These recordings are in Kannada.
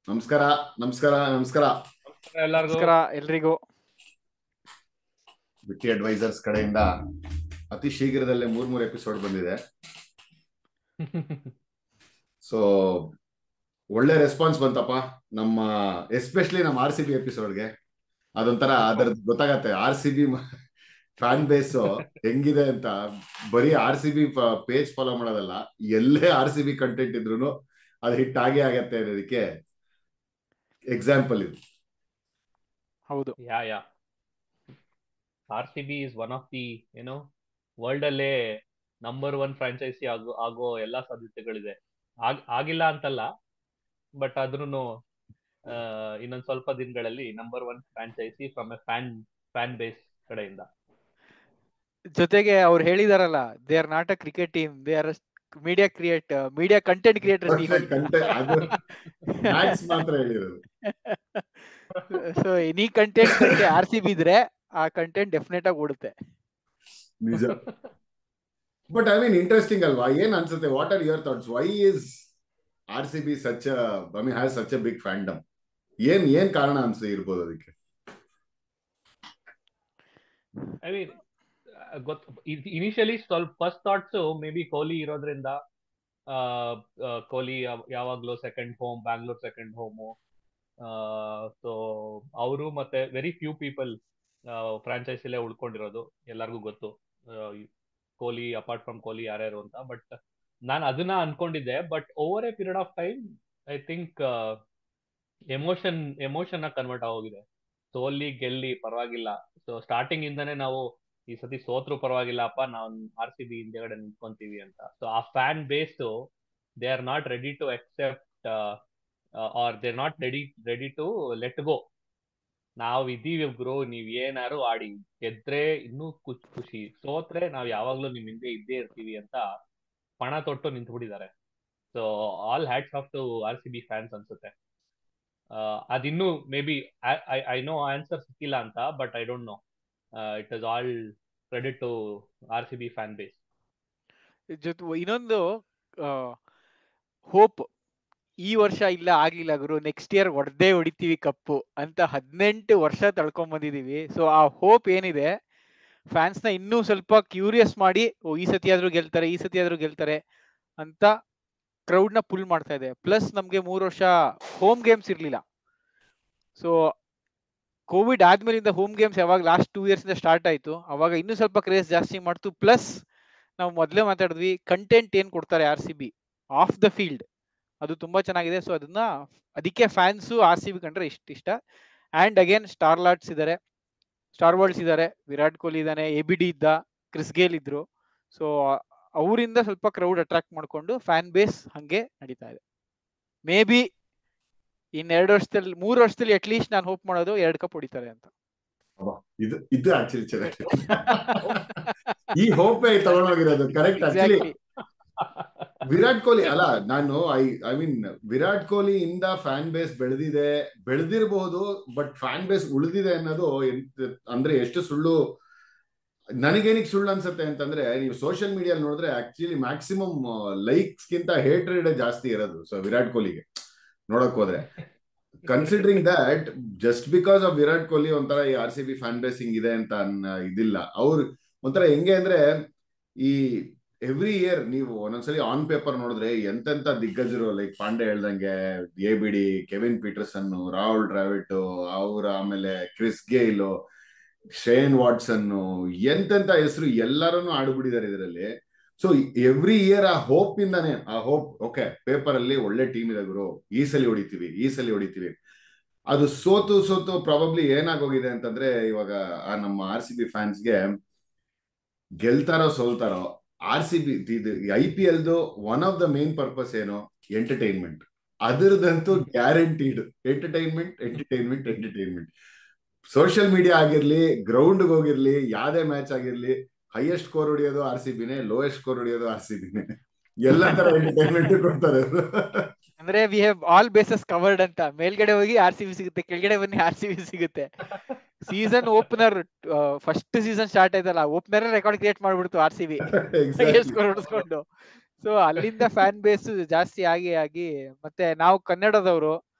ನಮಸ್ಕಾರ ನಮಸ್ಕಾರ ನಮಸ್ಕಾರ ಎಲ್ಲರಿಗೂ ನಮಸ್ಕಾರ ಎಲ್ರಿಗೂ. ವಿಟಿ ಅಡ್ವೈಸರ್ಸ್ ಕಡೆಯಿಂದ ಅತಿ ಶೀಘ್ರದಲ್ಲೇ ಮೂರ್ ಎಪಿಸೋಡ್ ಬಂದಿದೆ. ಸೊ ಒಳ್ಳೆ ರೆಸ್ಪಾನ್ಸ್ ಬಂತಪ್ಪ ನಮ್ಮ ಎಸ್ಪೆಷಲಿ ನಮ್ಮ RCB ಎಪಿಸೋಡ್ಗೆ. ಅದೊಂಥರ ಅದರದ್ದು ಗೊತ್ತಾಗತ್ತೆ RCB ಫ್ಯಾನ್ ಬೇಸ್ ಹೆಂಗಿದೆ ಅಂತ. ಬರೀ RCB ಪೇಜ್ ಫಾಲೋ ಮಾಡೋದಲ್ಲ, ಎಲ್ಲೇ RCB ಕಂಟೆಂಟ್ ಇದ್ರು ಅದು ಹಿಟ್ ಆಗೇ ಆಗತ್ತೆ ಅನ್ನೋದಕ್ಕೆ ಎಕ್ಸಾಂಪಲ್ ಇದು. ಹೌದು, ಯಾ RCB is one of the world ಅಲ್ಲೇ ನಂಬರ್ 1 ಫ್ರಾಂಚೈಸಿ ಆಗೋ ಎಲ್ಲಾ ಸಾಧ್ಯತೆಗಳಿದೆ. ಆಗಿಲ್ಲ ಅಂತಲ್ಲ, ಬಟ್ ಆದ್ರೂ ಇನ್ನೊಂದ್ ಸ್ವಲ್ಪ ದಿನಗಳಲ್ಲಿ number 1 franchise from a fan base ಕಡೆಯಿಂದ. ಜೊತೆಗೆ ಅವ್ರು ಹೇಳಿದಾರಲ್ಲ, they are not a cricket team, they are media content creator team. Max ಮಾತ್ರ ಹೇಳಿರೋದು. ಸೊ ಎನಿ ಕಂಟೆಂಟ್ RCB ಇದ್ರೆ ಆ ಕಂಟೆಂಟ್ ಡೆಫಿನೆಟ್ ಆಗಿ ಓಡುತ್ತೆ. ನಿಜ. ಬಟ್ ಐ ಮೀನ್ ಇಂಟ್ರೆಸ್ಟಿಂಗ್ ಅಲ್ವಾ? ಏನ್ ಅನ್ಸುತ್ತೆ? What are your thoughts? Why is RCB has such a big fandom? ಏನ್ ಕಾರಣ ಅನ್ಸುತ್ತೆ ಇರ್ಬೋದು ಅದಕ್ಕೆ? ಐ ಮೀನ್ ಇನಿಷಿಯಲಿ ಸ್ವಲ್ಪ first thoughts maybe Kohli ಇರೋದ್ರಿಂದ. ಕೊಹ್ಲಿ ಯಾವಾಗ್ಲೂ second home, Bangalore second home. So ಅವರು ಮತ್ತೆ ವೆರಿ ಫ್ಯೂ ಪೀಪಲ್ ಫ್ರಾಂಚೈಸಿಲೇ ಉಳ್ಕೊಂಡಿರೋದು, ಎಲ್ಲರಿಗೂ ಗೊತ್ತು ಕೊಹ್ಲಿ ಅಪಾರ್ಟ್ ಫ್ರಮ್ ಕೊಹ್ಲಿ ಯಾರ್ಯಾರು ಅಂತ. ಬಟ್ ನಾನು ಅದನ್ನ ಅನ್ಕೊಂಡಿದ್ದೆ. But over A period of time I think emotion convert ಆಗೋಗಿದೆ. ಸೋಲಿ ಗೆಲ್ಲಿ ಪರವಾಗಿಲ್ಲ. ಸೊ ಸ್ಟಾರ್ಟಿಂಗ್ ಇಂದಾನೆ ನಾವು ಈ ಸತಿ ಸೋತ್ರು ಪರವಾಗಿಲ್ಲಪ್ಪ, ನಾವು RCB ಹಿಂದೆಗಡೆ ನಿಂತ್ಕೊಂತೀವಿ ಅಂತ. ಸೊ ಆ fan base they are not ready to accept or they are not ready to let go. ನಾವ್ ಇದೀವಿ ಬ್ರೋ, ನೀವ್ ಏನಾರು ಆಡಿ, ಗೆದ್ರೆ ಇನ್ನೂ ಖುಷಿ, ಸೋತ್ರೆ ನಾವ್ ಯಾವಾಗ್ಲೂ ನಿಮ್ ಹಿಂದೆ ಇದ್ದೇ ಇರ್ತೀವಿ ಅಂತ ಪಣ ತೊಟ್ಟು ನಿಂತ್ಬಿಟ್ಟಿದ್ದಾರೆ. So all hats off to RCB fans ಅನ್ಸುತ್ತೆ. ಅದಿನ್ನು maybe I know answer ಸಿಕ್ಕಿಲ್ಲ ಅಂತ, but I don't know. It is all credit to RCB fan base. ಇನ್ನೊಂದು ಹೋಪ್, ಈ ವರ್ಷ ಇಲ್ಲ ಆಗಿಲ್ಲ ಗುರು, ನೆಕ್ಸ್ಟ್ ಇಯರ್ ಹೊಡಿತೀವಿ ಕಪ್ಪು ಅಂತ 18 ವರ್ಷ ತಳ್ಕೊಂಡ್ ಬಂದಿದೀವಿ. ಸೊ ಆ ಹೋಪ್ ಏನಿದೆ, ಫ್ಯಾನ್ಸ್ ನ ಇನ್ನೂ ಸ್ವಲ್ಪ ಕ್ಯೂರಿಯಸ್ ಮಾಡಿ, ಈ ಸತಿ ಆದ್ರೂ ಗೆಲ್ತಾರೆ ಅಂತ ಕ್ರೌಡ್ ನ ಪುಲ್ ಮಾಡ್ತಾ ಇದೆ. ಪ್ಲಸ್ ನಮ್ಗೆ 3 ವರ್ಷ ಹೋಮ್ ಗೇಮ್ಸ್ ಇರ್ಲಿಲ್ಲ. ಸೊ ಕೋವಿಡ್ ಆದ್ಮೇಲಿಂದ ಹೋಮ್ ಗೇಮ್ಸ್ ಯಾವಾಗ ಲಾಸ್ಟ್ 2 ಇಯರ್ಸ್ ಇಂದ ಸ್ಟಾರ್ಟ್ ಆಯ್ತು, ಅವಾಗ ಇನ್ನೂ ಸ್ವಲ್ಪ ಕ್ರೇಜ್ ಜಾಸ್ತಿ ಮಾಡ್ತು. ಪ್ಲಸ್ ನಾವು ಮೊದಲೇ ಮಾತಾಡಿದ್ವಿ, ಕಂಟೆಂಟ್ ಏನ್ ಕೊಡ್ತಾರೆ RCB ಆಫ್ ದ ಫೀಲ್ಡ್, ಅದು ತುಂಬಾ ಚೆನ್ನಾಗಿದೆ. ಸೊ ಅದಕ್ಕೆ ಫ್ಯಾನ್ಸು RCB ಕಂಡ್ರೆ ಇಷ್ಟ. ಅಂಡ್ ಅಗೇನ್ ಸ್ಟಾರ್ ವರ್ಲ್ಡ್ಸ್ ಇದ್ದಾರೆ, ವಿರಾಟ್ ಕೊಹ್ಲಿ ಇದ್ದಾನೆ, ABD ಇದ್ದ, ಕ್ರಿಸ್ ಗೇಲ್ ಇದ್ರು. ಸೊ ಅವರಿಂದ ಸ್ವಲ್ಪ ಕ್ರೌಡ್ ಅಟ್ರಾಕ್ಟ್ ಮಾಡ್ಕೊಂಡು ಫ್ಯಾನ್ ಬೇಸ್ ಹಂಗೆ ನಡೀತಾ ಇದೆ. ಮೇ ಬಿ ಇನ್ 3 ವರ್ಷದಲ್ಲಿ ಅಟ್ ಲೀಸ್ಟ್ ನಾನು ಹೋಪ್ ಮಾಡೋದು 2 ಕಪ್ ಹೊಡಿತಾರೆ ಅಂತ. ಇದು ಆಕ್ಚುಲಿ ಚೆನ್ನಾಗಿ ಈ ಹೋಪ್ ತಗೊಂಡೋಗಿರೋದು ಕರೆಕ್ಟ್. ಆಕ್ಚುಲಿ ವಿರಾಟ್ ಕೊಹ್ಲಿ ಅಲ್ಲ, ನಾನು ಐ ಮೀನ್ ವಿರಾಟ್ ಕೊಹ್ಲಿ ಇಂದ ಫ್ಯಾನ್ ಬೇಸ್ ಬೆಳೆದಿರಬಹುದು, ಬಟ್ ಫ್ಯಾನ್ ಬೇಸ್ ಉಳಿದಿದೆ ಅನ್ನೋದು ಅಂದ್ರೆ ಎಷ್ಟು ಸುಳ್ಳು. ನನಗೇನಿಗೆ ಸುಳ್ಳು ಅನ್ಸುತ್ತೆ ಅಂತಂದ್ರೆ, ನೀವು ಸೋಷಿಯಲ್ ಮೀಡಿಯಾ ನೋಡಿದ್ರೆ ಆಕ್ಚುಲಿ ಮ್ಯಾಕ್ಸಿಮಮ್ ಲೈಕ್ಸ್ ಗಿಂತ ಹೇಟ್ರೇಡ್ ಜಾಸ್ತಿ ಇರೋದು. ಸೊ ವಿರಾಟ್ ಕೊಹ್ಲಿಗೆ ನೋಡಕ್ ಹೋದ್ರೆ, considering that just because of Virat Kohli ಒಂಥರ ಈ RCB ಫ್ಯಾನ್ ಬೇಸ್ ಹಿಂಗಿದೆ ಅಂತ ಇದಿಲ್ಲ. ಅವ್ರು ಒಂಥರ ಹೆಂಗೆ ಅಂದ್ರೆ, ಈ ಎವ್ರಿ ಇಯರ್ ನೀವು ಒಂದೊಂದ್ಸಲಿ ಆನ್ ಪೇಪರ್ ನೋಡಿದ್ರೆ ಎಂತೆಂತ ದಿಗ್ಗಜರು, ಲೈಕ್ ಪಾಂಡೆ ಹೇಳ್ದಂಗೆ ABD, Kevin Pietersen, Rahul Dravid, ಆಮೇಲೆ ಕ್ರಿಸ್ ಗೇಲ್, ಶೇನ್ ವಾಟ್ಸನ್, ಎಂತೆಂತ ಹೆಸರು ಎಲ್ಲರನ್ನು ಆಡ್ಬಿಟ್ಟಿದ್ದಾರೆ ಇದರಲ್ಲಿ. ಸೊ ಎವ್ರಿ ಇಯರ್ ಆ ಹೋಪ್ ಇಂದಾನೆ, ಓಕೆ ಪೇಪರ್ ಅಲ್ಲಿ ಒಳ್ಳೆ ಟೀಮ್ ಇದೆ ಗುರು, ಈ ಸಲ ಹೊಡಿತೀವಿ. ಅದು ಸೋತು ಪ್ರಾಬಬ್ಲಿ ಏನಾಗೋಗಿದೆ ಅಂತಂದ್ರೆ, ಇವಾಗ ನಮ್ಮ RCB ಫ್ಯಾನ್ಸ್ಗೆ ಗೆಲ್ತಾರೋ ಸೋಲ್ತಾರೋ, RCB IPL one of the main purpose ಏನು? ಎಂಟರ್ಟೈನ್ಮೆಂಟ್. ಅದರದಂತೂ ಗ್ಯಾರಂಟಿಡ್ ಎಂಟರ್ಟೈನ್ಮೆಂಟ್. ಸೋಷಿಯಲ್ ಮೀಡಿಯಾ ಆಗಿರ್ಲಿ, ಗ್ರೌಂಡ್ ಹೋಗಿರ್ಲಿ, ಯಾವ್ದೇ ಮ್ಯಾಚ್ ಆಗಿರ್ಲಿ, ಹೈಯೆಸ್ಟ್ ಸ್ಕೋರ್ ಹೊಡಿಯೋದು RCBನೇ, ಲೋಯೆಸ್ಟ್ ಸ್ಕೋರ್ ಹೊಡಿಯೋದು RCBನೇ. ಎಲ್ಲ ತರ ಎಂಟರ್ಟೈನ್ಮೆಂಟ್ ಕೊಡ್ತಾರೆ. ಅಂದ್ರೆ we have all bases covered ಅಂತ. ಮೇಲ್ಗಡೆ ಹೋಗಿ RCB ಸಿಗುತ್ತೆ, ಕೆಳಗಡೆ ಬನ್ನಿ RCB ಸಿಗುತ್ತೆ. Season opener, first season start ಆಯ್ತಲ್ಲ, ಓಪನರ್ ರೆಕಾರ್ಡ್ ಕ್ರಿಯೇಟ್ ಮಾಡ್ಬಿಡ್ತು RCB ಸ್ಕೋರ್ ಹೊಡಿಸ್ಕೊಂಡು. ಸೊ ಅಲ್ಲಿಂದ ಫ್ಯಾನ್ ಬೇಸ್ ಜಾಸ್ತಿ ಆಗಿ ಮತ್ತೆ ನಾವು ಕನ್ನಡದವರು,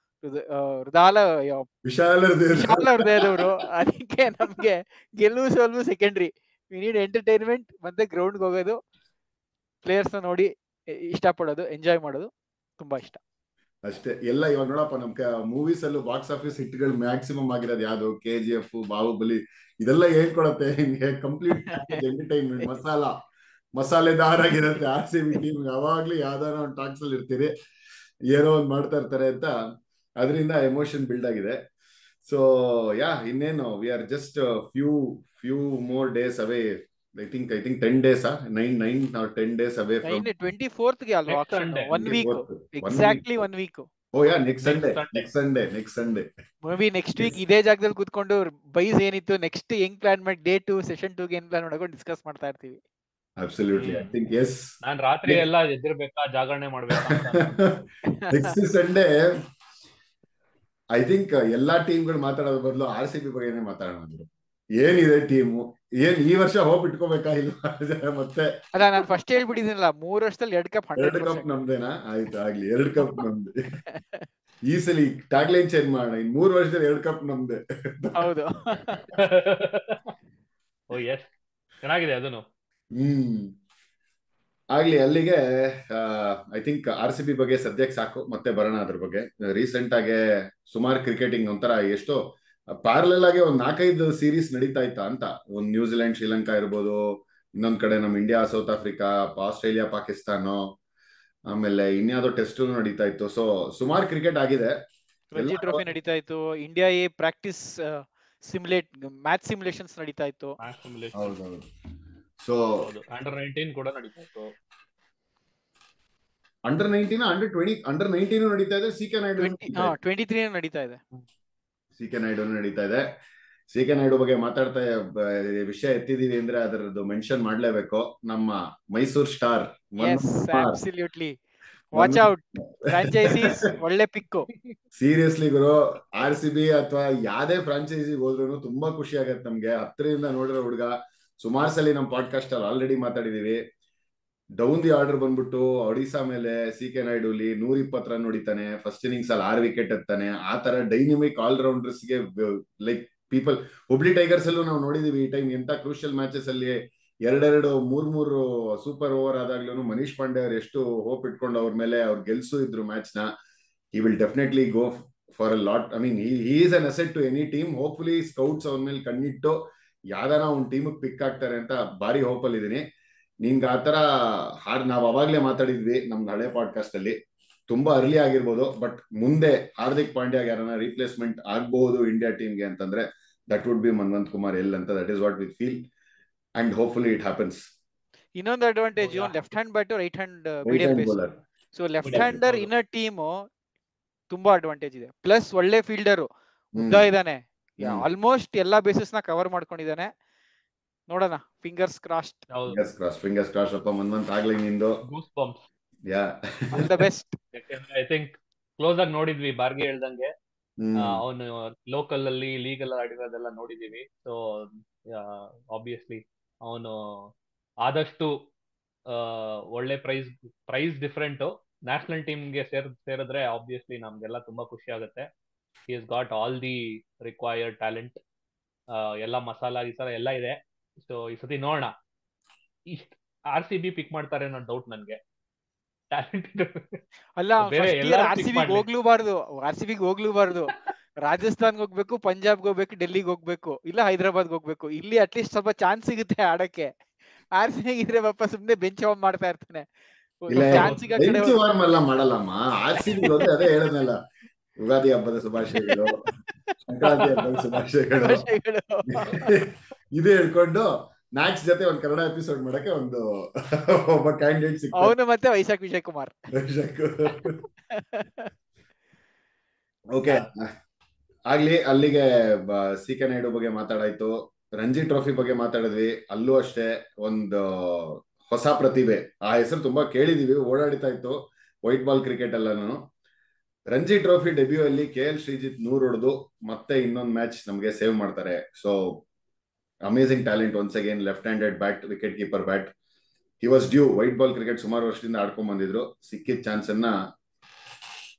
ಹೃದಯ ವಿಶಾಲ ವಿಶಾಲ ಹೃದಯದವರು. ಅದಕ್ಕೆ ನಮ್ಗೆ ಗೆಲುವು ಸೋಲು ಸೆಕೆಂಡ್ರಿ. ವಿ ನೀಡ್ ಎಂಟರ್ಟೈನ್ಮೆಂಟ್, ಮತ್ತೆ ಗ್ರೌಂಡ್ಗೆ ಹೋಗೋದು, ಪ್ಲೇಯರ್ಸ್ ನೋಡಿ ಇಷ್ಟಪಡೋದು, ಎಂಜಾಯ್ ಮಾಡೋದು ತುಂಬಾ ಇಷ್ಟ ಅಷ್ಟೇ. ಎಲ್ಲ ಇವಾಗ ನೋಡಪ್ಪ ನಮ್ ಮೂವೀಸ್ ಅಲ್ಲೂ ಬಾಕ್ಸ್ ಆಫೀಸ್ ಹಿಟ್ಗಳು ಮ್ಯಾಕ್ಸಿಮಮ್ ಆಗಿರೋದು ಯಾವ್ದು, KGF, ಬಾಹುಬಲಿ, ಇದೆಲ್ಲ ಹೇಳ್ಕೊಡತ್ತೆ ಹಿಂಗೆ ಕಂಪ್ಲೀಟ್ ಎಂಟರ್ಟೈನ್ಮೆಂಟ್. ಮಸಾಲೆದಾರ್ ಆಗಿರತ್ತೆ. RCB ಟೀಮ್ ಯಾವಾಗ್ಲೂ ಯಾವ್ದಾರ ಒಂದು ಟಾಕ್ಸ್ ಅಲ್ಲಿ ಇರ್ತೀರಿ, ಏನೋ ಒಂದ್ ಮಾಡ್ತಾ ಇರ್ತಾರೆ ಅಂತ, ಅದರಿಂದ ಎಮೋಷನ್ ಬಿಲ್ಡ್ ಆಗಿದೆ. ಸೊ ಇನ್ನೇನು, we are just few more days away. I think 10 days, 9 or 10 days away from 24th ಗೆ ಅಲ್ವಾ Next auction? Sunday. 1 week, 24th. exactly 1 week. Oh yeah, next Sunday. Maybe next week ಇದೇ ಜಾಗದಲ್ಲಿ ಕೂತ್ಕೊಂಡು ಬೈಸ್ ಏನಿತ್ತು ನೆಕ್ಸ್ಟ್ ಹೆಂಗ್ ಪ್ಲಾನ್ ಮಾಡಿ ಡೇ 2 ಸೆಷನ್ 2 ಗೆ ಏನ್ ಪ್ಲಾನ್ ಮಾಡೋದು ಡಿಸ್ಕಸ್ ಮಾಡ್ತಾ ಇರ್ತೀವಿ. Absolutely, I think yes. ನಾನ್ ರಾತ್ರಿ ಎಲ್ಲ ಎದ್ದಿರ್ಬೇಕಾ, ಜಾಗರಣೆ ಮಾಡ್ಬೇಕಾ Next Sunday I think ಎಲ್ಲಾ ಟೀಮ್ಗಳು ಮಾತಾಡೋದ್ರ ಬದಲು RCB ಬಗ್ಗೆನೇ ಮಾತಾಡೋಣ. ಏನಿದೆ ಟೀಮು, ಏನ್ ಈ ವರ್ಷ ಹೋಪ್ ಇಟ್ಕೋಬೇಕಾ ಇಲ್ಲ ಮತ್ತೆ? ಅಲ್ಲ, ನಾನು ಫಸ್ಟ್ ಹೇಳ್ಬಿಟ್ಟಿದ್ದೀನಲ್ಲ, 3 ವರ್ಷದಲ್ಲಿ 2 ಕಪ್ 100% ನಮ್ದೇನಾ? ಆಯ್ತು, ಆಗ್ಲಿ, 2 ಕಪ್ ನಮ್ದೆ. ಈ ಸಲ ಟ್ಯಾಗ್ಲೈನ್ ಚೇಂಜ್ ಮಾಡೋಣ, ಇನ್ 3 ವರ್ಷದಲ್ಲಿ 2 ಕಪ್ ನಮ್ದೆ. ಹೌದು. ಓ ಎಸ್, ಚೆನ್ನಾಗಿದೆ ಅದನ್ನು. ಆಗ್ಲಿ, ಅಲ್ಲಿಗೆ ಐ ಥಿಂಕ್ RCB ಬಗ್ಗೆ ಸದ್ಯಕ್ಕೆ ಸಾಕು, ಮತ್ತೆ ಬರೋಣ ಅದ್ರ ಬಗ್ಗೆ. ರೀಸೆಂಟ್ ಆಗಿ ಸುಮಾರು ಕ್ರಿಕೆಟಿಂಗ್ ಒಂಥರ ಎಷ್ಟೋ ಪ್ಯಾರಲಲ್ ಆಗಿ ಒಂದ್ 4-5 ಸೀರೀಸ್ ನಡೀತಾ ಇತ್ತಾ ಅಂತ. ಒಂದ್ ನ್ಯೂಜಿಲೆಂಡ್ ಶ್ರೀಲಂಕಾ ಇರ್ಬೋದು, ಇನ್ನೊಂದ್ ಕಡೆ ನಮ್ India South Africa, Australia Pakistan, ಆಮೇಲೆ ಇನ್ಯಾವುದೋ ಟೆಸ್ಟ್ ನಡೀತಾ ಇತ್ತು. ಸೊ ಸುಮಾರು ಕ್ರಿಕೆಟ್ ಆಗಿದೆ. ರಂಜಿ ಟ್ರೋಫಿ ನಡೀತಾ ಇತ್ತು, ಇಂಡಿಯಾ ಪ್ರಾಕ್ಟೀಸ್ ಮ್ಯಾಚ್ ಸಿಮ್ಯುಲೇಷನ್ಸ್ ನಡೀತಾ ಇತ್ತು. ಹೌದೌದು. ಸೊ ಅಂಡರ್ 19 ಕೂಡ ನಡೀತಾ ಇತ್ತು. ಅಂಡರ್ 19, ಅಂಡರ್ 20, ಅಂಡರ್ 19 ನಡೀತಾ ಇದೆ. CK ನಾಯ್ಡು 23 ನಡೀತಾ ಇದೆ. CK ನಾಯ್ಡು ನಡೀತಾ ಇದೆ. CK ನಾಯ್ಡು ಬಗ್ಗೆ ಮಾತಾಡ್ತಾ ವಿಷಯ ಎತ್ತಿದೀವಿ ಅಂದ್ರೆ ಅದರದ್ದು ಮೆನ್ಷನ್ ಮಾಡ್ಲೇಬೇಕು. ನಮ್ಮ Mysuru star, absolutely watch out, franchises ಒಳ್ಳೆ ಪಿಕ್. ಸೀರಿಯಸ್ಲಿ ಗುರು, RCB ಅಥವಾ ಯಾವ್ದೇ ಫ್ರಾಂಚೈಸಿಗೆ ಹೋದ್ರು ತುಂಬಾ ಖುಷಿ ಆಗತ್ತೆ ನಮ್ಗೆ. ಹತ್ತಿರದಿಂದ ನೋಡಿರೋ ಹುಡುಗ. ಸುಮಾರು ಸಲ ನಮ್ಮ ಪಾಡ್ಕಾಸ್ಟ್ ಅಲ್ಲಿ ಆಲ್ರೆಡಿ ಮಾತಾಡಿದೀವಿ. ಡೌನ್ ದಿ ಆರ್ಡರ್ ಬಂದ್ಬಿಟ್ಟು ಒಡಿಶಾ ಮೇಲೆ CK ನಾಯ್ಡುಲಿ 120 ರನ್ ಹೊಡಿತಾನೆ. ಫಸ್ಟ್ ಇನ್ನಿಂಗ್ಸ್ ಅಲ್ಲಿ 6 ವಿಕೆಟ್ ಎತ್ತಾನೆ. ಆ ತರ ಡೈನಮಿಕ್ ಆಲ್ರೌಂಡರ್ಸ್ ಗೆ ಲೈಕ್ ಪೀಪಲ್. ಹುಬ್ಳಿ ಟೈಗರ್ಸ್ ಅಲ್ಲೂ ನಾವು ನೋಡಿದೀವಿ ಈ ಟೈಮ್ ಎಂತ ಕ್ರೂಷಿಯಲ್ ಮ್ಯಾಚಸ್ ಅಲ್ಲಿ 2-2, 3-3 ಸೂಪರ್ ಓವರ್ ಆದಾಗ್ಲೂ ಮನೀಶ್ ಪಾಂಡೆ ಅವ್ರು ಎಷ್ಟು ಹೋಪ್ ಇಟ್ಕೊಂಡು ಅವ್ರ ಮೇಲೆ ಅವ್ರು ಗೆಲ್ಸು ಇದ್ರು ಮ್ಯಾಚ್ ನ. He will definitely go for a lot. I mean he is an asset to any team. Hopefully scouts ಅವ್ರ ಮೇಲೆ ಕಣ್ಣಿಟ್ಟು ಯಾವ್ದಾರ ಒಂದ್ ಟೀಮ್ ಪಿಕ್ ಆಗ್ತಾರೆ ಅಂತ ಭಾರಿ ಹೋಪ್ ಅಲ್ಲಿ ಇದೀನಿ. ನಿನ್ಗೆ ಆತರ ನಾವ್ ಅವಾಗ್ಲೇ ಮಾತಾಡಿದ್ವಿ ನಮ್ದು ಹಳೆ ಪಾಡ್ಕಾಸ್ಟ್ ಅಲ್ಲಿ. ತುಂಬಾ ಅರ್ಲಿ ಆಗಿರ್ಬೋದು, ಬಟ್ ಮುಂದೆ ಹಾರ್ದಿಕ್ ಪಾಂಡ್ಯ ಯಾರನ್ನ ರೀಪ್ಲೇಸ್ಮೆಂಟ್ ಆಗ್ಬಹುದು ಇಂಡಿಯಾ ಟೀಮ್ಗೆ ಅಂತಂದ್ರೆ that would be Manvanth Kumar L ಅಂತ. That is what we feel and hopefully it happens. ಇನ್ನೊಂದು advantage, left hand batter, right hand medium pacer. So left hander in team ತುಂಬಾ ಅಡ್ವಾಂಟೇಜ್ ಇದೆ. ಪ್ಲಸ್ ಒಳ್ಳೆ ಫೀಲ್ಡರ್, ಉದ್ದ ಇದ್ದಾನೆ, ಆಲ್ಮೋಸ್ಟ್ ಎಲ್ಲಾ ಬೇಸಸ್ ನ ಕವರ್ ಮಾಡ್ಕೊಂಡಿದ್ದಾನೆ. ನೋಡೋಣ, ಫಿಂಗರ್ಸ್ ಕ್ರಾಸ್ಡ್. ಫಿಂಗರ್ಸ್ ಕ್ರಾಸ್ಡ್ ಅಪ್ಪ ಮನ್ವಂತ್. ಆಗ್ಲಿ ನಿಂದು goose bumps. All the best. I think close ಆಗಿ ನೋಡಿದ್ವಿ, ಬಾರ್ಗಿ ಹೇಳ್ದಂಗೆ. ಅವನು ಲೋಕಲ್ ಅಲ್ಲಿ ಲೀಗ್ ಎಲ್ಲ ಆಡಿರೋದೆಲ್ಲ ನೋಡಿದೀವಿ. ಸೊ ಆಬ್ವಿಯಸ್ಲಿ ಅವನು ಆದಷ್ಟು ಒಳ್ಳೆ ಪ್ರೈಸ್ ಡಿಫ್ರೆಂಟ್ ನ್ಯಾಷನಲ್ ಟೀಮ್ಗೆ ಸೇರಿದ್ರೆ ಆಬ್ವಿಯಸ್ಲಿ ನಮ್ಗೆಲ್ಲ ತುಂಬಾ ಖುಷಿ ಆಗುತ್ತೆ. He has got all the required talent. ಎಲ್ಲ ಮಸಾಲಾ ಗಿಸಾಲ ಎಲ್ಲ ಇದೆ. ಸೊ ಈ ಸತಿ ನೋಡೋಣ. RCB ಪಿಕ್ ಮಾಡ್ತಾರೆ ಅನ್ನೋ ಡೌಟ್ ನನ್ಗೆ. ಅಲ್ಲ, RCBಗೆ ಹೋಗ್ಲೂಬಾರ್ದು. ರಾಜಸ್ಥಾನ್ಗೆ ಹೋಗ್ಬೇಕು, ಪಂಜಾಬ್ಗೆ ಹೋಗ್ಬೇಕು, ಡೆಲ್ಲಿಗೆ ಹೋಗ್ಬೇಕು, ಇಲ್ಲ ಹೈದರಾಬಾದ್ಗೆ ಹೋಗ್ಬೇಕು. ಇಲ್ಲಿ ಅಟ್ಲೀಸ್ಟ್ ಸ್ವಲ್ಪ ಚಾನ್ಸ್ ಸಿಗುತ್ತೆ ಆಡಕ್ಕೆ. RCB ಇದ್ರೆ ಪಾಪ ಸುಮ್ನೆ ಬೆಂಚ್ ವಾರ್ಮ್ ಮಾಡ್ತಾ ಇರ್ತಾನೆ. ಬೆಂಚ್ ವಾರ್ಮ್ ಎಲ್ಲ ಮಾಡಲ್ಲಮ್ಮ. RCB ಅದೇ ಹೇಳದ್ನಲ್ಲ, ಯುಗಾದಿ ಹಬ್ಬದ ಶುಭಾಶಯಗಳು, ಸಂಕ್ರಾಂತಿ ಹಬ್ಬದ ಶುಭಾಶಯಗಳು ಇದು ಹೇಳ್ಕೊಂಡು ಮ್ಯಾಚ್ ಜೊತೆ ಒಂದು ಕನ್ನಡ ಎಪಿಸೋಡ್ ಮಾಡಕ್ಕೆ ಒಬ್ಬ ಕ್ಯಾಂಡಿಡೇಟ್ ಸಿಕ್ತ. ಅವನು ಮತ್ತೆ ವೈಶಾಖ್ ವಿಜಯ್ ಕುಮಾರ್. ಓಕೆ, ಆಗ್ಲಿ. ಅಲ್ಲಿಗೆ CK ನಾಯ್ಡು ಬಗ್ಗೆ ಮಾತಾಡಾಯ್ತು. ರಂಜಿ ಟ್ರೋಫಿ ಬಗ್ಗೆ ಮಾತಾಡಿದ್ವಿ. ಅಲ್ಲೂ ಅಷ್ಟೇ ಒಂದು ಹೊಸ ಪ್ರತಿಭೆ. ಆ ಹೆಸರು ತುಂಬಾ ಕೇಳಿದೀವಿ, ಓಡಾಡಿತಾ ಇತ್ತು ವೈಟ್ ಬಾಲ್ ಕ್ರಿಕೆಟ್ ಎಲ್ಲಾನು. ರಂಜಿ ಟ್ರೋಫಿ ಡೆಬ್ಯೂ ಅಲ್ಲಿ KL ಶ್ರೀಜಿತ್ 100 ಹೊಡೆದು ಮತ್ತೆ ಇನ್ನೊಂದು ಮ್ಯಾಚ್ ನಮ್ಗೆ ಸೇವ್ ಮಾಡ್ತಾರೆ. So amazing talent once again. Left handed bat, wicket keeper bat. He was due. White ball cricket ಸುಮಾರು ವರ್ಷದಿಂದ ಆಡ್ಕೊಂಡ್ ಬಂದಿದ್ರು. ಸಿಕ್ಕಿದ ಚಾನ್ಸ್ ಅನ್ನ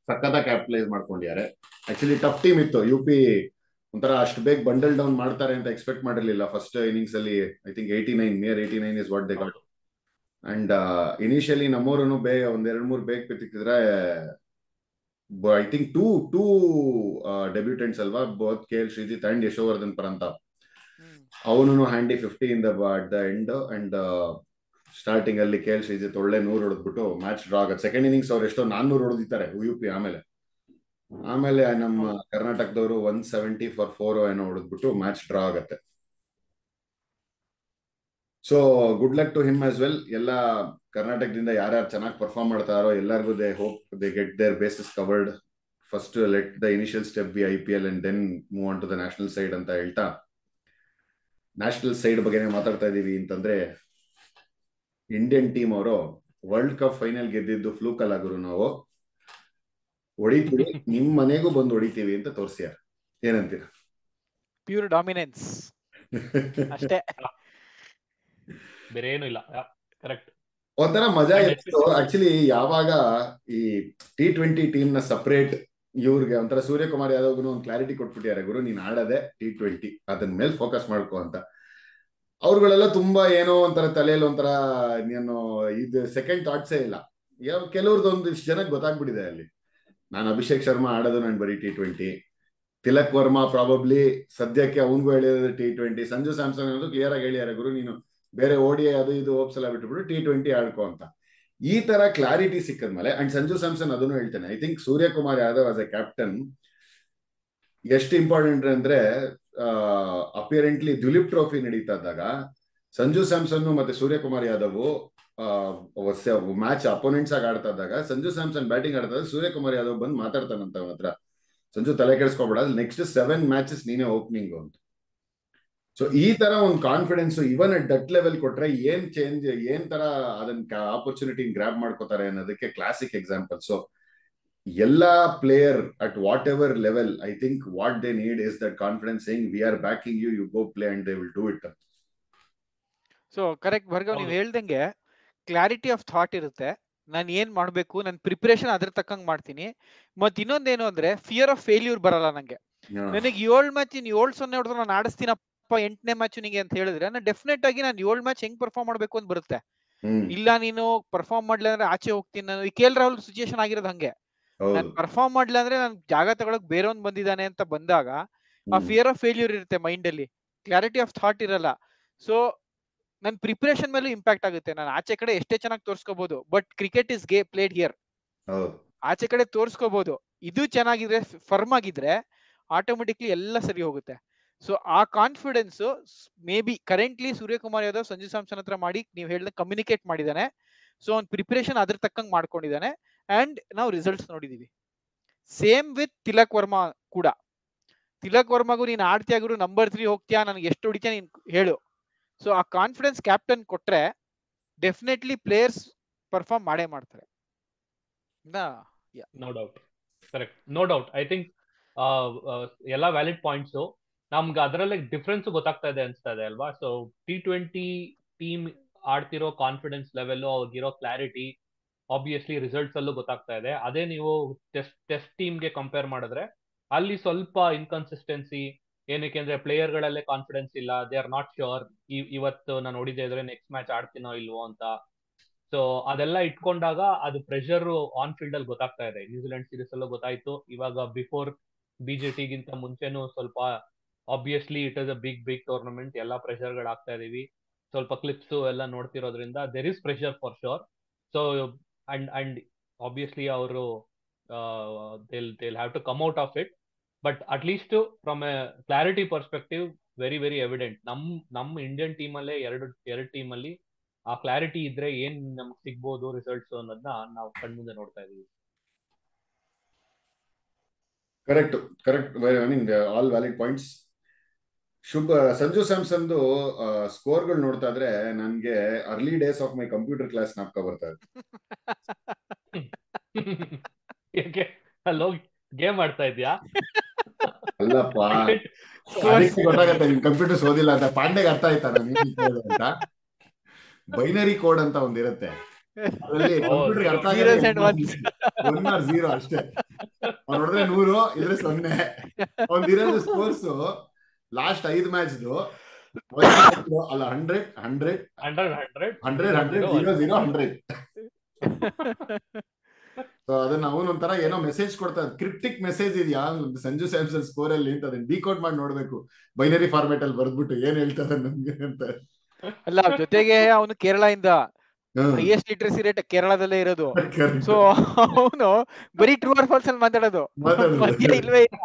ಸಖತ್ತ ಕ್ಯಾಪಿಟಲೈಸ್ ಮಾಡ್ಕೊಂಡಿದ್ದಾರೆ. ಆಕ್ಚುಲಿ ಟಫ್ ಟೀಮ್ ಇತ್ತು UP, ಒಂಥರ ಅಷ್ಟು ಬೇಗ ಬಂಡಲ್ ಡೌನ್ ಮಾಡ್ತಾರೆ ಅಂತ ಎಕ್ಸ್ಪೆಕ್ಟ್ ಮಾಡಿರ್ಲಿಲ್ಲ. ಫಸ್ಟ್ ಇನ್ನಿಂಗ್ಸ್ ಅಲ್ಲಿ I think 89 is what they got. And initially ನಮ್ಮೂರನ್ನು ಬೇಗ ಒಂದ್ 2-3 ಬೇಗ ಬಿತ್ತಿದ್ರೆ, ಐ ಥಿಂಕ್ ಟೂ ಡೆಬ್ಯೂಟೆಂಟ್ಸ್ ಅಲ್ವಾ, ಬೋತ್ KL ಶ್ರೀಜಿತ್ ಅಂಡ್ ಯಶೋವರ್ಧನ್ ಪರಂತಾಪ್. ಅವನು handy 50 in at the end. And starting ಅಲ್ಲಿ KL ಶ್ರೀಜಿತ್ ಒಳ್ಳೆ 100 ಹೊಡೆದ್ಬಿಟ್ಟು ಮ್ಯಾಚ್ ಡ್ರಾ ಆಗುತ್ತೆ. ಸೆಕೆಂಡ್ ಇನ್ನಿಂಗ್ಸ್ ಅವ್ರು ಎಷ್ಟೋ 400 ಹೊಡೆದಿದ್ದಾರೆ UP. ಆಮೇಲೆ ನಮ್ಮ ಕರ್ನಾಟಕದವರು 170 for 4 ಏನೋ ಹೊಡೆದ್ಬಿಟ್ಟು ಮ್ಯಾಚ್ ಡ್ರಾ ಆಗತ್ತೆ. So good luck to him as well. ಎಲ್ಲ ಕರ್ನಾಟಕದಿಂದ ಯಾರ್ಯಾರು ಚೆನ್ನಾಗಿ ಪರ್ಫಾರ್ಮ್ ಮಾಡ್ತಾರೋ ಎಲ್ಲರಿಗೂ they hope they get their bases covered. First let the initial step be IPL and then move on to the national side ಅಂತ ಹೇಳ್ತಾ, ನ್ಯಾಷನಲ್ ಸೈಡ್ ಬಗ್ಗೆನೇ ಮಾತಾಡ್ತಾ ಇದೀವಿ ಅಂತಂದ್ರೆ, ಇಂಡಿಯನ್ ಟೀಮ್ ಅವರು ವರ್ಲ್ಡ್ ಕಪ್ ಫೈನಲ್ ಗೆದ್ದಿದ್ದು ಫ್ಲೂಕ್ ಅಲ್ಲ ಗುರು. ನಾವು ಹೊಡಿತೀವಿ, ನಿಮ್ ಮನೆಗೂ ಬಂದು ಹೊಡಿತೀವಿ ಅಂತ ತೋರ್ಸ್ಯಾರ. ಏನಂತೀರಾ? ಪ್ಯೂರ್ ಡಾಮಿನೆನ್ಸ್ ಅಷ್ಟೇ, ಬೇರೆ ಏನು ಇಲ್ಲ. ಕರೆಕ್ಟ್. ಒಂಥರ ಮಜಾ ಇತ್ತು ಆಕ್ಚುಲಿ. ಯಾವಾಗ ಈ T20 ಟೀಮ್ ನ ಸಪರೇಟ್ ಇವ್ರಿಗೆ ಒಂಥರ ಸೂರ್ಯಕುಮಾರ್ ಯಾದವ್ಗೂ ಒಂದು ಕ್ಲಾರಿಟಿ ಕೊಟ್ಬಿಟ್ಟಿದ್ದಾರೆ, ಗುರು ನೀನ್ ಆಡದೆ T20, ಅದನ್ನ ಮೇಲೆ ಫೋಕಸ್ ಮಾಡ್ಕೊ ಅಂತ. ಅವ್ರುಗಳೆಲ್ಲ ತುಂಬಾ ಏನೋ ಒಂಥರ ತಲೆಯಲ್ಲಿ ಒಂಥರ ನೀನು ಇದು ಸೆಕೆಂಡ್ ಥಾಟ್ಸೇ ಇಲ್ಲ. ಕೆಲವ್ರದ್ದು ಒಂದಿಷ್ಟು ಜನಕ್ಕೆ ಗೊತ್ತಾಗ್ಬಿಟ್ಟಿದೆ ಅಲ್ಲಿ, ನಾನು ಅಭಿಷೇಕ್ ಶರ್ಮಾ ಆಡೋದು ನಾನು ಬರೀ T20, ತಿಲಕ್ ವರ್ಮಾ ಪ್ರಾಬಬ್ಲಿ ಸದ್ಯಕ್ಕೆ ಅವನಿಗೂ ಹೇಳಿದ್ರೆ T20, ಸಂಜು ಸ್ಯಾಮ್ಸನ್ ಅನ್ನೋದು ಕ್ಲಿಯರ್ ಆಗಿ ಹೇಳಿದ್ದಾರೆ, ಗುರು ನೀನು ಬೇರೆ ODI ಅದು ಇದು ಹೋಪ್ಸ್ ಎಲ್ಲ ಬಿಟ್ಬಿಟ್ಟು T20 ಆಡ್ಕೊ ಅಂತ. ಈ ತರ ಕ್ಲಾರಿಟಿ ಸಿಕ್ಕದ್ಮೇಲೆ, ಅಂಡ್ ಸಂಜು ಸ್ಯಾಮ್ಸನ್ ಅದನ್ನು ಹೇಳ್ತಾನೆ, I think Suryakumar Yadav as A captain ಎಷ್ಟು ಇಂಪಾರ್ಟೆಂಟ್ ಅಂದ್ರೆ, ಅಪಿಯರೆಂಟ್ಲಿ ದುಲೀಪ್ ಟ್ರೋಫಿ ನಡೀತಾ ಇದ್ದಾಗ ಸಂಜು ಸ್ಯಾಮ್ಸನ್ ಮತ್ತೆ ಸೂರ್ಯಕುಮಾರ್ ಯಾದವ್ ಮ್ಯಾಚ್ ಅಪೋನೆಂಟ್ಸ್ ಆಗಿ ಆಡ್ತಾ ಇದ್ದಾಗ, ಸಂಜು ಸ್ಯಾಮ್ಸನ್ ಬ್ಯಾಟಿಂಗ್ ಆಡ್ತಾ ಇದ್ದಾಗ ಸೂರ್ಯಕುಮಾರ್ ಯಾದವ್ ಬಂದು ಮಾತಾಡ್ತಾನಂತ ಅವನ ಹತ್ರ, ಸಂಜು ತಲೆ ಕೆಡಿಸ್ಕೊಬೇಡ, ನೆಕ್ಸ್ಟ್ 7 ಮ್ಯಾಚಸ್ ನೀನೇ ಓಪನಿಂಗ್ ಅಂತ. ಸೊ ಈ ತರ ಒಂದು confidence even at that level ಕೊಟ್ರೆ ಏನ್ ಚೇಂಜ್, ಏನ್ ತರ ಅದನ್ನ ಆಪರ್ಚುನಿಟಿ ಗ್ರಾಬ್ ಮಾಡ್ಕೋತಾರೆ ಅನ್ನೋದಕ್ಕೆ ಕ್ಲಾಸಿಕ್ ಎಕ್ಸಾಂಪಲ್. ಸೊ ಎಲ್ಲಾ player at whatever level, I think what they need is that confidence, saying we are backing you, you go play and they will do it. So correct Bhargav, ನೀವು ಹೇಳ್ದಂಗೆ ಕ್ಲಾರಿಟಿ ಆಫ್ ಥಾಟ್ ಇರುತ್ತೆ. ನಾನು ಏನ್ ಮಾಡ್ಬೇಕು, ನನ್ನ ಪ್ರಿಪರೇಷನ್ ಅದ್ರ ತಕ್ಕಂಗ್ ಮಾಡ್ತೀನಿ. ಮತ್ ಇನ್ನೊಂದೇನು ಅಂದ್ರೆ ಫಿಯರ್ ಆಫ್ ಫೇಲ್ಯೂರ್ ಬರಲ್ಲ ನಂಗೆ. ನನಗೆ 7 ಮ್ಯಾಚ್ 7-0 ಹೊಡೆದ್ರೆ ನಾನು ಆಡಿಸ್ತೀನಪ್ಪ 8ನೇ ಮ್ಯಾಚ್ ನಿಂಗೆ ಅಂತ ಹೇಳಿದ್ರೆ, ನಾನು ಡೆಫಿನೆಟ್ ಆಗಿ ನಾನು 7 ಮ್ಯಾಚ್ ಹೆಂಗ್ ಪರ್ಫಾರ್ಮ್ ಮಾಡ್ಬೇಕು ಅಂತ ಬರುತ್ತೆ. ಇಲ್ಲ ನೀನು ಪರ್ಫಾರ್ಮ್ ಮಾಡ್ಲಿಲ್ಲ ಅಂದ್ರೆ ಆಚೆ ಹೋಗ್ತೀನಿ. ನಾನು KL ರಾಹುಲ್ ಸಿಚುಯೇಷನ್ ಆಗಿರೋದು ಹಂಗೆ. ನಾನು ಪರ್ಫಾರ್ಮ್ ಮಾಡ್ಲಿಲ್ಲ ಅಂದ್ರೆ ನಾನು ಜಾಗ ತಗೊಳಕ್ ಬೇರೆಯವ್ನ್ ಬಂದಿದ್ದಾನೆ ಅಂತ ಬಂದಾಗ ಆ ಫಿಯರ್ ಆಫ್ ಫೇಲ್ಯೂರ್ ಇರುತ್ತೆ ಮೈಂಡ್ ಅಲ್ಲಿ, ಕ್ಲಾರಿಟಿ ಆಫ್ ಥಾಟ್ ಇರಲ್ಲ. ಸೊ ನನ್ ಪ್ರಿಪರೇಷನ್ ಮೇಲೂ ಇಂಪ್ಯಾಕ್ಟ್ ಆಗುತ್ತೆ. ನಾನು ಆಚೆ ಕಡೆ ಎಷ್ಟೇ ಚೆನ್ನಾಗಿ ತೋರ್ಸ್ಕೋಬಹುದು, but cricket is played here. ಆಚೆ ಕಡೆ ತೋರ್ಸ್ಕೋಬಹುದು, ಇದು ಚೆನ್ನಾಗಿದ್ರೆ ಫರ್ಮ್ ಆಗಿದ್ರೆ ಆಟೋಮೆಟಿಕ್ಲಿ ಎಲ್ಲ ಸರಿ ಹೋಗುತ್ತೆ. ಸೊ ಆ confidence may be currently Suryakumar Yadav Sanju Samson ಹತ್ರ ಮಾಡಿ ನೀವು ಹೇಳ್ದ ಕಮ್ಯುನಿಕೇಟ್ ಮಾಡಿದಾನೆ. ಸೊ ಅವ್ನ ಪ್ರಿಪರೇಷನ್ ಅದ್ರ ತಕ್ಕಂಗ್ ಮಾಡ್ಕೊಂಡಿದ್ದಾನೆ ಅಂಡ್ ನಾವು ರಿಸಲ್ಟ್ಸ್ ನೋಡಿದೀವಿ. ಸೇಮ್ ವಿತ್ ತಿಲಕ್ ವರ್ಮಾ ಕೂಡ. ತಿಲಕ್ ವರ್ಮಾಗೂ ನೀನ್ ಆಡ್ತೀಯ ಗುರು, ನಂಬರ್ 3 ಹೋಗ್ತೀಯಾ, ನನಗೆ ಎಷ್ಟು ಹೊಡಿತೀಯ ನೀನ್ ಹೇಳು. ಸೊ ಆ ಕಾನ್ಫಿಡೆನ್ಸ್ ಕ್ಯಾಪ್ಟನ್ ಕೊಟ್ರೆ ಡೆಫಿನೆಟ್ಲಿ ಪ್ಲೇಯರ್ಸ್ ಪರ್ಫಾರ್ಮ್ ಮಾಡೇ ಮಾಡ್ತಾರೆ. No doubt, correct, no doubt. I think ಎಲ್ಲ ವ್ಯಾಲಿಡ್ ಪಾಯಿಂಟ್ಸ್. ನಮ್ಗೆ ಅದರಲ್ಲೇ ಡಿಫ್ರೆನ್ಸ್ ಗೊತ್ತಾಗ್ತಾ ಇದೆ ಅನ್ಸ್ತಾ ಇದೆ ಅಲ್ವಾ. ಸೊ T20 ಟೀಮ್ ಆಡ್ತಿರೋ ಕಾನ್ಫಿಡೆನ್ಸ್ ಲೆವೆಲ್, ಅವ್ರಿಗಿರೋ ಕ್ಲಾರಿಟಿ ಆಬ್ವಿಯಸ್ಲಿ ರಿಸಲ್ಟ್ಸ್ ಅಲ್ಲೂ ಗೊತ್ತಾಗ್ತಾ ಇದೆ. ಅದೇ ನೀವು ಟೆಸ್ಟ್ ಟೀಮ್ಗೆ ಕಂಪೇರ್ ಮಾಡಿದ್ರೆ ಅಲ್ಲಿ ಸ್ವಲ್ಪ ಇನ್ಕನ್ಸಿಸ್ಟೆನ್ಸಿ, ಏನಕ್ಕೆ ಅಂದ್ರೆ ಪ್ಲೇಯರ್ ಗಳಲ್ಲೇ ಕಾನ್ಫಿಡೆನ್ಸ್ ಇಲ್ಲ, ದೇ ಆರ್ ನಾಟ್ ಶ್ಯೂರ್ ಇವತ್ತು ನಾನು ನೋಡಿದೆ ಇದ್ರೆ ನೆಕ್ಸ್ಟ್ ಮ್ಯಾಚ್ ಆಡ್ತೀನೋ ಇಲ್ವೋ ಅಂತ. ಸೊ ಅದೆಲ್ಲ ಇಟ್ಕೊಂಡಾಗ ಅದು ಪ್ರೆಷರ್ ಆನ್ ಫೀಲ್ಡ್ ಅಲ್ಲಿ ಗೊತ್ತಾಗ್ತಾ ಇದೆ. ನ್ಯೂಜಿಲೆಂಡ್ ಸೀರೀಸ್ ಅಲ್ಲೂ ಗೊತ್ತಾಯ್ತು, ಇವಾಗ ಬಿಫೋರ್ BJT ಗಿಂತ ಮುಂಚೆನೂ ಸ್ವಲ್ಪ obviously it is a big tournament, ಎಲ್ಲ ಪ್ರೆಷರ್ ಗಳು ಆಗ್ತಾ ಇದೀವಿ. ಸ್ವಲ್ಪ ಕ್ಲಿಪ್ಸ್ ಎಲ್ಲ ನೋಡ್ತಿರೋದ್ರಿಂದ there is pressure for sure. So and obviously ಅವರು they'll have to come out of it, but at least from a clarity perspective very evident. ನಮ್ ಇಂಡಿಯನ್ ಟೀಮ್ ಅಲ್ಲೇ ಎರಡು ಟೀಮ್ ಅಲ್ಲಿ ಆ ಕ್ಲಾರಿಟಿ ಇದ್ರೆ ಏನ್ ನಮ್ಗೆ ಸಿಗ್ಬೋದು ರಿಸಲ್ಟ್ಸ್ ಅನ್ನೋದನ್ನ ನಾವು ಕಣ್ಮುಂದೆ ನೋಡ್ತಾ ಇದೀವಿ. Correct, I mean all valid points. Sanju ಸ್ಯಾಮ್ಸನ್ದು ಸ್ಕೋರ್ಗಳು ನೋಡ್ತಾ ಇದ್ರೆ ನನ್ಗೆ early days of my computer class ನಾಪ್ಕ ಬರ್ತಾ ಇದೆ. ಅಲ್ಲೋ ಗೇಮ್ ಆಡ್ತಾ ಇದ್ಯಾ? ಅಲ್ಲಪ್ಪ, ಅದಕ್ಕೆ ಗೊತ್ತಾಗತ್ತೆ ನಿಮ್ ಕಂಪ್ಯೂಟರ್ಸ್ ಓದಿಲ್ಲ ಅಂತ. ಪಾಂಡೆಗೆ ಅರ್ಥ ಆಯ್ತಾ ಅಂತ ಬೈನರಿ ಕೋಡ್ ಅಂತ ಒಂದಿರುತ್ತೆ, ಅದರಲ್ಲಿ ಕಂಪ್ಯೂಟರ್ ಅರ್ಥ ಆಗುತ್ತೆ 1 or 0 ಅಷ್ಟೇ. ಅವ್ನು ಹೊಡೆದ್ರೆ 100 ಇದ್ರೆ 0. ಅವ್ನಿರೋದು ಸ್ಕೋರ್ಸ್ ಲಾಸ್ಟ್ 5 ಮ್ಯಾಚ್ದು ಅಲ್ಲ 100 100 100 100 0 0 100. ಸೊ ಅದನ್ನ ಅವನು ಒಂಥರ ಏನೋ ಮೆಸೇಜ್ ಕೊಡ್ತಾರೆ, ಕ್ರಿಪ್ಟಿಕ್ ಮೆಸೇಜ್ ಇದೆಯಾ ಸಂಜು ಸ್ಯಾಮ್ಸನ್ ಸ್ಕೋರ್ ಅಲ್ಲಿ ಅಂತ, ಅದನ್ನ ಡಿಕೋಡ್ ಮಾಡಿ ನೋಡ್ಬೇಕು ಬೈನರಿ ಫಾರ್ಮೆಟ್ ಅಲ್ಲಿ ಬರ್ದ್ಬಿಟ್ಟು ಏನ್ ಹೇಳ್ತಾರೆ ನಮ್ಗೆ ಅಂತ. ಅಲ್ಲ ಜೊತೆಗೆ ಅವನು ಕೇರಳದಿಂದ ಹೈಯೆಸ್ಟ್ ಲಿಟ್ರಸಿ ರೇಟ್ ಕೇರಳದಲ್ಲೇ ಇರೋದು. ಸೊ ಅವನು ಬರೀ ಟ್ರೂ ಆರ್ ಫಾಲ್ಸ್ ಅಲ್ಲಿ ಮಾತಾಡೋದು, ಮಧ್ಯ ಇಲ್ವೇ ಇಲ್ಲ.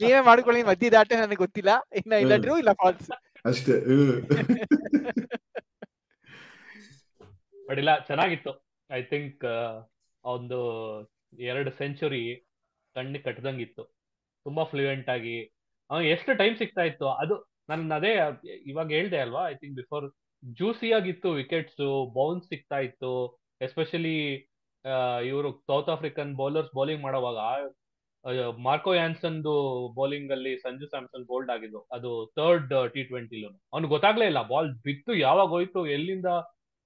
ನೀವೇ ಮಾಡ್ಕೊಳ್ಳಿ, ಮಧ್ಯ ದಾಟೆ ನನಗೆ ಗೊತ್ತಿಲ್ಲ, ಇನ್ನ ಇಲ್ಲ ಟ್ರೂ ಇಲ್ಲ ಫಾಲ್ಸ್ ಅಷ್ಟೇ. ಬಟ್ ಇಲ್ಲ, ಚೆನ್ನಾಗಿತ್ತು. ಐ ಥಿಂಕ್ ಒಂದು 2 ಸೆಂಚುರಿ ಕಣ್ಣಿ ಕಟ್ಟದಂಗಿತ್ತು, ತುಂಬಾ ಫ್ಲೂಯೆಂಟ್ ಆಗಿ. ಅವ್ನು ಎಷ್ಟು ಟೈಮ್ ಸಿಗ್ತಾ ಇತ್ತು ಅದು ನನ್ನ ಅದೇ ಇವಾಗ ಹೇಳ್ದೆ ಅಲ್ವಾ, ಐ ಥಿಂಕ್ ಬಿಫೋರ್, ಜ್ಯೂಸಿ ಆಗಿತ್ತು ವಿಕೆಟ್ಸ್, ಬೌನ್ಸ್ ಸಿಗ್ತಾ ಇತ್ತು. ಎಸ್ಪೆಷಲಿ ಇವರು ಸೌತ್ ಆಫ್ರಿಕನ್ ಬೌಲರ್ಸ್ ಬೌಲಿಂಗ್ ಮಾಡೋವಾಗ ಮಾರ್ಕೋ ಯಾನ್ಸನ್ದು ಬೌಲಿಂಗ್ ಅಲ್ಲಿ ಸಂಜು ಸ್ಯಾಮ್ಸನ್ ಬೋಲ್ಡ್ ಆಗಿದ್ದು, ಅದು 3rd T20. ಅವ್ನು ಗೊತ್ತಾಗ್ಲೇ ಇಲ್ಲ ಬಾಲ್ ಬಿತ್ತು ಯಾವಾಗ ಹೋಯ್ತು, ಎಲ್ಲಿಂದ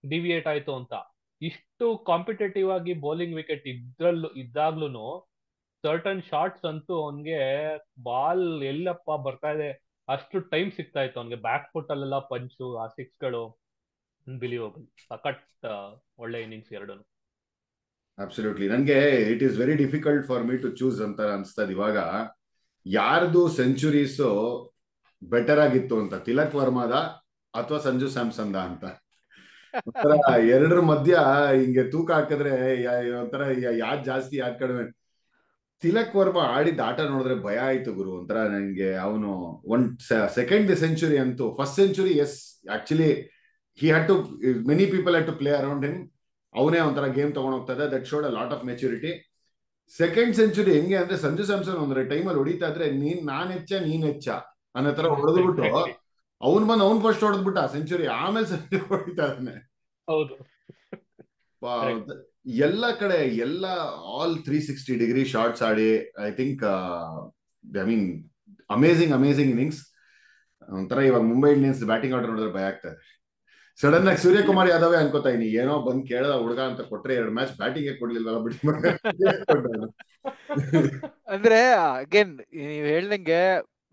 ಡಿವಿಯೇಟ್ ಆಯ್ತು ಅಂತ. ಇಷ್ಟು ಕಾಂಪಿಟೇಟಿವ್ ಆಗಿ ಬೌಲಿಂಗ್ ವಿಕೆಟ್ ಇದ್ದಾಗ್ಲೂ ಸರ್ಟನ್ ಶಾಟ್ಸ್ ಅಂತೂ ಅವನ್ಗೆ ಬಾಲ್ ಎಲ್ಲಪ್ಪ ಬರ್ತಾ ಇದೆ ಅಷ್ಟು ಟೈಮ್ ಸಿಗ್ತಾ ಇತ್ತು ಅವನ್ಗೆ. ಬ್ಯಾಕ್ ಫುಟ್ ಅಲ್ಲೆಲ್ಲ ಪಂಚು, ಆ 6ಗಳು ಅನ್ಬಿಲಿವಬಲ್. ಸಖತ್ ಒಳ್ಳೆ ಇನ್ನಿಂಗ್ಸ್ 2. ಅಬ್ಸಲ್ಯೂಟ್ಲಿ. ನನ್ಗೆ it is very difficult for me to choose ಅಂತ ಅನ್ಸ್ತದ ಇವಾಗ, ಯಾರ್ದು ಸೆಂಚುರೀಸ್ ಬೆಟರ್ ಆಗಿತ್ತು ಅಂತ, ತಿಲಕ್ ವರ್ಮಾದ ಅಥವಾ ಸಂಜು ಸ್ಯಾಮ್ಸನ್ ಅಂತ. ಒಂಥರ ಎರಡರ ಮಧ್ಯ ಹಿಂಗೆ ತೂಕ ಹಾಕಿದ್ರೆ ಒಂಥರ ಯಾದ್ ಜಾಸ್ತಿ ಯಾದ್ ಕಡಿಮೆ. ತಿಲಕ್ ವರ್ಮಾ ಆಡಿದ ಆಟ ನೋಡಿದ್ರೆ ಭಯ ಆಯ್ತು ಗುರು. ಒಂಥರ ನನಗೆ ಅವನು ಸೆಕೆಂಡ್ ಸೆಂಚುರಿ ಅಂತೂ, first century as actually he had to, many people had to play around him. ಅವನೇ ಒಂಥರ ಗೇಮ್ ತಗೊಂಡ್ ಹೋಗ್ತಾ ಇದೆ, that showed a lot of maturity. Second century ಹೆಂಗೆ ಅಂದ್ರೆ ಸಂಜು ಸ್ಯಾಮ್ಸನ್ ಒಂದ್ರೆ ಟೈಮಲ್ಲಿ ಹೊಡಿತಾ ಇದ್ರೆ ನಾನ್ ಹೆಚ್ಚ ಅನ್ನೋ ತರ ಹೊಡೆದ್ಬಿಟ್ಟು ಅವ್ನ್ ಬಂದು ಅವ್ನ್ ಫಸ್ಟ್ ಹೊಡೆದ್ಬಿಟ್ಟ ಸೆಂಚುರಿ, ಆಮೇಲೆ ಸೆಂಚುರಿ ಹೊಡಿತಾ ಇದ್ದಾನೆ. ಹೌದು, ಎಲ್ಲ ಕಡೆ ಎಲ್ಲ ಆಲ್ 360 ಡಿಗ್ರಿ ಶಾಟ್ಸ್ ಆಡಿ, I think I mean amazing innings. ಒಂಥರ ಇವಾಗ ಮುಂಬೈ ಇಂಡಿಯನ್ಸ್ ಬ್ಯಾಟಿಂಗ್ ಆರ್ಡರ್ ನೋಡಿದ್ರೆ ಭಯ ಆಗ್ತಾ ಇದೆ. ಸಡನ್ ಆಗಿ ಸೂರ್ಯಕುಮಾರ್ ಯಾದವ್ ಅನ್ಕೋತಾ ಇದೀನಿ, ಏನೋ ಬಂದ್ ಕೇಳದ ಹುಡುಗ ಅಂತ ಕೊಟ್ರೆ 2 ಮ್ಯಾಚ್ ಬ್ಯಾಟಿಂಗ್ ಕೊಡ್ಲಿಲ್ವಲ್ಲ ಬಿಡಿ. ಅಂದ್ರೆ ಅಗೇನ್ ನೀವ್ ಹೇಳ್ದಂಗೆ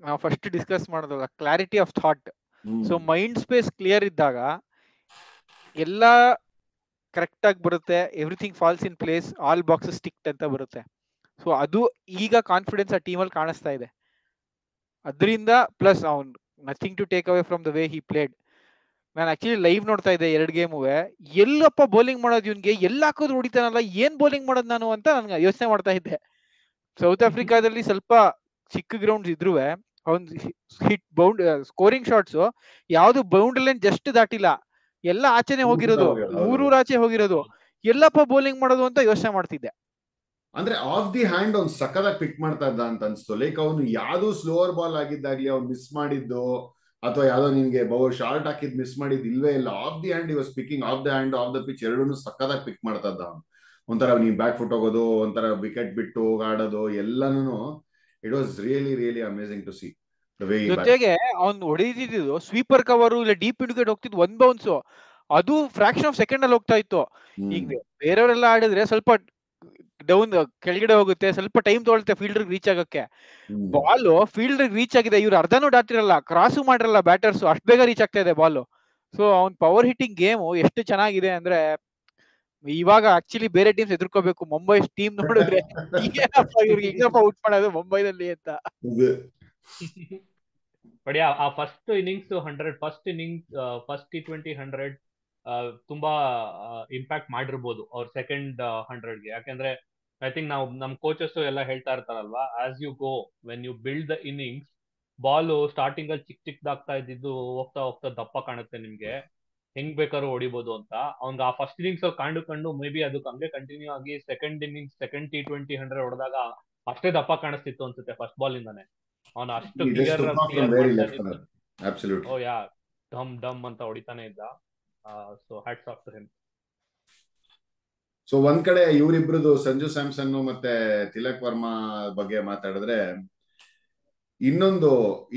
ನಾವು ಫಸ್ಟ್ ಡಿಸ್ಕಸ್ ಮಾಡೋದಲ್ಲ, clarity of thought. So mind space clear ಇದ್ದಾಗ ಎಲ್ಲ ಕರೆಕ್ಟ್ ಆಗಿ ಬರುತ್ತೆ, everything falls in place, all boxes ticked ಅಂತ ಬರುತ್ತೆ. ಸೊ ಅದು ಈಗ ಕಾನ್ಫಿಡೆನ್ಸ್ ಆ ಟೀಮಲ್ಲಿ ಕಾಣಿಸ್ತಾ ಇದೆ. ಅದರಿಂದ ಪ್ಲಸ್ ಅವ್ನ್ nothing to take away from the way he played. ನಾನು ಆಕ್ಚುಲಿ ಲೈವ್ ನೋಡ್ತಾ ಇದ್ದೆ 2 ಗೇಮುವೆ. ಎಲ್ಲಪ್ಪ ಬೌಲಿಂಗ್ ಮಾಡೋದು ಇವ್ನಿಗೆ, ಎಲ್ಲ ಹಾಕೋದು ಹೊಡಿತಾನಲ್ಲ, ಏನ್ ಬೌಲಿಂಗ್ ಮಾಡೋದು ನಾನು ಅಂತ ನನ್ಗೆ ಯೋಚನೆ ಮಾಡ್ತಾ ಇದ್ದೆ. ಸೌತ್ ಆಫ್ರಿಕಾದಲ್ಲಿ ಸ್ವಲ್ಪ ಚಿಕ್ಕ ಗ್ರೌಂಡ್ಸ್ ಇದ್ರು ಅವ್ನ್ ಹಿಟ್ ಬೌಂಡ್ ಸ್ಕೋರಿಂಗ್ ಶಾಟ್ಸ್ ಯಾವ್ದು ಬೌಂಡ್ರಿ ಲೈನ್ ಜಸ್ಟ್ ದಾಟಿಲ್ಲ, ಎಲ್ಲ ಆಚೆನೆ ಹೋಗಿರೋದು, ಊರೂರ್ ಆಚೆ ಹೋಗಿರೋದು. ಎಲ್ಲಪ್ಪ ಬೌಲಿಂಗ್ ಮಾಡೋದು ಅಂತ ಯೋಚನೆ ಮಾಡ್ತಿದ್ದೆ. ಅಂದ್ರೆ ಆಫ್ ದಿ ಹ್ಯಾಂಡ್ ಅವ್ನು ಸಕ್ಕದಾಗಿ ಪಿಕ್ ಮಾಡ್ತಾ ಇದ್ದ ಅಂತ ಅನ್ಸ್ತು. ಲೈಕ್ ಅವನು ಯಾವ್ದು ಸ್ಲೋವರ್ ಬಾಲ್ ಆಗಿದ್ದಾಗ್ಲಿ ಅವ್ನು ಮಿಸ್ ಮಾಡಿದ್ದು, ಅಥವಾ ಯಾವ್ದೋ ನಿನ್ಗೆ ಶಾರ್ಟ್ ಹಾಕಿದ್ ಮಿಸ್ ಮಾಡಿದ್ ಇಲ್ವೇ ಇಲ್ಲ. Of the hand was picking, of the hand of the pitch ಎರಡೂ ಸಕ್ಕದಾಗಿ ಪಿಕ್ ಮಾಡ್ತಾ ಇದ್ದ ಅವನು. ಒಂಥರ ನೀನ್ ಬ್ಯಾಕ್ ಫುಟ್ ಹೋಗೋದು, ಒಂಥರ ವಿಕೆಟ್ ಬಿಟ್ಟು ಆಡೋದು, ಎಲ್ಲಾನು it was really amazing to see the way. ಜೊತೆಗೆ ಅವ್ನು ಹೊಡೆದಿದ್ದು ಸ್ವೀಪರ್ ಕವರ್ ಇಲ್ಲ ಡೀಪ್ ವಿಕೆಟ್ ಹೋಗ್ತಿದ್ 1 ಬೌನ್ಸ್, ಅದು ಫ್ರಾಕ್ಷನ್ ಆಫ್ ಸೆಕೆಂಡ್ ಅಲ್ಲಿ ಹೋಗ್ತಾ ಇತ್ತು. ಈಗ ಬೇರೆಯವರೆಲ್ಲ ಆಡಿದ್ರೆ ಸ್ವಲ್ಪ ಡೌನ್ ಕೆಳಗಡೆ ಹೋಗುತ್ತೆ, ಸ್ವಲ್ಪ ಟೈಮ್ ತಗೊಳುತ್ತೆ ಫೀಲ್ಡರ್ ರೀಚ್ ಆಗಕ್ಕೆ. ಬಾಲ್ ಫೀಲ್ಡರ್ ರೀಚ್ ಆಗಿದೆ, ಇವ್ರು ಅರ್ಧನೂ ದಾಟಿರಲ್ಲ, ಕ್ರಾಸು ಮಾಡಿರಲ್ಲ ಬ್ಯಾಟರ್ಸ್, ಅಷ್ಟು ಬೇಗ ರೀಚ್ ಆಗ್ತಾ ಇದೆ ಬಾಲ್. ಸೊ ಅವ್ನ್ ಪವರ್ ಹಿಟ್ಟಿಂಗ್ ಗೇಮ್ ಎಷ್ಟು ಚೆನ್ನಾಗಿದೆ ಅಂದ್ರೆ ಇವಾಗ ಆಕ್ಚುಲಿ ಬೇರೆ ಟೀಮ್ಸ್ ಎದುರ್ಕೋಬೇಕು. ಮುಂಬೈ ಟೀಮ್ ನೋಡಿದ್ರೆ ಏನಪ್ಪ ಇವ್ರಿಗೆ ಹೆಂಗಪ್ಪ ಔಟ್ ಮಾಡೋದು ಮುಂಬೈನಲ್ಲಿ ಅಂತ. ಬಟ್ ಆ ಫಸ್ಟ್ ಇನ್ನಿಂಗ್ಸ್ 100, ಫಸ್ಟ್ T20 100 ತುಂಬಾ ಇಂಪ್ಯಾಕ್ಟ್ ಮಾಡಿರ್ಬೋದು ಅವ್ರ ಸೆಕೆಂಡ್ 100ಗೆ. ಯಾಕಂದ್ರೆ ಐ ಥಿಂಕ್ ನಾವು ನಮ್ ಕೋಚಸ್ ಎಲ್ಲ ಹೇಳ್ತಾ ಇರ್ತಾರಲ್ವಾ, as you go when you build the innings, ball starting ಅಲ್ಲಿ ಚಿಕ್ಕದಾಗ್ತಾ ಇದ್ದಿದ್ದು ಹೋಗ್ತಾ ದಪ್ಪ ಕಾಣುತ್ತೆ ನಿಮ್ಗೆ, ಹೆಂಗ್ ಬೇಕಾದ್ರೂ ಹೊಡಿಬೋದು ಅಂತ. ಅವ್ನ್ಗೆ ಆ ಫಸ್ಟ್ ಇನ್ನಿಂಗ್ಸ್ ಅಲ್ಲಿ ಕಂಡು ಮೇ ಬಿ ಅದು ಹಂಗೆ ಕಂಟಿನ್ಯೂ ಆಗಿ ಸೆಕೆಂಡ್ T20 100 ಹೊಡೆದಾಗ ಅಷ್ಟೇ ದಪ್ಪ ಕಾಣಿಸ್ತಿತ್ತು ಅನ್ಸುತ್ತೆ ಫಸ್ಟ್ ಬಾಲ್ ಇಂದಾನೆ. ಅವನು ಅಷ್ಟು ಕ್ಲಿಯರ್ ಓ ಯಾ ಡಮ್ ಅಂತ ಹೊಡಿತಾನೆ ಇದ್ದ. So hats off to him. So ಒಂದ್ ಕಡೆ ಇವರಿಬ್ರದ್ದು ಸಂಜು ಸ್ಯಾಮ್ಸನ್ ಮತ್ತೆ ತಿಲಕ್ ವರ್ಮಾ ಬಗ್ಗೆ ಮಾತಾಡಿದ್ರೆ, ಇನ್ನೊಂದು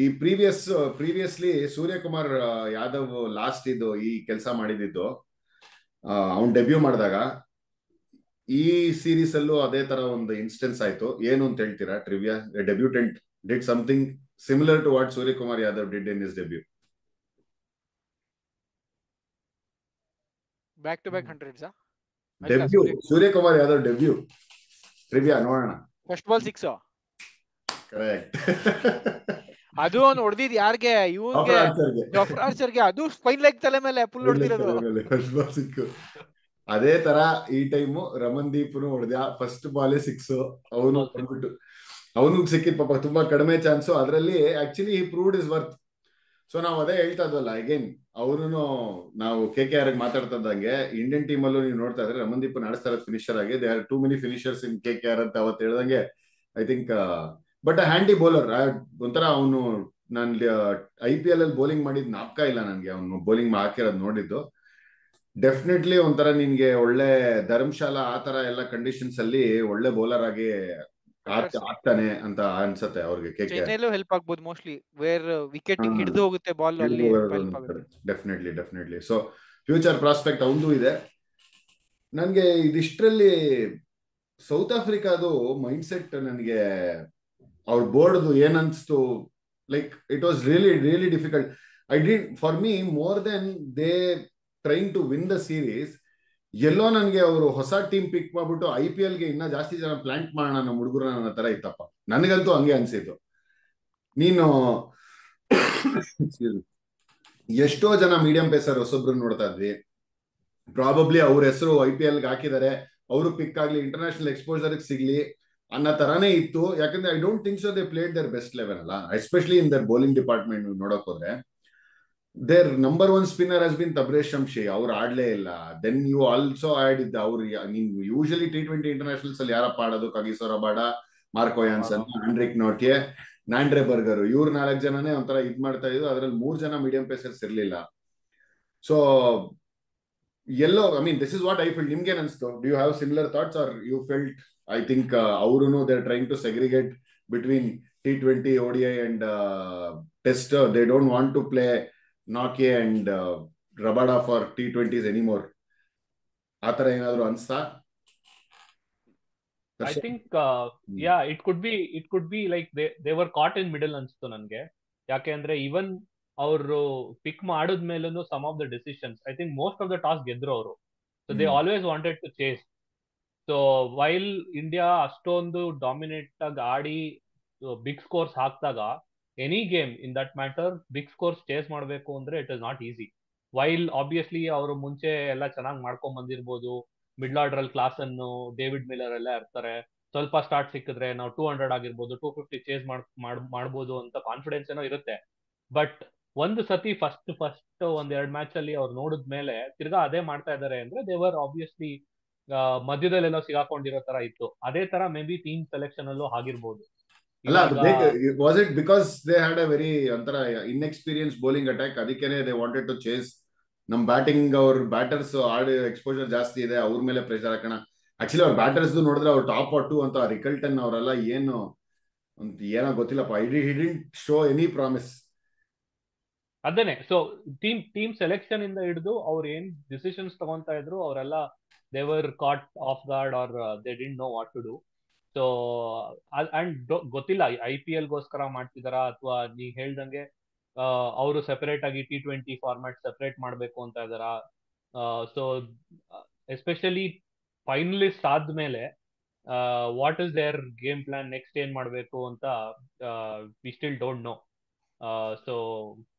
ಈ ಪ್ರೀವಿಯಸ್ಲಿ ಸೂರ್ಯಕುಮಾರ್ ಯಾದವ್ ಲಾಸ್ಟ್ ಇದು ಈ ಕೆಲಸ ಮಾಡಿದ್ದು, ಅವ್ನ್ ಡೆಬ್ಯೂ ಮಾಡಿದಾಗ ಈ ಸೀರೀಸ್ ಅಲ್ಲೂ ಅದೇ ತರ ಒಂದು ಇನ್ಸ್ಟೆನ್ಸ್ ಆಯ್ತು. ಏನು ಅಂತ ಹೇಳ್ತೀರಾ trivia? Debutant did something similar to what Suryakumar Yadav did in his debut. Back to back 100s debut Suryakumar Yadav debut trivia ನೋಡೋಣ. First ball 6 correct. ಅದು ಅವ್ನು ಹೊಡೆದಿದ್ ಯಾರಿಗೆ? ಇವ್ಗೆ ಜಾಫರ್ ಆರ್ಚರ್ಗೆ. ಅದು ಸ್ಪೈನ್ ಲೆಗ್ ತಲೆ ಮೇಲೆ ಫುಲ್ ಹೊಡೆದಿರೋದು. ಅದೇ ತರ ಈ ಟೈಮು ರಮನ್ದೀಪ್ನು ಹೊಡೆದ. ಫಸ್ಟ್ ಬಾಲ್ 6 ಅವನು ಬಂದ್ಬಿಟ್ಟು ಅವನಿಗೆ ಸಿಕ್ಕಿದ್ ಪಾಪ ತುಂಬಾ ಕಡಿಮೆ ಚಾನ್ಸು. ಅದರಲ್ಲಿ ಆಕ್ಚುಲಿ ಈ ಪ್ರೂವ್ಡ್ ಇಸ್ ವರ್ತ್. ಸೊ ನಾವು ಅದೇ ಹೇಳ್ತಾ ಇದ್ವಲ್ಲ, ಅಗೇನ್ ಅವರು ನಾವು KKR ಮಾತಾಡ್ತಾ ಇದ್ದಂಗೆ ಇಂಡಿಯನ್ ಟೀಮ್ ಅಲ್ಲೂ ನೀವು ನೋಡ್ತಾ ಇದ್ರೆ ರಮನ್ದೀಪ್ ನಡೆಸ್ತಾ ಇರೋದು ಫಿನಿಷರ್ ಆಗಿ. They are too many finishers in KKR ಅಂತ ಅವತ್ತು ಹೇಳ್ದಂಗೆ. I think but handy bowler ಒಂಥರ ಅವನು ನಾನು IPL ಅಲ್ಲಿ ಬೌಲಿಂಗ್ ಮಾಡಿದ್ ನಾಪ್ಕ ಇಲ್ಲ ನನಗೆ. ಅವನು ಬೌಲಿಂಗ್ ಹಾಕಿರೋದು ನೋಡಿದ್ದು ಡೆಫಿನೆಟ್ಲಿ ಒಂಥರ ನಿನ್ಗೆ ಒಳ್ಳೆ ಧರ್ಮಶಾಲಾ ಆ ತರ ಎಲ್ಲ ಕಂಡೀಷನ್ಸ್ ಅಲ್ಲಿ ಒಳ್ಳೆ ಬೌಲರ್ ಆಗಿ ಆಗ್ತಾನೆ ಅಂತ ಅನ್ಸತ್ತೆ ಅವ್ರಿಗೆ. ಚೆನ್ನೈಲೂ ಹೆಲ್ಪ್ ಆಗ್ಬೋದು ಮೋಸ್ಟ್ಲಿ, ವೇರ್ ವಿಕೆಟ್ ಹಿಡಿದು ಹೋಗುತ್ತೆ ಬಾಲ್ ಅಲ್ಲಿ. ಡೆಫಿನೆಟ್ಲಿ. ಸೊ ಫ್ಯೂಚರ್ ಪ್ರಾಸ್ಪೆಕ್ಟ್ ಅವನದು ಇದೆ. ನನ್ಗೆ ಇದಿಷ್ಟರಲ್ಲಿ ಸೌತ್ ಆಫ್ರಿಕಾದು ಮೈಂಡ್ ಸೆಟ್ ನನಗೆ ಅವ್ರ ಬೋರ್ಡ್ದು ಏನನ್ಸ್ತು, like it was really difficult. I did for me more than they trying to win the series. ಎಲ್ಲೋ ನನಗೆ ಅವರು ಹೊಸ ಟೀಮ್ ಪಿಕ್ ಮಾಡ್ಬಿಟ್ಟು IPL ಗೆ ಇನ್ನ ಜಾಸ್ತಿ ಜನ ಪ್ಲಾಂಟ್ ಮಾಡೋಣ ನಮ್ಮ ಹುಡುಗರು ಅನ್ನೋ ತರ ಇತ್ತಪ್ಪ. ನನಗಂತೂ ಹಂಗೆ ಅನ್ಸಿತ್ತು. ನೀನು ಎಷ್ಟೋ ಜನ ಮೀಡಿಯಂ ಪೇಸರ್ ಹೊಸೊಬ್ರು ನೋಡ್ತಾ ಇದ್ವಿ. ಪ್ರಾಬಬ್ಲಿ ಅವ್ರ ಹೆಸರು IPL ಗೆ ಹಾಕಿದ್ದಾರೆ, ಅವರು ಪಿಕ್ ಆಗ್ಲಿ, ಇಂಟರ್ನ್ಯಾಷನಲ್ ಎಕ್ಸ್ಪೋಜರ್ ಸಿಗ್ಲಿ ಅನ್ನೋ ತರಾನೇ ಇತ್ತು. ಯಾಕಂದ್ರೆ I don't think so they played their best level ಅಲ್ಲ, especially in their bowling department ನೋಡಕ್ ಹೋದ್ರೆ. Their number 1 spinner has been Tabraiz Shamsi. ಅವ್ರು ಆಡ್ಲೇ ಇಲ್ಲ. ದೆನ್ ಯು ಆಲ್ಸೋ ಆಡ್ ಇದ್ದ ಅವ್ರು ನೀವು ಯೂಶಲಿ T20 ಇಂಟರ್ನ್ಯಾಷನಲ್ಸ್ ಅಲ್ಲಿ ಯಾರಪ್ಪ ಆಡೋದು? ಕಗಿಸೋ ರಬಾಡ, ಮಾರ್ಕೋ ಯಾನ್ಸನ್, ಆಂಡ್ರಿಕ್ ನೋಟ್ಯೆ, ನ್ಯಾಂಡ್ರೆ ಬರ್ಗರ್, ಇವ್ರು 4 ಜನನೇ ಒಂಥರ ಇದ್ ಮಾಡ್ತಾ ಇದ್ರು. ಅದ್ರಲ್ಲಿ 3 ಜನ ಮೀಡಿಯಂ ಪೇಸರ್ಸ್ ಇರ್ಲಿಲ್ಲ. ಸೊ ಎಲ್ಲೋ I mean this is what I feel. ನಿಮ್ಗೆ ಅನ್ಸ್ತು? Do you have similar thoughts or you felt I think ಅವರುನು they are trying to segregate between T20, ODI and test. They don't want to play Nokia and Rabada for T20s anymore. ಆ ತರ ಏನಾದ್ರು ಅನ್ಸ್ತಾ? I think yeah, it could be like they were caught in middle ಅನ್ಸ್ತು ನನ್ಗೆ. ಯಾಕೆ ಅಂದ್ರೆ ಈವನ್ ಅವರು ಪಿಕ್ ಮಾಡಿದ್ಮೇಲೂ some of the decisions, I think most of the toss ಗೆದ್ರು ಅವರು. So they always wanted to chase. So while India ಅಷ್ಟೊಂದು ಡಾಮಿನೇಟ್ ಆಗಿ ಆಡಿ ಬಿಗ್ ಸ್ಕೋರ್ಸ್ ಹಾಕ್ದಾಗ, any game in that matter big scores chase ಮಾಡಬೇಕು ಅಂದ್ರೆ it is not easy. While obviously ಅವರು ಮುಂಚೆ ಎಲ್ಲ ಚೆನ್ನಾಗಿ ಮಾಡ್ಕೊಂಡ್ ಬಂದಿರ್ಬೋದು. Middle order Klaasen David, ಡೇವಿಡ್ ಮಿಲ್ಲರ್ ಎಲ್ಲ ಇರ್ತಾರೆ. ಸ್ವಲ್ಪ ಸ್ಟಾರ್ಟ್ ಸಿಕ್ಕಿದ್ರೆ ನಾವು 200 ಆಗಿರ್ಬೋದು, 250 ಚೇಸ್ ಮಾಡ್ಬೋದು ಅಂತ ಕಾನ್ಫಿಡೆನ್ಸ್ ಏನೋ ಇರುತ್ತೆ. ಬಟ್ ಒಂದು ಸತಿ ಫಸ್ಟ್ ಒಂದ್ 2 ಮ್ಯಾಚ್ ಅಲ್ಲಿ ಅವ್ರು ನೋಡಿದ್ಮೇಲೆ ತಿರ್ಗಾ ಅದೇ ಮಾಡ್ತಾ ಇದಾರೆ ಅಂದ್ರೆ ದೇವರ್ ಆಬ್ವಿಯಸ್ಲಿ ಮಧ್ಯದಲ್ಲೆಲ್ಲೋ ಸಿಗಾಕೊಂಡಿರೋ ತರ ಇತ್ತು. ಅದೇ ತರ ಮೇ ಬಿ ಟೀಮ್ ಸೆಲೆಕ್ಷನ್ ಅಲ್ಲೂ ಆಗಿರ್ಬೋದು. Was it because they had a very ಒಂಥರ ಇನ್ಎಕ್ಸ್ಪೀರಿಯನ್ಸ್ ಬೌಲಿಂಗ್ ಅಟ್ಯಾಕ್, ಅದಕ್ಕೇನೆ ದೇ ವಾಂಟೆಡ್ ಟು ಚೇಸ್ ನಮ್ ಬ್ಯಾಟಿಂಗ್? ಅವ್ರ ಬ್ಯಾಟರ್ಸ್ ಆಡಿ ಎಕ್ಸ್ಪೋಜರ್ ಜಾಸ್ತಿ ಇದೆ, ಅವ್ರ ಮೇಲೆ ಪ್ರೆಷರ್ ಹಾಕೋಣ. ಆಕ್ಚುಲಿ ಅವ್ರ ಬ್ಯಾಟರ್ಸ್ ನೋಡಿದ್ರೆ ಅವ್ರು ಟಾಪ್ 2 ಅಂತ ರಿಕಲ್ಟನ್ ಅವರೆಲ್ಲ ಏನೋ ಗೊತ್ತಿಲ್ಲಪ್ಪ. He didn't show any promise. ಅದೇನೆ. ಸೊ ಟೀಮ್ ಸೆಲೆಕ್ಷನ್ ಇಂದ ಹಿಡಿದು ಅವ್ರು ಏನ್ ಡಿಸಿಷನ್ಸ್ ತಗೊಂತಾ ಇದ್ರು ಅವರೆಲ್ಲ they were caught off guard or they didn't know what to do. So and ಗೊತ್ತಿಲ್ಲ IPL ಗೋಸ್ಕರ ಮಾಡ್ತಿದಾರಾ ಅಥವಾ ನೀ ಹೇಳ್ದಂಗೆ ಅವರು ಸೆಪರೇಟ್ ಆಗಿ T20 ಫಾರ್ಮ್ಯಾಟ್ ಸೆಪರೇಟ್ ಮಾಡ್ಬೇಕು ಅಂತ ಇದಾರಾ? ಸೊ ಎಸ್ಪೆಷಲಿ ಫೈನಲಿಸ್ಟ್ ಆದ್ಮೇಲೆ what is their game plan, next ಏನ್ ಮಾಡ್ಬೇಕು ಅಂತ we still don't know. So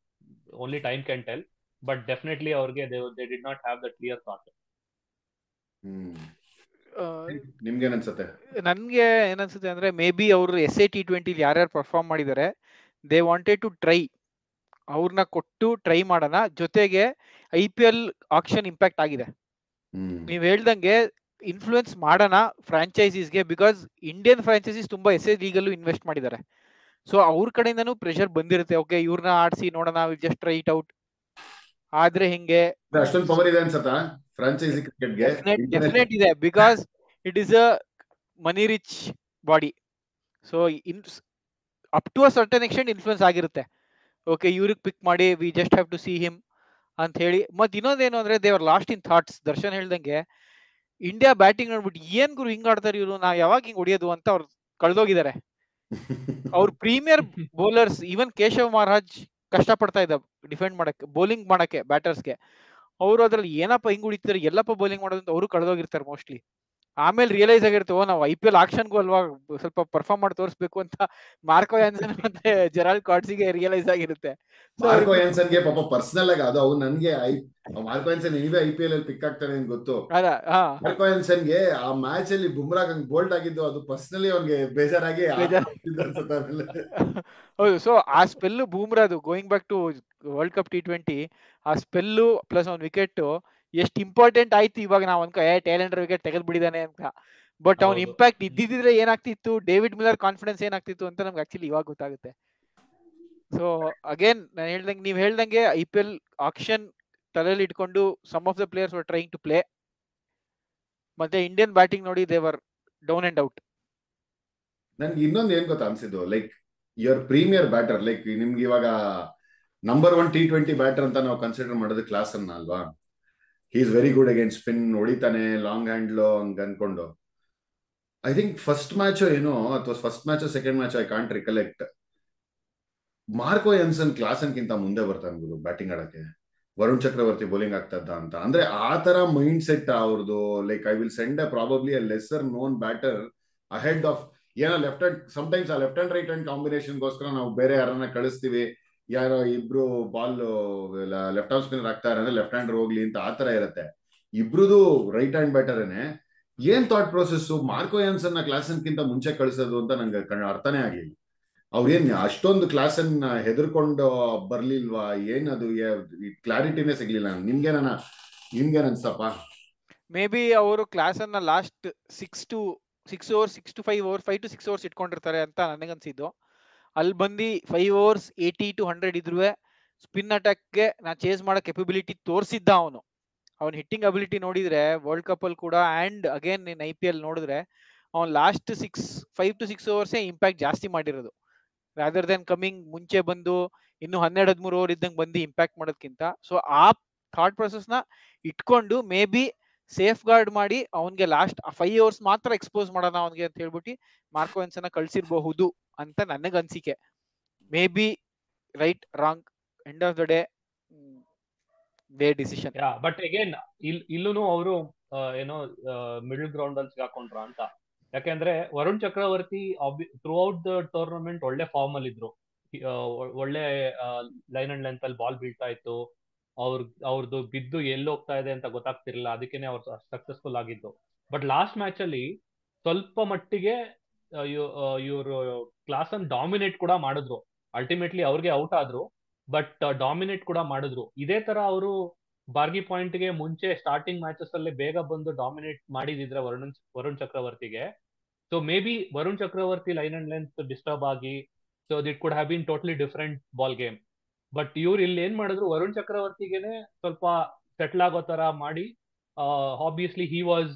only time can tell. But definitely ಅವ್ರಿಗೆ they did not have the clear thought. ನಿಮ್ಗೆ ಏನನ್ಸುತ್ತೆ? ನನ್ಗೆ ಏನನ್ಸುತ್ತೆ ಅಂದ್ರೆ ಮೇ ಬಿ ಅವರು SA T20 ಯಾರ್ಯಾರು ಪರ್ಫಾರ್ಮ್ ಮಾಡಿದ್ದಾರೆ, ದೇ ವಾಂಟೆಡ್ ಟು ಟ್ರೈ, ಅವ್ರನ್ನ ಕೊಟ್ಟು ಟ್ರೈ ಮಾಡೋಣ. ಜೊತೆಗೆ IPL ಆಕ್ಷನ್ ಇಂಪ್ಯಾಕ್ಟ್ ಆಗಿದೆ. ನೀವ್ ಹೇಳ್ದಂಗೆ ಇನ್ಫ್ಲೂಯೆನ್ಸ್ ಮಾಡೋಣ ಫ್ರಾಂಚೈಸೀಸ್ಗೆ, ಬಿಕಾಸ್ ಇಂಡಿಯನ್ ಫ್ರಾಂಚೈಸೀಸ್ ತುಂಬಾ SA ಲೀಗಲ್ಲೂ ಇನ್ವೆಸ್ಟ್ ಮಾಡಿದ್ದಾರೆ. ಸೊ ಅವ್ರ ಕಡೆಯಿಂದನೂ ಪ್ರೆಷರ್ ಬಂದಿರುತ್ತೆ. ಓಕೆ, ಇವ್ರನ್ನ ಆಡಿಸಿ ನೋಡೋಣ, ಜಸ್ಟ್ ಟ್ರೈ ಇಟ್ ಔಟ್ ಆದ್ರೆ ಹಿಂಗೆ. ಅಷ್ಟೊಂದು ಪವರ್ ಇದೆ ಅನ್ಸತ್ತಾ ಫ್ರಾಂಚೈಸಿ ಕ್ರಿಕೆಟ್ಗೆ? ಡೆಫಿನೆಟ್ ಇದೆ, because it is a money rich body. So up to a certain extent influence ಆಗಿರುತ್ತೆ. ಓಕೆ, ಇವ್ರಿಗೆ ಪಿಕ್ ಮಾಡಿ we just have to see him ಅಂತ ಹೇಳಿ. ಮತ್ತೆ ಇನ್ನೊಂದೇನು ಅಂದ್ರೆ they are lost in thoughts. Darshan ಹೇಳ್ದಂಗೆ ಇಂಡಿಯಾ ಬ್ಯಾಟಿಂಗ್ ನೋಡ್ಬಿಟ್ಟು ಏನ್ ಗುರು ಹಿಂಗ್ ಆಡ್ತಾರೆ ಇವ್ರು, ನಾವ್ ಯಾವಾಗ ಹಿಂಗ್ ಹೊಡಿಯೋದು ಅಂತ ಅವ್ರು ಕಳ್ದೋಗಿದ್ದಾರೆ. ಅವ್ರ premier bowlers even Keshav Maharaj ಕಷ್ಟ ಪಡ್ತಾ ಇದ್ದ ಡಿಫೆಂಡ್ ಮಾಡಕ್ಕೆ, ಬೌಲಿಂಗ್ ಮಾಡಕ್ಕೆ ಬ್ಯಾಟರ್ಸ್ಗೆ. ಅವರು ಅದ್ರಲ್ಲಿ ಏನಪ್ಪ ಹಿಂಗ್ ಹೊಡಿತಾರೆ, ಎಲ್ಲಪ್ಪ ಬೌಲಿಂಗ್ ಮಾಡೋದು ಅಂತ ಅವರು ಕಳ್ದೋಗಿರ್ತಾರೆ ಮೋಸ್ಟ್ಲಿ. ಆಮೇಲೆ ರಿಯಲೈಸ್ ಆಗಿರುತ್ತೆ, ಓ ನಾವು IPL ಆಕ್ಷನ್ಗೂ ಅಲ್ವಾ ಸ್ವಲ್ಪ ಪರ್ಫಾರ್ಮ್ ಮಾಡಿ ತೋರಿಸ್ಬೇಕು ಅಂತ ಮಾರ್ಕೋ ಯಾನ್ಸನ್ ಮತ್ತೆ ಜೆರಾಲ್ಡ್ ಕಾಟ್ಸಿಗೆ ರಿಯಲೈಸ್ ಆಗಿರುತ್ತೆ. ಮಾರ್ಕೋ ಯಾನ್ಸನ್ಗೆ ಪಾಪ ಪರ್ಸನಲ್ ಆಗಿ ಅದು ಅವ್ನು ನನ್ಗೆ ಮಾರ್ಕೋ ಯಾನ್ಸನ್ ನೀವೇ IPL ಅಲ್ಲಿ ಪಿಕ್ ಆಗ್ತಾನೆ ಅಂತ ಗೊತ್ತು. ಮಾರ್ಕೋ ಯಾನ್ಸನ್ಗೆ ಆ ಮ್ಯಾಚ್ ಅಲ್ಲಿ ಬುಮ್ರಾ ಹಂಗ್ ಬೋಲ್ಡ್ ಆಗಿದ್ದು ಅದು ಪರ್ಸನಲಿ ಅವ್ನಿಗೆ ಬೇಜಾರಾಗಿ ಹೌದು. ಸೊ ಆ ಸ್ಪೆಲ್ ಬೂಮ್ರಾದು going back to world cup T20, ಆ ಸ್ಪೆಲ್ಲು ಪ್ಲಸ್ ಅವ್ನ ವಿಕೆಟ್ ಎಷ್ಟು ಇಂಪಾರ್ಟೆಂಟ್ ಆಯ್ತು. ಇವಾಗ ನಾವ್ ಟೈಲೆಂಡರ್ ವಿಕೆಟ್ ತೆಗೆದು ಬಿಡಿದಾನೆ ಅಂತ, ಬಟ್ ಅವ್ನ ಇಂಪ್ಯಾಕ್ಟ್ ಇದ್ದಿದ್ರೆ ಏನಾಗ್ತಿತ್ತು, ಡೇವಿಡ್ ಮಿಲ್ಲರ್ ಕಾನ್ಫಿಡೆನ್ಸ್ ಏನಾಗ್ತಿತ್ತು ಅಂತ ನಮ್ಗೆ ಆಕ್ಚುಲಿ ಇವಾಗ ಗೊತ್ತಾಗುತ್ತೆ. ಸೊ ಅಗೇನ್ ನಾನು ಹೇಳ್ದಂಗೆ, ನೀವ್ ಹೇಳ್ದಂಗೆ IPL ಆಕ್ಷನ್ ತಲೆಯಲ್ಲಿ ಇಟ್ಕೊಂಡು some of the players were trying to play, ಮತ್ತೆ ಇಂಡಿಯನ್ ಬ್ಯಾಟಿಂಗ್ ನೋಡಿ they were down and out. ನನ್ಗೆ ಇನ್ನೊಂದು ಏನ್ ಗೊತ್ತಾ ಅನ್ಸಿದ್ದು, like your premier batter, like ನಿಮ್ಗೆ ಇವಾಗ ನಂಬರ್ 1 T20 ಬ್ಯಾಟರ್ ಅಂತ ನಾವು ಕನ್ಸಿಡರ್ ಮಾಡೋದು ಕ್ಲಾಸನ್ ಅಲ್ವಾ. He is very good against spin, ಹೊಡಿತಾನೆ ಲಾಂಗ್ ಹ್ಯಾಂಡ್ಲು ಹಂಗ ಅನ್ಕೊಂಡು. ಐ ಥಿಂಕ್ ಫಸ್ಟ್ ಮ್ಯಾಚ್ ಏನೋ, ಅಥವಾ first match second match I can't recollect, Marco Jansen ಕ್ಲಾಸನ್ಗಿಂತ ಮುಂದೆ ಬರ್ತಾನೆ ಗುರು ಬ್ಯಾಟಿಂಗ್ ಆಡಕ್ಕೆ. ವರುಣ್ ಚಕ್ರವರ್ತಿ ಬೌಲಿಂಗ್ ಆಗ್ತದ ಅಂತ ಅಂದ್ರೆ ಆ ತರ ಮೈಂಡ್ ಸೆಟ್ ಅವ್ರದ್ದು. Like I will send probably a lesser known batter ahead of, ಏನೋ ಲೆಫ್ಟ್ ಹ್ಯಾಂಡ್ ಸಮ್ಟೈಮ್ಸ್ ಆ ಲೆಫ್ಟ್ ಹ್ಯಾಂಡ್ ರೈಟ್ ಹ್ಯಾಂಡ್ ಕಾಂಬಿನೇಷನ್ಗೋಸ್ಕರ ನಾವು ಬೇರೆ ಯಾರನ್ನ ಕಳಿಸ್ತೀವಿ, ಯಾರೋ ಇಬ್ರು ಬಾಲ್ ಲೆಫ್ಟ್ ಆಫ್ ಸ್ಪಿನ್ನರ್ ಆಗ್ತಾರೆ ಅಂದ್ರೆ ಲೆಫ್ಟ್ ಹ್ಯಾಂಡರ್ ಹೋಗ್ಲಿ ಅಂತ ಆತರ ಇರುತ್ತೆ. ಇಬ್ರುದು ರೈಟ್ ಹ್ಯಾಂಡ್ ಬ್ಯಾಟರ್ನೇ. ಏನ್ ಥಾಟ್ ಪ್ರೋಸೆಸ್ ಮಾರ್ಕೋ ಯಾನ್ಸನ್ ಕ್ಲಾಸನ್ಗಿಂತ ಮುಂಚೆ ಕಳಿಸೋದು ಅಂತ ನಂಗೆ ಅರ್ಥನೇ ಆಗ್ಲಿಲ್ಲ. ಅವ್ರೇನ್ ಅಷ್ಟೊಂದು ಕ್ಲಾಸನ್ನ ಹೆದರ್ಕೊಂಡು ಬರ್ಲಿಲ್ವಾ, ಏನದು ಕ್ಲಾರಿಟಿನೇ ಸಿಗ್ಲಿಲ್ಲ. ನಿಮ್ಗೆ ಅನ್ಸಪ್ಪ? ಮೇ ಬಿ ಅವರು ಕ್ಲಾಸ್ ಅನ್ನ ಲಾಸ್ಟ್ 6 to 5 overs ಇಟ್ಕೊಂಡಿರ್ತಾರೆ ಅಂತ ನನಗನ್ಸಿದ್ದು. ಅಲ್ಲಿ ಬಂದು 5 overs 80 to 100 ಇದ್ರು ಸ್ಪಿನ್ ಅಟ್ಯಾಕ್ಗೆ ನಾ ಚೇಸ್ ಮಾಡೋ ಕೆಪಬಿಲಿಟಿ ತೋರಿಸಿದ್ದ ಅವನು. ಅವನ ಹಿಟ್ಟಿಂಗ್ ಅಬಿಲಿಟಿ ನೋಡಿದ್ರೆ ವರ್ಲ್ಡ್ ಕಪ್ ಅಲ್ಲಿ ಕೂಡ ಅಂಡ್ ಅಗೇನ್ ಇನ್ IPL ನೋಡಿದ್ರೆ ಅವ್ನು ಲಾಸ್ಟ್ 5 to 6 overs ಇಂಪ್ಯಾಕ್ಟ್ ಜಾಸ್ತಿ ಮಾಡಿರೋದು, ರಾದರ್ ದೆನ್ ಕಮಿಂಗ್ ಮುಂಚೆ ಬಂದು ಇನ್ನು 12-13 ಓವರ್ ಇದ್ದಂಗೆ ಬಂದು ಇಂಪ್ಯಾಕ್ಟ್ ಮಾಡೋದಕ್ಕಿಂತ. ಸೊ ಆ ಥಾಟ್ ಪ್ರೊಸೆಸ್ ನ ಇಟ್ಕೊಂಡು ಮೇ ಬಿ ಸೇಫ್ ಗಾರ್ಡ್ ಮಾಡಿ ಅವನ್ಗೆ ಲಾಸ್ಟ್ 5 overs ಮಾತ್ರ ಎಕ್ಸ್ಪೋಸ್ ಮಾಡೋಣ ಅವನ್ಗೆ ಅಂತ ಹೇಳ್ಬಿಟ್ಟು ಮಾರ್ಕೋ ಯಾನ್ಸನ್ ಕಳ್ಸಿರ್ಬಹುದು ಅಂತ ನನಗೆ ಅನ್ಸಿಕೆ. Maybe right wrong, end of the day their decision. But again ಇಲ್ಲೂ ಅವರು ಏನೋ ಮಿಡಲ್ ಗ್ರೌಂಡ್ ಅಲ್ಲಿ ಸಿಗಾಕೊಂಡ್ರ ಅಂತ. ಯಾಕೆಂದ್ರೆ Varun Chakravarthy throughout the tournament ಒಳ್ಳೆ ಫಾರ್ಮ್ ಅಲ್ಲಿ ಇದ್ರು, ಒಳ್ಳೆ ಲೈನ್ ಅಂಡ್ ಲೆಂತ್ ಅಲ್ಲಿ ಬಾಲ್ ಬೀಳ್ತಾ ಇತ್ತು, ಅವ್ರದ್ದು ಬಿದ್ದು ಎಲ್ಲಿ ಹೋಗ್ತಾ ಇದೆ ಅಂತ ಗೊತ್ತಾಗ್ತಿರ್ಲಿಲ್ಲ, ಅದಕ್ಕೇನೆ ಅವ್ರು ಸಕ್ಸಸ್ಫುಲ್ ಆಗಿದ್ದು. ಬಟ್ ಲಾಸ್ಟ್ ಮ್ಯಾಚ್ ಅಲ್ಲಿ ಸ್ವಲ್ಪ ಮಟ್ಟಿಗೆ ಇವರು ಕ್ಲಾಸನ್ ಡಾಮಿನೇಟ್ ಕೂಡ ಮಾಡಿದ್ರು. ಅಲ್ಟಿಮೇಟ್ಲಿ ಅವ್ರಿಗೆ ಔಟ್ ಆದ್ರು, ಬಟ್ ಡಾಮಿನೇಟ್ ಕೂಡ ಮಾಡಿದ್ರು. ಇದೇ ತರ ಅವರು ಬಾರ್ಗಿ ಪಾಯಿಂಟ್ಗೆ ಮುಂಚೆ ಸ್ಟಾರ್ಟಿಂಗ್ ಮ್ಯಾಚಸ್ ಅಲ್ಲೇ ಬೇಗ ಬಂದು ಡಾಮಿನೇಟ್ ಮಾಡಿದಿದ್ರೆ ವರುಣ್ ಚಕ್ರವರ್ತಿಗೆ, so maybe Varun Chakravarthy line and length disturb ಆಗಿ, so that could have been totally different ball game. But ಇವ್ರು ಇಲ್ಲಿ ಏನ್ ಮಾಡಿದ್ರು, ವರುಣ್ ಚಕ್ರವರ್ತಿಗೆನೆ ಸ್ವಲ್ಪ ಸೆಟ್ಲ್ ಆಗೋ ತರ ಮಾಡಿ, obviously he was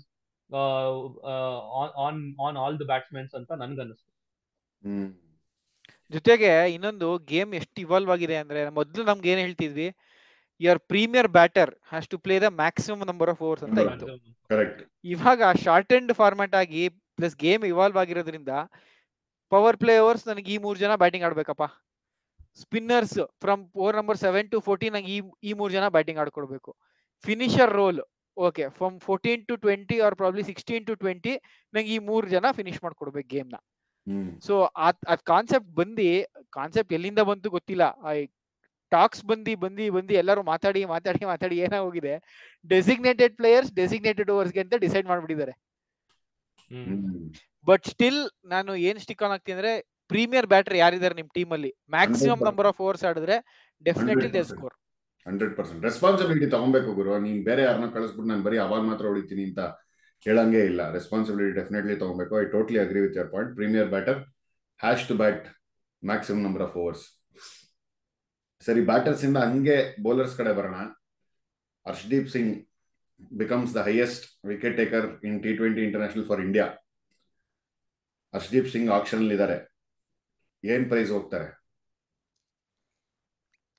on all the batsmen ಅಂತ ನನ್ಗನ್ನಿಸ್ತು. ಜೊತೆಗೆ ಇನ್ನೊಂದು ಗೇಮ್ ಎಷ್ಟು ಇವಾಲ್ವ್ ಆಗಿದೆ ಅಂದ್ರೆ, ಮೊದಲು ನಮ್ಗೆ ಏನ್ ಹೇಳ್ತಿದ್ವಿ, your premier batter has to play the maximum number of overs ಅಂತ ಇತ್ತು. ಇವಾಗ ಶಾರ್ಟ್ ಎಂಡ್ ಫಾರ್ಮ್ಯಾಟ್ ಆಗಿ ಪ್ಲಸ್ ಗೇಮ್ ಇವಾಲ್ವ್ ಆಗಿರೋದ್ರಿಂದ ಪವರ್ ಪ್ಲೇ ಓವರ್ಸ್ ನನಗೆ ಈ 3 ಜನ ಬ್ಯಾಟಿಂಗ್ ಆಡ್ಬೇಕಪ್ಪ, spinners from over number 7 to 14 ನಂಗೆ ಈ 3 ಜನ ಬ್ಯಾಟಿಂಗ್ ಆಡ್ಕೊಡ್ಬೇಕು, finisher role okay from 14 to 20 or probably 16 to 20 ನಂಗೆ ಈ 3 ಜನ ಫಿನಿಶ್ ಮಾಡ್ಕೊಡ್ಬೇಕು ಗೇಮ್ ನ. ಸೊ ಅದ್ ಕಾನ್ಸೆಪ್ಟ್ ಎಲ್ಲಿಂದ ಬಂತು ಗೊತ್ತಿಲ್ಲ. ಟಾಕ್ಸ್ ಬಂದಿ ಎಲ್ಲರೂ ಮಾತಾಡಿ ಏನಾಗೋಗಿದೆ, ಡೆಸಿಗ್ನೇಟೆಡ್ ಪ್ಲೇಯರ್ಸ್ ಡೆಸಿಗ್ನೇಟೆಡ್ ಓವರ್ಸ್ಗೆ ಅಂತ ಡಿಸೈಡ್ ಮಾಡ್ಬಿಟ್ಟಿದ್ದಾರೆ. ಬಟ್ ಸ್ಟಿಲ್ ನಾನು ಏನ್ ಸ್ಟಿಕ್ ಆನ್ ಆಗ್ತೀನಿ ಅಂದ್ರೆ, ಪ್ರೀಮಿಯರ್ ಬ್ಯಾಟರ್ ಯಾರಿದ್ದಾರೆ ನಿಮ್ ಟೀಮ್ ಅಲ್ಲಿ ಮ್ಯಾಕ್ಸಿಮಮ್ ನಂಬರ್ ಆಫ್ ಓವರ್ಸ್ ಆಡಿದ್ರೆ ಡೆಫಿನೆಟ್ಲಿ ದೇ ಸ್ಕೋರ್. 100% ರೆಸ್ಪಾನ್ಸಿಬಿಲಿಟಿ ತಗೊಬೇಕು ಗುರು. ನೀನ್ ಬೇರೆ ಯಾರನ್ನ ಕಳಿಸ್ಬಿಟ್ಟು ನಾನು ಬರೀ ಅವಾಗ ಮಾತ್ರ ಹೊಡಿತೀನಿ ಅಂತ ಹೇಳಂಗೇ ಇಲ್ಲ. ರೆಸ್ಪಾನ್ಸಿಬಿಲಿಟಿ ಡೆಫಿನೆಟ್ಲಿ ತಗೊಬೇಕು. I totally agree with your point. Premier batter has to bat maximum number of overs. ಸರಿ, ಬ್ಯಾಟರ್ಸ್ ಇಂದ ಹಂಗೆ ಬೌಲರ್ಸ್ ಕಡೆ ಬರೋಣ. Harshdeep Singh becomes the highest wicket taker in T20 international for India. Harshdeep Singh action ಅಲ್ಲಿ ಇದ್ದಾರೆ. ಏನ್ ಪ್ರೈಸ್ ಹೋಗ್ತಾರೆ?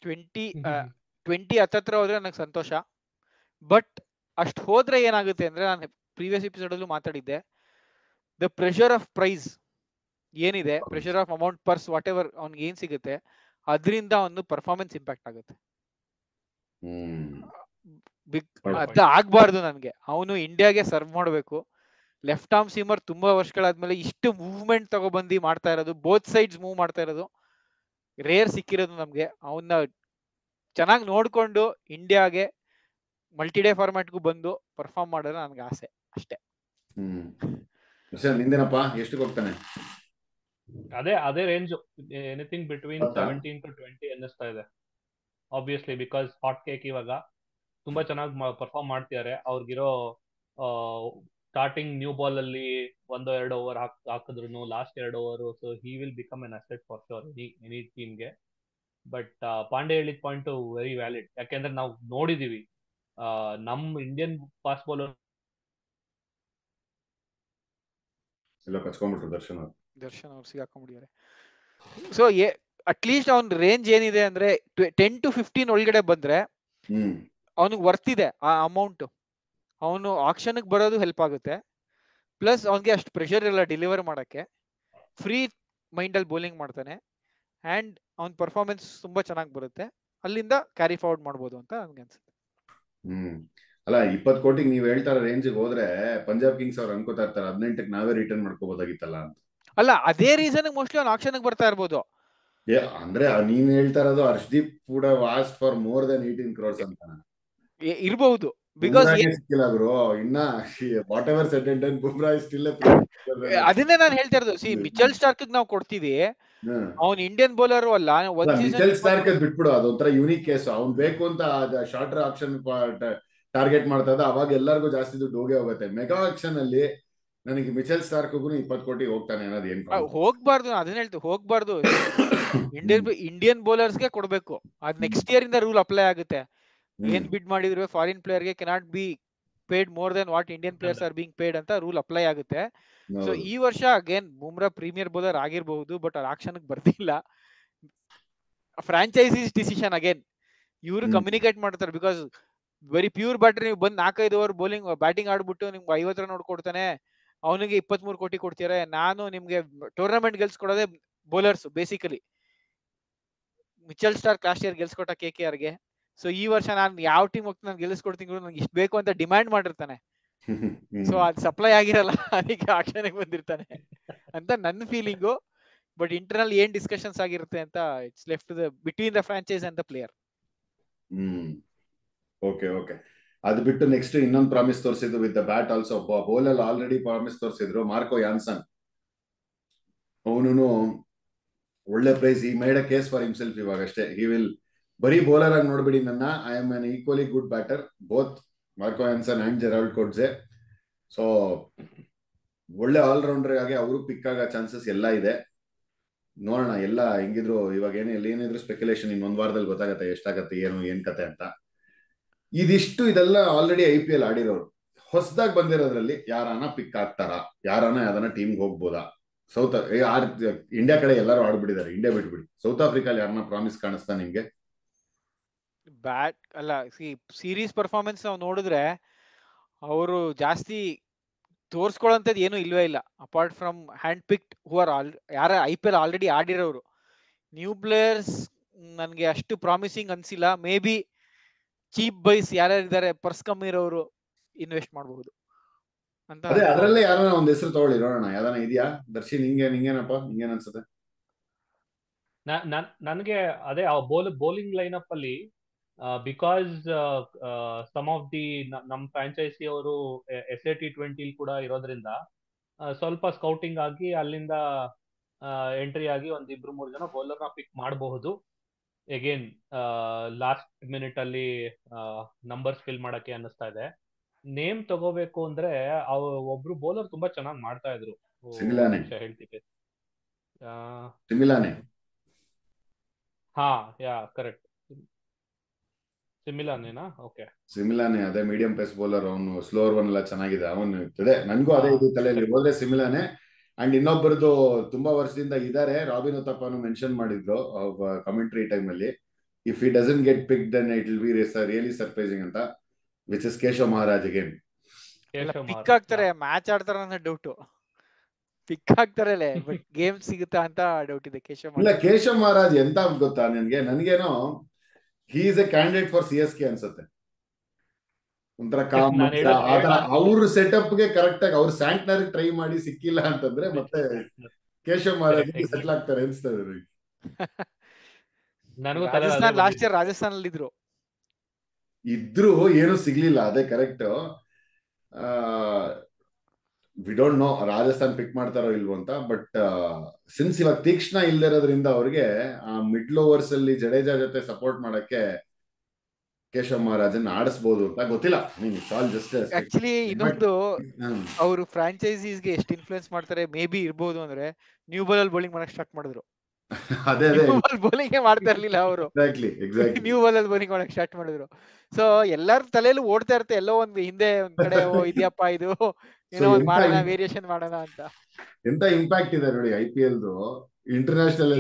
20 ಹತ್ತತ್ರ ಹೋದ್ರೆ ನನಗೆ ಸಂತೋಷ. ಬಟ್ ಅಷ್ಟು ಹೋದ್ರೆ ಏನಾಗುತ್ತೆ ಅಂದ್ರೆ, ನಾನು ಪ್ರೀವಿಯಸ್ ಎಪಿಸೋಡ್ ಅಲ್ಲೂ ಮಾತಾಡಿದ್ದೆ, ದ ಪ್ರೆಷರ್ ಆಫ್ ಪ್ರೈಸ್ ಏನಿದೆ, pressure of amount purse what ever ಅವ್ನಿಗೆ ಏನ್ ಸಿಗುತ್ತೆ, ಅದರಿಂದ ಒಂದು ಪರ್ಫಾರ್ಮೆನ್ಸ್ ಇಂಪ್ಯಾಕ್ಟ್ ಆಗುತ್ತೆ. ಅದ ಆಗ್ಬಾರ್ದು ನನ್ಗೆ. ಅವನು ಇಂಡಿಯಾಗೆ ಸರ್ವ್ ಮಾಡಬೇಕು. ಲೆಫ್ಟ್ ಆರ್ಮ್ ಸೀಮರ್ ತುಂಬಾ ವರ್ಷಗಳಾದ್ಮೇಲೆ ಇಷ್ಟು ಮೂವ್ಮೆಂಟ್ ತಗೊಬಂದಿ ಮಾಡ್ತಾ ಇರೋದು, ಬೋತ್ ಸೈಡ್ಸ್ ಮೂವ್ ಮಾಡ್ತಾ ಇರೋದು ರೇರ್ ಸಿಕ್ಕಿರೋದು ನಮ್ಗೆ. ಅವನ್ನ ಚೆನ್ನಾಗಿ ನೋಡ್ಕೊಂಡು ಇಂಡಿಯಾಗೆ ಮಲ್ಟಿ ಡೇ ಫಾರ್ಮ್ಯಾಟ್ಗೂ ಬಂದು ಪರ್ಫಾರ್ಮ್ ಮಾಡೋದು ನನ್ಗೆ ಆಸೆ ಅಷ್ಟೇ. ನಿಂದೇನಪ್ಪ, ಎಷ್ಟಕ್ಕೆ ಹೋಗ್ತಾನೆ? ಅದೇ ರೇಂಜ್, ಎನಿಥಿಂಗ್ ಬಿಟ್ವೀನ್ 17 to 20 ಅನ್ನಿಸ್ತಾ ಇದೆ. ಆಬ್ವಿಯಸ್ಲಿ ಬಿಕಾಸ್ ಹಾಟ್ ಕೇಕ್ ಇವಾಗ ತುಂಬಾ ಚೆನ್ನಾಗಿ ಪರ್ಫಾರ್ಮ್ ಮಾಡ್ತಿದ್ದಾರೆ. ಅವ್ರಿಗಿರೋ ಸ್ಟಾರ್ಟಿಂಗ್ ನ್ಯೂ ಬಾಲ್ ಅಲ್ಲಿ 1-2 ಓವರ್ ಹಾಕಿದ್ರು, last 2 over, so he will become an asset for sure any ಟೀಮ್ಗೆ. ಬಟ್ ಪಾಂಡೆ ಹೇಳಿದ ಪಾಯಿಂಟ್ ವೆರಿ ವ್ಯಾಲಿಡ್. ಯಾಕೆಂದ್ರೆ ನಾವು ನೋಡಿದೀವಿ ನಮ್ ಇಂಡಿಯನ್ ಫಾಸ್ಟ್ ಬೌಲರ್ ದರ್ಶನ್ ಅವ್ರು ಸಿಗಾಕೊಂಡ್ಬಿಟ್ಟಿದ್ದಾರೆ. ಸೊ ಅಟ್ಲೀಸ್ಟ್ ಅವ್ನ ರೇಂಜ್ ಏನಿದೆ ಅಂದ್ರೆ 10 to 15 ಒಳಗಡೆ ಬಂದ್ರೆ ಅವನಿಗೆ ವರ್ತ್ ಇದೆ ಆ ಅಮೌಂಟ್. ಅವನು ಆಕ್ಷನ್ಗೆ ಬರೋದು ಹೆಲ್ಪ್ ಆಗುತ್ತೆ, ಪ್ಲಸ್ ಅವನಿಗೆ ಅಷ್ಟು ಪ್ರೆಷರ್ ಇಲ್ಲ ಡೆಲಿವರ್ ಮಾಡಕ್ಕೆ, ಫ್ರೀ ಮೈಂಡ್ ಅಲ್ಲಿ ಬೌಲಿಂಗ್ ಮಾಡ್ತಾನೆ, ಅಂಡ್ ಅವನ ಪರ್ಫಾರ್ಮೆನ್ಸ್ ತುಂಬಾ ಚೆನ್ನಾಗಿ ಬರುತ್ತೆ. ಅಲ್ಲಿಂದ ಕ್ಯಾರಿ ಫಾರ್ವರ್ಡ್ ಮಾಡ್ಬೋದು ಅಂತ ನನ್ಗೆ ಅನ್ಸುತ್ತೆ. ಅಲ್ಲ 20 ಕೋಟಿಗೆ ನೀವು ಹೇಳ್ತಾರ ರೇಂಜ್ಗೆ ಹೋದ್ರೆ ಪಂಜಾಬ್ ಕಿಂಗ್ಸ್ ಅವ್ರು ಅನ್ಕೋತಾ ಇರ್ತಾರೆ 18ಕ್ಕೆ ನಾವೇ ರಿಟರ್ನ್ ಮಾಡ್ಕೋಬಹುದಾಗಿತ್ತಲ್ಲ ಅಂತ. ಅಲ್ಲ ಅದೇ ರೀಸನ್ ಮೋಸ್ಟ್ಲಿ ಅವ್ನು ಆಕ್ಷನ್ಗೆ ಬರ್ತಾ ಇರ್ಬೋದು. ಅಂದ್ರೆ ನೀನ್ ಹೇಳ್ತಾ ಇರೋದು ಹರ್ಷದೀಪ್ ಕೂಡ was for more than 18 crores ಅಂತ ಇರಬಹುದು. ಬಿಕಾಸ್ ಸಿಕ್ಕಿಲ್ಲ ಗುರು ಇನ್ನ whatever said and done, Bumrah is still ಅದನ್ನೇ ನಾನು ಹೇಳ್ತಾ ಇರೋದು. ಸಿ ಮಿಚೆಲ್ ಸ್ಟಾರ್ಕ್ ನಾವು ಕೊಡ್ತೀವಿ, ಅವ್ನ್ ಇಂಡಿಯನ್ ಬೌಲರ್ ಅಲ್ಲ. ಮಿಚೆಲ್ ಸ್ಟಾರ್ಕ್ ಬಿಟ್ಬಿಡು, ಅದೊಂಥರ ಯೂನಿಕ್ ಕೇಸ್. ಅವ್ನ್ ಬೇಕು ಅಂತ ಶಾರ್ಟರ್ ಆಕ್ಷನ್ ಟಾರ್ಗೆಟ್ ಮಾಡ್ತಾ ಇದ್ದ, ಅವಾಗ ಎಲ್ಲರಿಗೂ ಜಾಸ್ತಿ ದುಡ್ಡು ಹೋಗೇ ಹೋಗುತ್ತೆ. ಮೆಗಾ ಆಕ್ಷನ್ ಅಲ್ಲಿ ನನಗೆ ಮಿಚೆಲ್ ಸ್ಟಾರ್ಕ್ 20 ಕೋಟಿ ಹೋಗ್ತಾನೆ ಅನ್ನೋದು ಏನ್ ಹೋಗ್ಬಾರ್ದು. ಅದನ್ನ ಹೇಳ್ತೀವಿ, ಹೋಗ್ಬಾರ್ದು. ಇಂಡಿಯನ್ ಬೌಲರ್ಸ್ಗೆ ಕೊಡ್ಬೇಕು. ಅದ್ ನೆಕ್ಸ್ಟ್ ಇಯರ್ ಇಂದ ರೂಲ್ ಅಪ್ಲೈ ಆಗುತ್ತೆ. ಏನ್ ಬಿಡ್ ಮಾಡಿದ್ರು ಫಾರಿನ್ ಪ್ಲೇಯರ್ ಗೆ cannot be paid more than what Indian players are being paid ಅಂತ ರೂಲ್ ಅಪ್ಲೈ ಆಗುತ್ತೆ. ಸೊ ಈ ವರ್ಷ ಅಗೇನ್ ಬುಮ್ರಾ ಪ್ರೀಮಿಯರ್ ಬೌಲರ್ ಆಗಿರಬಹುದು, ಬಟ್ ಅವ್ರ ಆಕ್ಷನ್ ಬರ್ತಿಲ್ಲ. ಫ್ರಾಂಚೈಸೀಸ್ ಡಿಸಿಷನ್ ಅಗೇನ್ ಇವರು ಕಮ್ಯುನಿಕೇಟ್ ಮಾಡ್ತಾರೆ. ಬಿಕಾಸ್ ವೆರಿ ಪ್ಯೂರ್ ಬ್ಯಾಟರ್, ನೀವು ಬಂದ್ 4-5 ಓವರ್ ಬೌಲಿಂಗ್ ಬ್ಯಾಟಿಂಗ್ ಆಡ್ಬಿಟ್ಟು ನಿಮ್ಗೆ 50 ರನ್ ಕೊಡ್ತಾನೆ, ಅವನಿಗೆ 23 ಕೋಟಿ ಕೊಡ್ತೀರಾ. ನಾನು ನಿಮ್ಗೆ ಟೂರ್ನಮೆಂಟ್ ಗೆಲ್ಸ್ಕೊಡೋದೇ bowlers basically. Mitchell Starc last year ಗೆಲ್ಸ್ಕೊಟ್ಟ KKR ಗೆ. ಸೊ ಈ ವರ್ಷ ನಾನು ಯಾವ ಟೀಮ್ ಹೋಗ್ತೀನಿ ನಾನು ಗೆಲ್ಲಿಸ್ಕೊಡ್ತೀನಿ, ನಂಗೆ ಇಷ್ಟು ಬೇಕು ಅಂತ ಡಿಮ್ಯಾಂಡ್ ಮಾಡಿರ್ತಾನೆ. ಸೊ ಅದು ಸಪ್ಲೈ ಆಗಿರಲ್ಲ, ಅದಕ್ಕೆ ಆಕ್ಷನ್ ಬಂದಿರ್ತಾನೆ ಅಂತ ನನ್ನ ಫೀಲಿಂಗು. ಬಟ್ ಇಂಟರ್ನಲ್ ಏನ್ ಡಿಸ್ಕಷನ್ಸ್ ಆಗಿರುತ್ತೆ ಅಂತ it's left between the franchise and the player. Okay okay. ಅದು ಬಿಟ್ಟು ನೆಕ್ಸ್ಟ್ ಇನ್ನೊಂದು ಪ್ರಾಮಿಸ್ ತೋರಿಸಿದ್ರು with the bat also. Bowler already promise ತೋರಿಸಿದ್ರು, ಮಾರ್ಕೋ ಯಾನ್ಸನ್. ಅವನು ಒಳ್ಳೆ price, he made a case for himself ಇವಾಗ ಅಷ್ಟೇ. ಹಿ ವಿಲ್ ಬರೀ ಬೌಲರ್ ಆಗಿ ನೋಡ್ಬಿಡಿ ನನ್ನ, I am an equally good batter, both Marco Jansen and Gerald Coetzee. So ಒಳ್ಳೆ ಆಲ್ರೌಂಡರ್ ಆಗಿ ಅವರು ಪಿಕ್ ಆಗೋ ಚಾನ್ಸಸ್ ಎಲ್ಲ ಇದೆ. ನೋಡೋಣ, ಎಲ್ಲ ಹೆಂಗಿದ್ರು ಇವಾಗ ಏನಿದ್ರು ಸ್ಪೆಕ್ಯುಲೇಷನ್. ಇನ್ನೊಂದು ವಾರದಲ್ಲಿ ಗೊತ್ತಾಗತ್ತೆ ಎಷ್ಟಾಗತ್ತೆ, ಏನ್ ಕತೆ ಅಂತ. ಇದೆಲ್ಲ ಆಲ್ರೆಡಿ IPL ಆಡಿರೋರು. ಹೊಸದಾಗಿ ಬಂದಿರೋದ್ರಲ್ಲಿ ಯಾರಾನ ಪಿಕ್ ಆಗ್ತಾರ, ಯಾವ್ದಾನ ಟೀಮ್ಗೆ ಹೋಗ್ಬೋದಾ? ಇಂಡಿಯಾ ಕಡೆ ಎಲ್ಲರೂ ಆಡ್ಬಿಟ್ಟಿದ್ದಾರೆ, ಇಂಡಿಯಾ ಬಿಟ್ಬಿಡಿ. ಸೌತ್ ಆಫ್ರಿಕಾ ಯಾರನ್ನ ಪ್ರಾಮಿಸ್ ಕಾಣಿಸ್ತಾ ನಿಮ್ಗೆ? ಬ್ಯಾಟ್ ಅಲ್ಲ, ಸೀರೀಸ್ ಪರ್ಫಾರ್ಮೆನ್ಸ್ ನಾವು ನೋಡಿದ್ರೆ ಅವರು ಜಾಸ್ತಿ ತೋರ್ಸ್ಕೊಳ್ಳೋಂಥದ್ದು ಏನೂ ಇಲ್ವೇ ಇಲ್ಲ, apart from hand picked who are ಯಾರ IPL ಆಲ್ರೆಡಿ ಆಡಿರೋರು. ನ್ಯೂ ಪ್ಲೇಯರ್ಸ್ ನನಗೆ ಅಷ್ಟು ಪ್ರಾಮಿಸಿಂಗ್ ಅನ್ಸಿಲ್ಲ. ಮೇ ಬಿ ಚೀಪ್ ಬೈಸ್ ಯಾರ್ಯಾರಿದ್ದಾರೆ, ಪರ್ಸ್ ಕಮ್ಮಿ ಇರೋರು ಇನ್ವೆಸ್ಟ್ ಮಾಡಬಹುದು ಅಂತ. ಅದರಲ್ಲೇ ಯಾರನ್ನ ಒಂದ್ ಹೆಸರು ತಗೊಳ್ಳಿ ನೋಡೋಣ, ಯಾವ್ದಾನ ಇದೆಯಾ? ದರ್ಶಿ ನಿಂಗೇನಪ್ಪ, ನಿಂಗೇನ್ ಅನ್ಸುತ್ತೆ? ನನಗೆ ಅದೇ ಬೌಲಿಂಗ್ ಲೈನ್ ಅಪ್ ಅಲ್ಲಿ ಬಿಕಾಸ್ ಸಮ್ ಆಫ್ ದಿ ನಮ್ ಫ್ರಾಂಚೈಸಿ ಅವರು SA T20 ಕೂಡ ಇರೋದ್ರಿಂದ ಸ್ವಲ್ಪ ಸ್ಕೌಟಿಂಗ್ ಆಗಿ ಅಲ್ಲಿಂದ ಎಂಟ್ರಿ ಆಗಿ 1-2-3 ಜನ ಬೌಲರ್ನ ಪಿಕ್ ಮಾಡಬಹುದು. ಅಗೇನ್ ಲಾಸ್ಟ್ ಮಿನಿಟ್ ಅಲ್ಲಿ ನಂಬರ್ಸ್ ಫಿಲ್ ಮಾಡಕ್ಕೆ ಅನ್ನಿಸ್ತಾ ಇದೆ. ನೇಮ್ ತಗೋಬೇಕು ಅಂದ್ರೆ ಒಬ್ರು ಬೌಲರ್ ತುಂಬಾ ಚೆನ್ನಾಗಿ ಮಾಡ್ತಾ ಇದ್ರು, ಹೇಳ್ತೀವಿ. ಹಾ, ಯಾ ಕರೆಕ್ಟ್, ಸಿಮಿಲಾನೇನಾ? ಓಕೆ, ಸಿಮಿಲಾನೆ. ಅದೇ ಮೀಡಿಯಂ ಪೇಸ್ ಬೌಲರ್, ಅವನು ಸ್ಲೋವರ್ ಒನ್ ಎಲ್ಲ ಚೆನ್ನಾಗಿದೆ. ಅವನು ಇರ್ತದೆ, ನನ್ಗೂ ಅದೇ ಇದು ತಲೆಯಲ್ಲಿ ಹೋದ್ರೆ ಸಿಮಿಲಾನೆ. ಅಂಡ್ ಇನ್ನೊಬ್ಬರದು ತುಂಬಾ ವರ್ಷದಿಂದ ಇದಾರೆ, ರಾಬಿನ್ ಉತ್ತಪ್ಪನು ಮೆನ್ಷನ್ ಮಾಡಿದ್ರು ಕಮೆಂಟ್ರಿ ಟೈಮ್ ಅಲ್ಲಿ. If he doesn't get pick then it will be really surprising ಅಂತ, which is Keshav Maharaj again. Keshav pick Maharaj ಆಗ್ತಾರೆ, ಮ್ಯಾಚ್ ಆಡ್ತಾರ ಅನ್ನೋ ಡೌಟ್. ಪಿಕ್ ಆಗ್ತಾರಲ್ಲ, ಬಟ್ ಗೇಮ್ ಸಿಗುತ್ತಾ ಅಂತ ಡೌಟ್ ಇದೆ ಕೇಶವ್ ಇಲ್ಲ, ಮಹಾರಾಜ್. ಕೇಶವ್ ಮಹಾರಾಜ್ ಎಂತ ಗೊತ್ತಾ ನನ್ಗೇನೋ he is a candidate for CSK ಅನ್ಸುತ್ತೆ. ಒಂಥರ ಕಾಮ್ ನಾನು ಹೇಳೋದು ಆತರ ಅವ್ರ ಸೆಟಪ್ ಗೆ ಕರೆಕ್ಟ್ ಆಗಿ ಅವ್ರ ಸ್ಯಾಂಟ್ನರ್ ಟ್ರೈ ಮಾಡಿ ಸಿಕ್ಕಿಲ್ಲ ಅಂತಂದ್ರೆ ಮತ್ತೆ ಕೇಶವ್ ಮಹಾರಾಜ್ ಸೆಟ್ಲ್ ಆಗ್ತಾರೆ ಅನ್ಸ್ತದೆ ನನಗೆ. ನನಗೂ ರಾಜಸ್ಥಾನ್ ಲಾಸ್ಟ್ ಇಯರ್ ರಾಜಸ್ಥಾನಲ್ಲಿ ಇದ್ರು ಏನು ಸಿಗ್ಲಿಲ್ಲ, ಅದೇ correct. We don't know Rajasthan pick ಮಾಡ್ತಾರೋ ಇಲ್ವೋ ಅಂತ. ಬಟ್ ಸಿನ್ಸ್ ಇವಾಗ ತೀಕ್ಷ್ಣ ಇಲ್ದಿರೋದ್ರಿಂದ ಅವ್ರಿಗೆ ಆ ಮಿಡ್ಲ್ ಓವರ್ಸ್ ಅಲ್ಲಿ ಜಡೇಜಾ ಜೊತೆ ಸಪೋರ್ಟ್ ಮಾಡಕ್ಕೆ ಕೇಶವ್ ಮಹಾರಾಜನ್ ಆಡಿಸಬಹುದು ಅಂತ ಗೊತ್ತಿಲ್ಲ. ಆಕ್ಚುಲಿ ಇನ್ನೊಂದು ಅವರು ಫ್ರಾಂಚೈಸೀಸ್ಗೆ ಎಷ್ಟು ಇನ್ಫ್ಲೂಯೆನ್ಸ್ ಮಾಡ್ತಾರೆ ಮೇ ಬಿ ಇರ್ಬೋದು ಅಂದ್ರೆ, ನ್ಯೂ ಬಾಲ್ ಅಲ್ಲಿ ಬೌಲಿಂಗ್ ಮಾಡಕ್ ಸ್ಟಾರ್ಟ್ ಮಾಡಿದ್ರು. ಅದೇ ಬೌಲಿಂಗ್ ಮಾಡ್ತಾ ಇರ್ಲಿಲ್ಲ ಅವರು, ನ್ಯೂ ಬಾಲ್ ಅಲ್ಲಿ ಬೌಲಿಂಗ್ ಮಾಡಕ್ ಸ್ಟಾರ್ಟ್ ಮಾಡಿದ್ರು. ಸೊ ಎಲ್ಲಾರ ತಲೆಯಲ್ಲೂ ಓಡ್ತಾ ಇರುತ್ತೆ ಎಲ್ಲೋ ಒಂದು ಹಿಂದೆ ಒಂದ್ ಕಡೆ, ಇದ್ಯಪ್ಪ ಇದು ಏನೋ ಒಂದ್ ಮಾಡೋಣ, ವೇರಿಯೇಷನ್ ಮಾಡೋಣ ಅಂತ. ಎಂತ ಇಂಪ್ಯಾಕ್ಟ್ ಇದೆ ನೋಡಿ IPL ಇಂಟರ್ನ್ಯಾಷನಲ್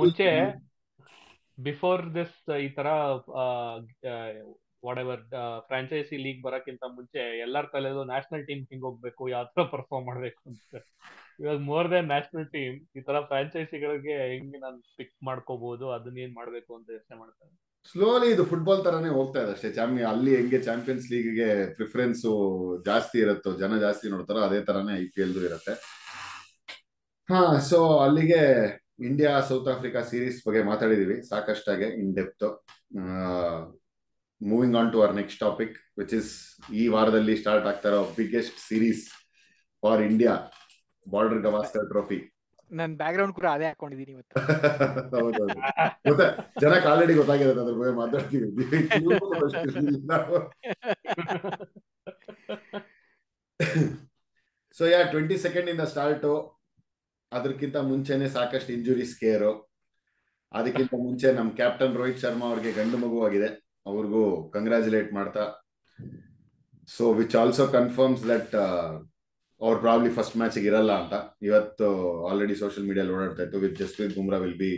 ಮುಂಚೆ ಬಿಫೋರ್ ದಿಸ್ ಈ ತರ ವಾಟ್ ಎವರ್ ಫ್ರಾಂಚೈಸಿ ಲೀಗ್ ಬರಕ್ಕಿಂತ ಮುಂಚೆ ಎಲ್ಲರ ತಲೆದು ನ್ಯಾಷನಲ್ ಟೀಮ್ ಹಿಂಗ್ ಹೋಗ್ಬೇಕು, ಯಾವ ತರ ಪರ್ಫಾರ್ಮ್ ಮಾಡ್ಬೇಕು ಅಂತ. ಇವಾಗ ಮೋರ್ ದನ್ ನ್ಯಾಷನಲ್ ಟೀಮ್ ಈ ತರ ಫ್ರಾಂಚೈಸಿಗಳಿಗೆ ಹೆಂಗ್ ನಾನು ಪಿಕ್ ಮಾಡ್ಕೋಬಹುದು, ಅದನ್ನ ಏನ್ ಮಾಡ್ಬೇಕು ಅಂತ ಯೋಚನೆ ಮಾಡ್ತಾರೆ. ಸ್ಲೋಲಿ ಇದು ಫುಟ್ಬಾಲ್ ತರಾನೇ ಹೋಗ್ತಾ ಇದೆ ಅಷ್ಟೇ. ಅಲ್ಲಿ ಹೆಂಗೆ ಚಾಂಪಿಯನ್ಸ್ ಲೀಗ್ಗೆ ಪ್ರಿಫರೆನ್ಸ್ ಜಾಸ್ತಿ ಇರುತ್ತೋ, ಜನ ಜಾಸ್ತಿ ನೋಡ್ತಾರೋ, ಅದೇ ತರಾನೇ IPL ಇರುತ್ತೆ. ಸೊ ಅಲ್ಲಿಗೆ ಇಂಡಿಯಾ ಸೌತ್ ಆಫ್ರಿಕಾ ಸೀರೀಸ್ ಬಗ್ಗೆ ಮಾತಾಡಿದೀವಿ ಸಾಕಷ್ಟಾಗೆ in depth. Moving on to our next topic, which is ಈ ವಾರದಲ್ಲಿ ಸ್ಟಾರ್ಟ್ ಆಗ್ತಾ ಇರೋ biggest series for India, Border Gavaskar Trophy. ನನ್ ಬ್ಯಾಕ್ ಗ್ರೌಂಡ್ ಕೂಡ ಅದೇ ಹಾಕೊಂಡಿದೀನಿ ಇವತ್ತು. ಮತ್ತೆ ಜನಕ್ಕೆ ಆಲ್ರೆಡಿ ಗೊತ್ತಾಗಿರುತ್ತೆ, ಅದ್ರ ಬಗ್ಗೆ ಮಾತಾಡ್ತೀವಿ. ಸೊ 22 ಇಂದ ಸ್ಟಾರ್ಟು. ಅದಕ್ಕಿಂತ ಮುಂಚೆನೆ ಸಾಕಷ್ಟು ಇಂಜುರಿ ಸ್ಕೇರು. ಅದಕ್ಕಿಂತ ಮುಂಚೆ ನಮ್ ಕ್ಯಾಪ್ಟನ್ ರೋಹಿತ್ ಶರ್ಮಾ ಅವ್ರಿಗೆ ಗಂಡು ಮಗುವಾಗಿದೆ, ಅವ್ರಿಗೂ ಕಂಗ್ರಾಚುಲೇಟ್ ಮಾಡ್ತಾ. So which also confirms that ಅವ್ರು ಪ್ರಾಬ್ಲಿ ಫಸ್ಟ್ ಮ್ಯಾಚ್ ಇರಲ್ಲ ಅಂತ. ಇವತ್ತು ಆಲ್ರೆಡಿ ಸೋಷಿಯಲ್ ಮೀಡಿಯಲ್ಲಿ ಓಡಾಡ್ತಾ ಇತ್ತು, with Jasprit Bumrah will be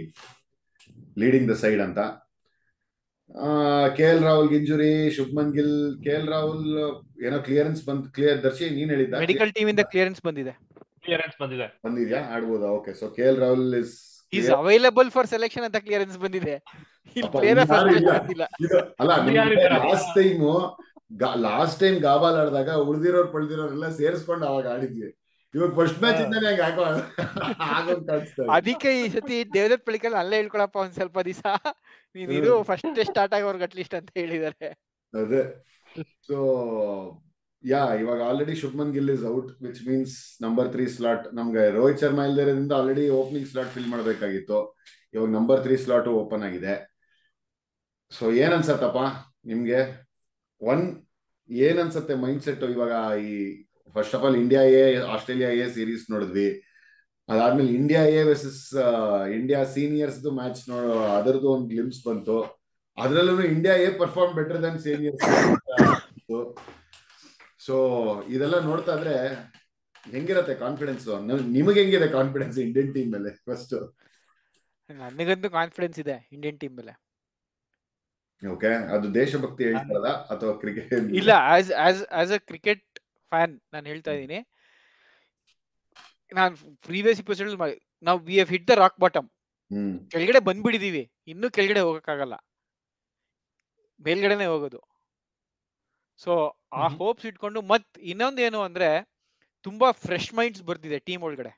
leading the side ಅಂತ. KL Rahul injury, Shubman Gill, KL Rahul ಏನೋ ಕ್ಲಿಯರೆನ್ಸ್ ದರ್ಶಿ ನೀನ್ ಹೇಳಿದ್ದ ಮೆಡಿಕಲ್ ಟೀಮ್ ಇಂದ ಕ್ಲಿಯರೆನ್ಸ್ ಬಂದಿದ್ಯಾ, ಆಡ್ಬೋದಾ? Okay, so KL Rahul is available for selection ಅಂತ ಕ್ಲಿಯರೆನ್ಸ್ ಬಂದಿದೆ. ಲಾಸ್ಟ್ ಟೈಮ್ ಗಾಬಾಲ್ ಆಡಿದಾಗ ಉಳಿದಿರೋರು ಪಳ್ದಿರೋರೆಲ್ಲ ಸೇರಿಸ್ಕೊಂಡು ಅವಾಗ ಆಡಿದ್ವಿ. ಇವಾಗ ಫಸ್ಟ್ ಮ್ಯಾಚ್ ಇಂದಾನೆ ಅದಕ್ಕೆ ಈ ಸತಿ ದೇವದತ್ ಪಳಿಕಲ್ ಅಲ್ಲೇ ಹೇಳ್ಕೊಳಪ್ಪ ಒಂದ್ ಸ್ವಲ್ಪ ದಿವಸ, ನೀನ್ ಇದು ಫಸ್ಟ್ ಸ್ಟಾರ್ಟ್ ಆಗೋರ್ಗೆ ಅಟ್ಲೀಸ್ಟ್ ಅಂತ ಹೇಳಿದಾರೆ. ಅದೇ. ಸೊ ಇವಾಗ already Shubman Gill is out, which means number 3 slot ನಮ್ಗೆ ರೋಹಿತ್ ಶರ್ಮಾ ಇಲ್ದಿರೋದ್ರಿಂದ ಆಲ್ರೆಡಿ ಓಪನಿಂಗ್ ಸ್ಲಾಟ್ ಫಿಲ್ ಮಾಡ್ಬೇಕಾಗಿತ್ತು. ಇವಾಗ ನಂಬರ್ 3 ಸ್ಲಾಟ್ ಓಪನ್ ಆಗಿದೆ. ಸೊ ಏನ್ ಅನ್ಸತ್ತಪ್ಪ ನಿಮ್ಗೆ? ಏನ್ ಅನ್ಸತ್ತೆ ಮೈಂಡ್ ಸೆಟ್ ಇವಾಗ? ಈ first of all India Australia series ನೋಡಿದ್ವಿ, ಅದಾದ್ಮೇಲೆ India versus India seniors match ಅದರದ್ದು ಒಂದು ಗ್ಲಿಮ್ಸ್ ಬಂತು. ಅದ್ರಲ್ಲೂ India perform better than seniors. So ಇದೆಲ್ಲ ನೋಡ್ತಾ ಇದ್ರೆ ಹೆಂಗಿರತ್ತೆ ಕಾನ್ಫಿಡೆನ್ಸ್? ನಿಮಗೆ ಹೆಂಗಿದೆ ಕಾನ್ಫಿಡೆನ್ಸ್ ಇಂಡಿಯನ್ ಟೀಮ್ ಮೇಲೆ? ಫಸ್ಟ್ ನನಗಂತೂ ಕಾನ್ಫಿಡೆನ್ಸ್ ಇದೆ ಇಂಡಿಯನ್ ಟೀಮ್ ಮೇಲೆ. ಓಕೆ, ಅದು ದೇಶಭಕ್ತಿ ಹೇಳ್ತಾರಲ್ಲ ಅಥವಾ ಕ್ರಿಕೆಟ್? ಇಲ್ಲ, ಆಸ್ ಅ ಕ್ರಿಕೆಟ್ ಫ್ಯಾನ್ ನಾನು ಹೇಳ್ತಾ ಇದ್ದೀನಿ. ನಾನು ಪ್ರೀವಿಯಸ್ ಎಪಿಸೋಡ್ ನಾವು we have hit the rock bottom. ಕೆಳಗಡೆ ಬಂದ್ಬಿಟ್ಟಿದೀವಿ, ಇನ್ನು ಕೆಳಗಡೆ ಹೋಗಕ್ಕಾಗಲ್ಲ, ಮೇಲ್ಗಡೆನೆ ಹೋಗೋದು. ಸೊ ಆ ಹೋಪ್ಸ್ ಇಟ್ಕೊಂಡು ಇನ್ನೊಂದು ಏನು ಅಂದ್ರೆ, ತುಂಬಾ ಫ್ರೆಶ್ ಮೈಂಡ್ಸ್ ಬರ್ತಿದೆ ಟೀಮ್ ಒಳಗಡೆ.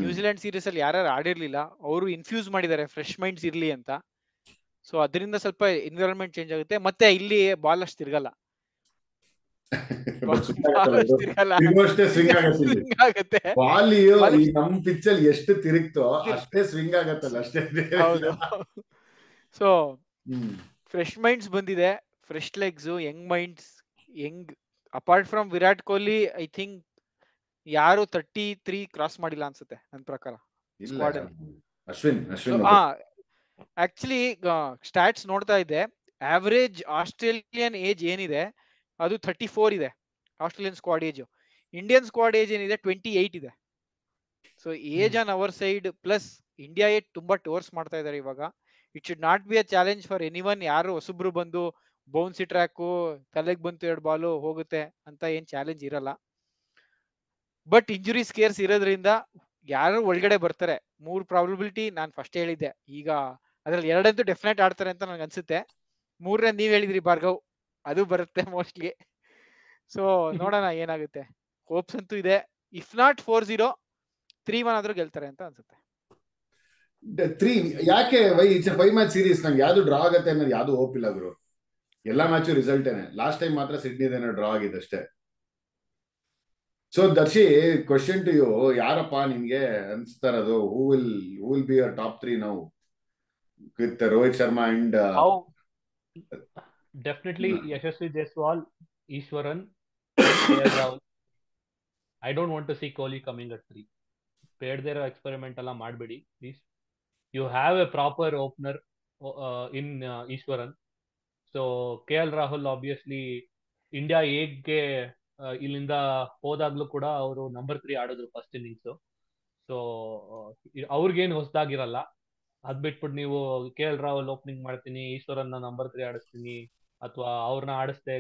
ನ್ಯೂಜಿಲೆಂಡ್ ಸೀರೀಸ್ ಅಲ್ಲಿ ಯಾರು ಆಡಿರ್ಲಿಲ್ಲ, ಅವರು ಇನ್ಫ್ಯೂಸ್ ಮಾಡಿದ್ದಾರೆ ಫ್ರೆಶ್ ಮೈಂಡ್ಸ್ ಇರ್ಲಿ ಅಂತ. ಸೊ ಅದರಿಂದ ಸ್ವಲ್ಪ ಎನ್ವಿರಾನ್ಮೆಂಟ್ ಚೇಂಜ್ ಆಗುತ್ತೆ. ಮತ್ತೆ ಇಲ್ಲಿ ಬಾಲ್ ಅಷ್ಟು ತಿರ್ಗಲ್ಲ, ನಮ್ ಪಿಚ್ ಅಲ್ಲಿ ಎಷ್ಟು ತಿರುಗ್ತೋ ಅಷ್ಟೇ ಸ್ವಿಂಗ್ ಆಗತ್ತಲ್ಲ, ಅಷ್ಟೇ. ಹೌದು. ಸೊ ಫ್ರೆಶ್ ಮೈಂಡ್ಸ್ ಬಂದಿದೆ, fresh legs, Young minds. Apart from Virat Kohli, I think ಯಾರು 33 ಕ್ರಾಸ್ ಮಾಡಿಲ್ಲ ಅನ್ಸುತ್ತೆ ನನ್ನ ಪ್ರಕಾರ ಸ್ಕ್ವಾಡ್ ಅಲ್ಲಿ. ಆಕ್ಚುಲಿ ಸ್ಟಾಟ್ಸ್ ನೋಡ್ತಾ ಇದ್ದೆ, ಆವರೇಜ್ ಆಸ್ಟ್ರೇಲಿಯನ್ ಏಜ್ ಏನಿದೆ ಅದು 34 ಇದೆ, Australian squad age. Indian squad age ಏನಿದೆ 28 ಇದೆ. So age on hour side, plus India ತುಂಬಾ ಟೋರ್ಸ್ ಮಾಡ್ತಾ ಇದ್ದಾರೆ ಇವಾಗ. It should not be a challenge for anyone. ಯಾರು ಹೊಸಬ್ರು ಬಂದು ಬೌನ್ಸಿ ಟ್ರ್ಯಾಕು, ತಲೆಗೆ ಬಂತು 2 ಬಾಲು ಹೋಗುತ್ತೆ ಅಂತ ಏನ್ ಚಾಲೆಂಜ್ ಇರಲ್ಲ. ಬಟ್ ಇಂಜುರಿ ಸ್ಕೇರ್ಸ್ ಇರೋದ್ರಿಂದ ಯಾರು ಒಳಗಡೆ ಬರ್ತಾರೆ 3 ಪ್ರಾಬಬಿಲಿಟಿ ನಾನು ಫಸ್ಟ್ ಹೇಳಿದ್ದೆ. ಈಗ ಅದ್ರಲ್ಲಿ 2 ಡೆಫಿನೆಟ್ ಆಡ್ತಾರೆ ಅಂತ ನನಗೆ ಅನ್ಸುತ್ತೆ. 3ನೇ ನೀವ್ ಹೇಳಿದ್ರಿ ಭಾರ್ಗವ್, ಅದು ಬರುತ್ತೆ ಮೋಸ್ಟ್ಲಿ. ಸೊ ನೋಡೋಣ ಏನಾಗುತ್ತೆ. ಹೋಪ್ಸ್ ಅಂತೂ ಇದೆ. ಇಫ್ ನಾಟ್ 4-0 3-1 ಆದ್ರೂ ಗೆಲ್ತಾರೆ ಅಂತ ಅನ್ಸುತ್ತೆ. 3 ಯಾಕೆ ಇಟ್ಸ್ 5 ಮ್ಯಾಚ್ ಸೀರೀಸ್, ನಂಗೆ ಯಾವ್ದು ಡ್ರಾ ಆಗತ್ತೆ ಅನ್ನೋದು ಯಾವ್ದು ಹೋಪ್ ಇಲ್ಲ ಗುರು. ಎಲ್ಲಾ ಮ್ಯಾಚು ರಿಸಲ್ಟ್ ಏನೆ. ಲಾಸ್ಟ್ ಟೈಮ್ ಮಾತ್ರ ಸಿಡ್ನಿದೇನೋ ಡ್ರಾ ಆಗಿದೆ ಅಷ್ಟೇ. So Darshi, question to you, ಯಾರಪ್ಪ ನಿನ್ಗೆ ಅನ್ಸ್ತಾರದು who will be your top 3 now with Rohit Sharma and definitely Yashasvi Jaiswal, Easwaran and KL Rahul. I don't want to see Kohli coming at 3. ಬೇಡದಿರೋ ಎಕ್ಸ್ಪೆರಿಮೆಂಟ್ ಎಲ್ಲ ಮಾಡಬೇಡಿ please. You have a proper opener in Easwaran. So KL Rahul obviously India ಏಗ್ಗೆ ಇಲ್ಲಿಂದ ಹೋದಾಗ್ಲೂ ಕೂಡ ಅವರು ನಂಬರ್ 3 ಆಡಿದ್ರು ಫಸ್ಟ್ ಇನ್ನಿಂಗ್ಸ್. ಸೊ ಅವ್ರಿಗೇನು ಹೊಸದಾಗಿರಲ್ಲ. ಅದ್ ಬಿಟ್ಬಿಟ್ಟು ನೀವು KL Rahul ಓಪನಿಂಗ್ ಮಾಡ್ತೀನಿ, ಈಶ್ವರನ್ನ ನಂಬರ್ 3 ಆಡಿಸ್ತೀನಿ, ಅಥವಾ ಅವ್ರನ್ನ ಆಡಿಸ್ದೆ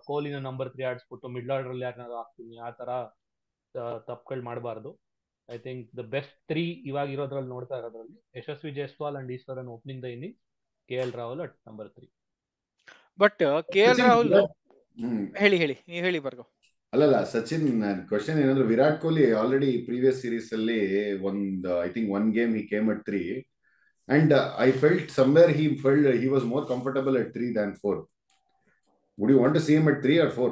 ಕೊಹ್ಲಿನ ನಂಬರ್ 3 ಆಡಿಸ್ಬಿಟ್ಟು ಮಿಡ್ಲ್ ಆರ್ಡರ್ ಅಲ್ಲಿ ಯಾರನ್ನಾದ್ರು ಹಾಕ್ತೀನಿ, ಆ ತರ ತಪ್ಪುಗಳು ಮಾಡಬಾರ್ದು. ಐ ಥಿಂಕ್ ದ ಬೆಸ್ಟ್ 3 ಇವಾಗ ಇರೋದ್ರಲ್ಲಿ ನೋಡ್ತಾ ಇರೋದ್ರಲ್ಲಿ Yashasvi Jaiswal and Easwaran opening the innings, KL Rahul at number 3. But KL Rahul ನೀವ್ ಹೇಳಿ ಭಾರ್ಗವ್. ಅಲ್ಲಲ್ಲ ಸಚಿನ್, ಕ್ವಶನ್ ಏನಂದ್ರೆ Virat Kohli already previous series ಅಲ್ಲಿ I think 1 game he came at 3 and I felt somewhere he was more comfortable at 3 than 4. Would you want to see him at 3 or 4?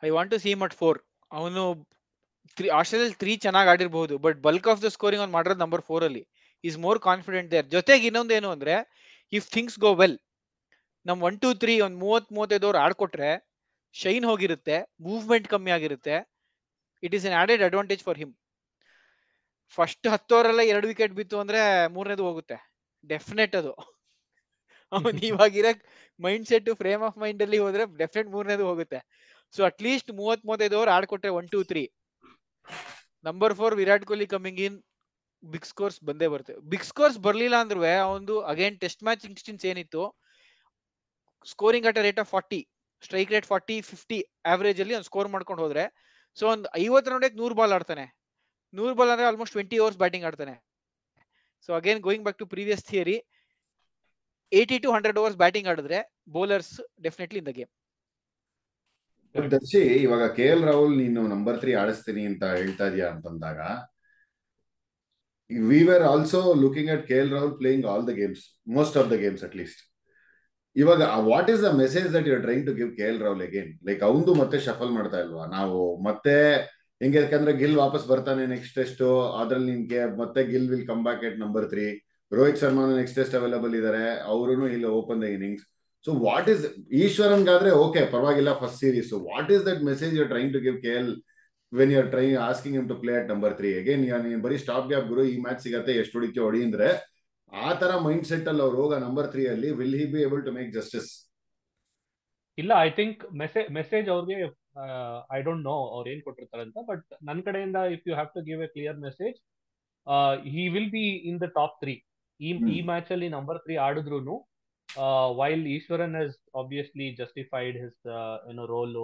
I want to see him at 4. ಅವನು ಆಸ್ಟ್ರೇಲಿಯಲ್ಲಿ 3 ಚೆನ್ನಾಗಿ ಆಡಿರಬಹುದು, but bulk of the scoring ಅವ್ನು ಮಾಡಿರೋದು ನಂಬರ್ 4 ಅಲ್ಲಿ. Is more confident there. ಜೊತೆಗೆ ಇನ್ನೊಂದು ಏನು ಅಂದ್ರೆ, ಇಫ್ ಥಿಂಗ್ಸ್ ಗೋ ವೆಲ್, ನಮ್ 1, 2, 3 ಒಂದು 30-35 ಓವರ್ ಆಡ್ಕೊಟ್ರೆ ಶೈನ್ ಹೋಗಿರುತ್ತೆ, ಮೂವ್ಮೆಂಟ್ ಕಮ್ಮಿ ಆಗಿರುತ್ತೆ. It is an added advantage for him. First 10 ಓವರಲ್ಲೇ 2 ವಿಕೆಟ್ ಬಿತ್ತು ಅಂದ್ರೆ 3ನೇದು ಹೋಗುತ್ತೆ ಡೆಫಿನೆಟ್. ಅದು ಅವನು ಇವಾಗಿರೋ mindset, frame of mind ಅಲ್ಲಿ ಹೋದ್ರೆ ಡೆಫಿನೆಟ್ 3ನೇದು ಹೋಗುತ್ತೆ. ಸೊ ಅಟ್ ಲೀಸ್ಟ್ 30-35 ಓವರ್ ಆಡ್ಕೊಟ್ರೆ 1, 2, 3 number 4 Virat Kohli coming in, big scores ಬಂದೇ ಬರುತ್ತೆ. ಬಿಗ್ ಸ್ಕೋರ್ಸ್ ಬರ್ಲಿಲ್ಲ ಅಂದ್ರೂ ಅವನು ಅಗೇನ್ ಟೆಸ್ಟ್ ಮ್ಯಾಚ್ ಇನ್ಸ್ಟಿನ್ಸ್ ಏನಿತ್ತು, scoring at rate of 40, strike rate 40-50 average ಅಲ್ಲಿ ಅವ್ನು ಸ್ಕೋರ್ ಮಾಡ್ಕೊಂಡು ಹೋದ್ರೆ, ಸೊ ಒಂದು 50 ರೌಂಡ್ 100 ಬಾಲ್ ಆಡ್ತಾನೆ. 100 ಬಾಲ್ ಅಂದ್ರೆ ಆಲ್ಮೋಸ್ಟ್ 20 ಓವರ್ಸ್ ಬ್ಯಾಟಿಂಗ್ ಆಡ್ತಾನೆ. So again going back to previous theory, 80-100 overs batting ಆಡಿದ್ರೆ bowlers definitely in the game. Darshi, ಇವಾಗ KL Rahul ನೀನು ನಂಬರ್ 3 ಆಡಿಸ್ತೀನಿ ಅಂತ ಹೇಳ್ತಾ ಇದೀಯಾ ಅಂತಂದಾಗ, we were also looking at KL Rahul playing all the games, most of the games at least. ಇವಾಗ what is the message that you are trying to give KL Rahul again? Like ಅವಂದು ಮತ್ತೆ ಶಫಲ್ ಮಾಡ್ತಾ ಇಲ್ವಾ ನಾವು? ಮತ್ತೆ ಹೆಂಗೆ, ಯಾಕಂದ್ರೆ ಗಿಲ್ ವಾಪಸ್ ಬರ್ತಾನೆ ನೆಕ್ಸ್ಟ್ ಟೆಸ್ಟ್, ಅದ್ರಲ್ಲಿ ನಿಮ್ಗೆ ಮತ್ತೆ Gill will come back at number 3. Rohit ಶರ್ಮಾನು ನೆಕ್ಸ್ಟ್ ಟೆಸ್ಟ್ ಅವೈಲಬಲ್ ಇದಾರೆ, ಅವರು ಇಲ್ಲಿ open the innings. So what is, ಈಶ್ವರನ್ಗಾದ್ರೆ ಓಕೆ ಪರವಾಗಿಲ್ಲ first series, what is that message you are trying to give KL when you are asking him to play at number 3 again? ನೀನ್ ಬರೀ ಸ್ಟಾಪ್ ಗ್ಯಾಪ್ ಗುರು, ಈ ಮ್ಯಾಚ್ ಸಿಗತ್ತೆ ಎಷ್ಟು ಹೊಡಿಕೆ ಹೊಡಿ ಅಂದ್ರೆ, ಆ ತರ ಮೈಂಡ್ ಸೆಟ್ ಅಲ್ಲಿ ಅವ್ರು ಹೋಗ ನಂಬರ್ 3 ಅಲ್ಲಿ will he be able to make justice? ಇಲ್ಲ, ಐ ಥಿಂಕ್ ಮೆಸೇಜ್ ಅವ್ರಿಗೆ ಐ ಡೋಂಟ್ ನೋ ಅವ್ರು ಏನ್ ಕೊಟ್ಟಿರ್ತಾರೆ ಅಂತ, ಬಟ್ ನನ್ನ ಕಡೆಯಿಂದ if you have to give a clear message, he will be in the top 3. ಈ ಮ್ಯಾಚ್ ಅಲ್ಲಿ ನಂಬರ್ 3 ಆಡಿದ್ರು, while Easwaran has obviously justified his role,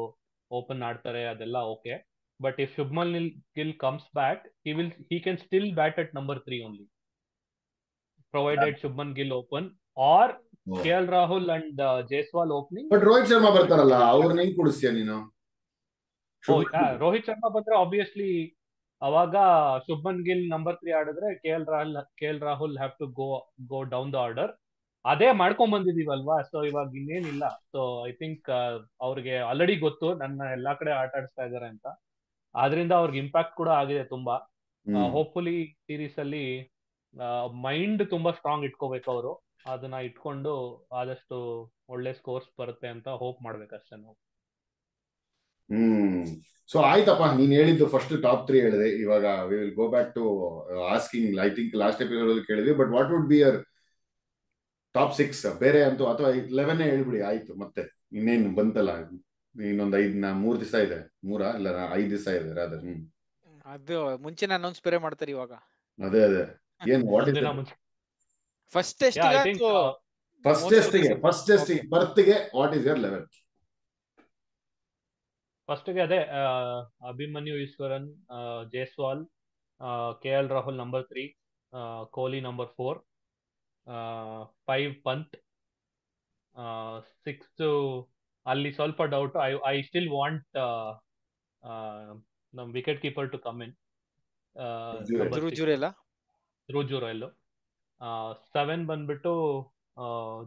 open ಆಡ್ತಾರೆ ಅದೆಲ್ಲ okay. But if Shubman Gill comes back, he can still bat at number 3 only, provided Shubman Gill open or KL Rahul and Jaiswal opening. But Rohit Sharma ಬರ್ತಾರಲ್ಲ, ಅವ್ರನ್ನ ಹೆಂಗ್ ಕುಡಿಸ್ತೀಯ ನೀನು? ರೋಹಿತ್ ಶರ್ಮಾ ಬಂದ್ರೆ ಆಬ್ವಿಯಸ್ಲಿ ಅವಾಗ ಶುಭ್ಮನ್ ಗಿಲ್ ನಂಬರ್ 3 ಆಡಿದ್ರೆ KL Rahul have to go down the order. ಅದೇ ಮಾಡ್ಕೊಂಡ್ ಬಂದಿದೀವಲ್ವಾ, ಸೊ ಇವಾಗ ಇನ್ನೇನಿಲ್ಲ. ಸೊ ಐ ಥಿಂಕ್ ಅವ್ರಿಗೆ ಆಲ್ರೆಡಿ ಗೊತ್ತು ನನ್ನ ಎಲ್ಲಾ ಕಡೆ ಆಟ ಆಡಿಸ್ತಾ ಇದಾರೆ ಅಂತ, ಆದ್ರಿಂದ ಅವ್ರಿಗೆ ಇಂಪ್ಯಾಕ್ಟ್ ಕೂಡ ಆಗಿದೆ ತುಂಬಾ. ಹೋಪ್ಫುಲಿ ಸೀರೀಸ್ ಅಲ್ಲಿ ಮೈಂಡ್ ತುಂಬಾ ಸ್ಟ್ರಾಂಗ್ ಇಟ್ಕೋಬೇಕು ಅವರು, ಅದನ್ನ ಇಟ್ಕೊಂಡು ಆದಷ್ಟು ಒಳ್ಳೆ ಸ್ಕೋರ್ಸ್ ಬರುತ್ತೆ ಅಂತ ಹೋಪ್ ಮಾಡ್ಬೇಕಷ್ಟೇ ನಾವು. ಸೊ ಆಯ್ತಪ್ಪ, ನೀನ್ ಹೇಳಿದ್ದು ಫಸ್ಟ್ ಟಾಪ್ 3 ಹೇಳಿದೆ. ಇವಾಗ we will go back to asking, I think last episode ಅಲ್ಲಿ ಕೇಳಿದ್ವಿ, but what would be your top 6? ಬೇರೆ ಅಂತೂ ಅಥವಾ 11 ಹೇಳ್ಬಿಡಿ ಆಯ್ತು. ಮತ್ತೆ ಇನ್ನೇನು ಬಂತಲ್ಲ, ಇನ್ನೊಂದು 3 ದಿವಸ ಇದೆ, 3 ಇಲ್ಲ 5 ದಿವಸ ಇದೆ ರಾದರ್. ಅದು ಮುಂಚೆನೆ ಅನೌನ್ಸ್ ಬೇರೆ ಮಾಡ್ತಾರೆ ಇವಾಗ. ಅದೇ ಏನ್ what is first test first ಟೆಸ್ಟಿಗೆ ಪರ್ತ್ಗೆ ವಾಟ್ ಇಸ್ ಯರ್ ಲೆವೆಲ್? ಫಸ್ಟ್ಗೆ ಅದೇ Abhimanyu Easwaran, Jaiswal, KL Rahul number 3, Kohli number 4, 5 Pant, 6 ಅಲ್ಲಿ ಸ್ವಲ್ಪ ಡೌಟ್. ಐ ಸ್ಟಿಲ್ ವಾಂಟ್ ನಮ್ wicketkeeper to come in, Dhruv Jurel. 7 ಬಂದ್ಬಿಟ್ಟು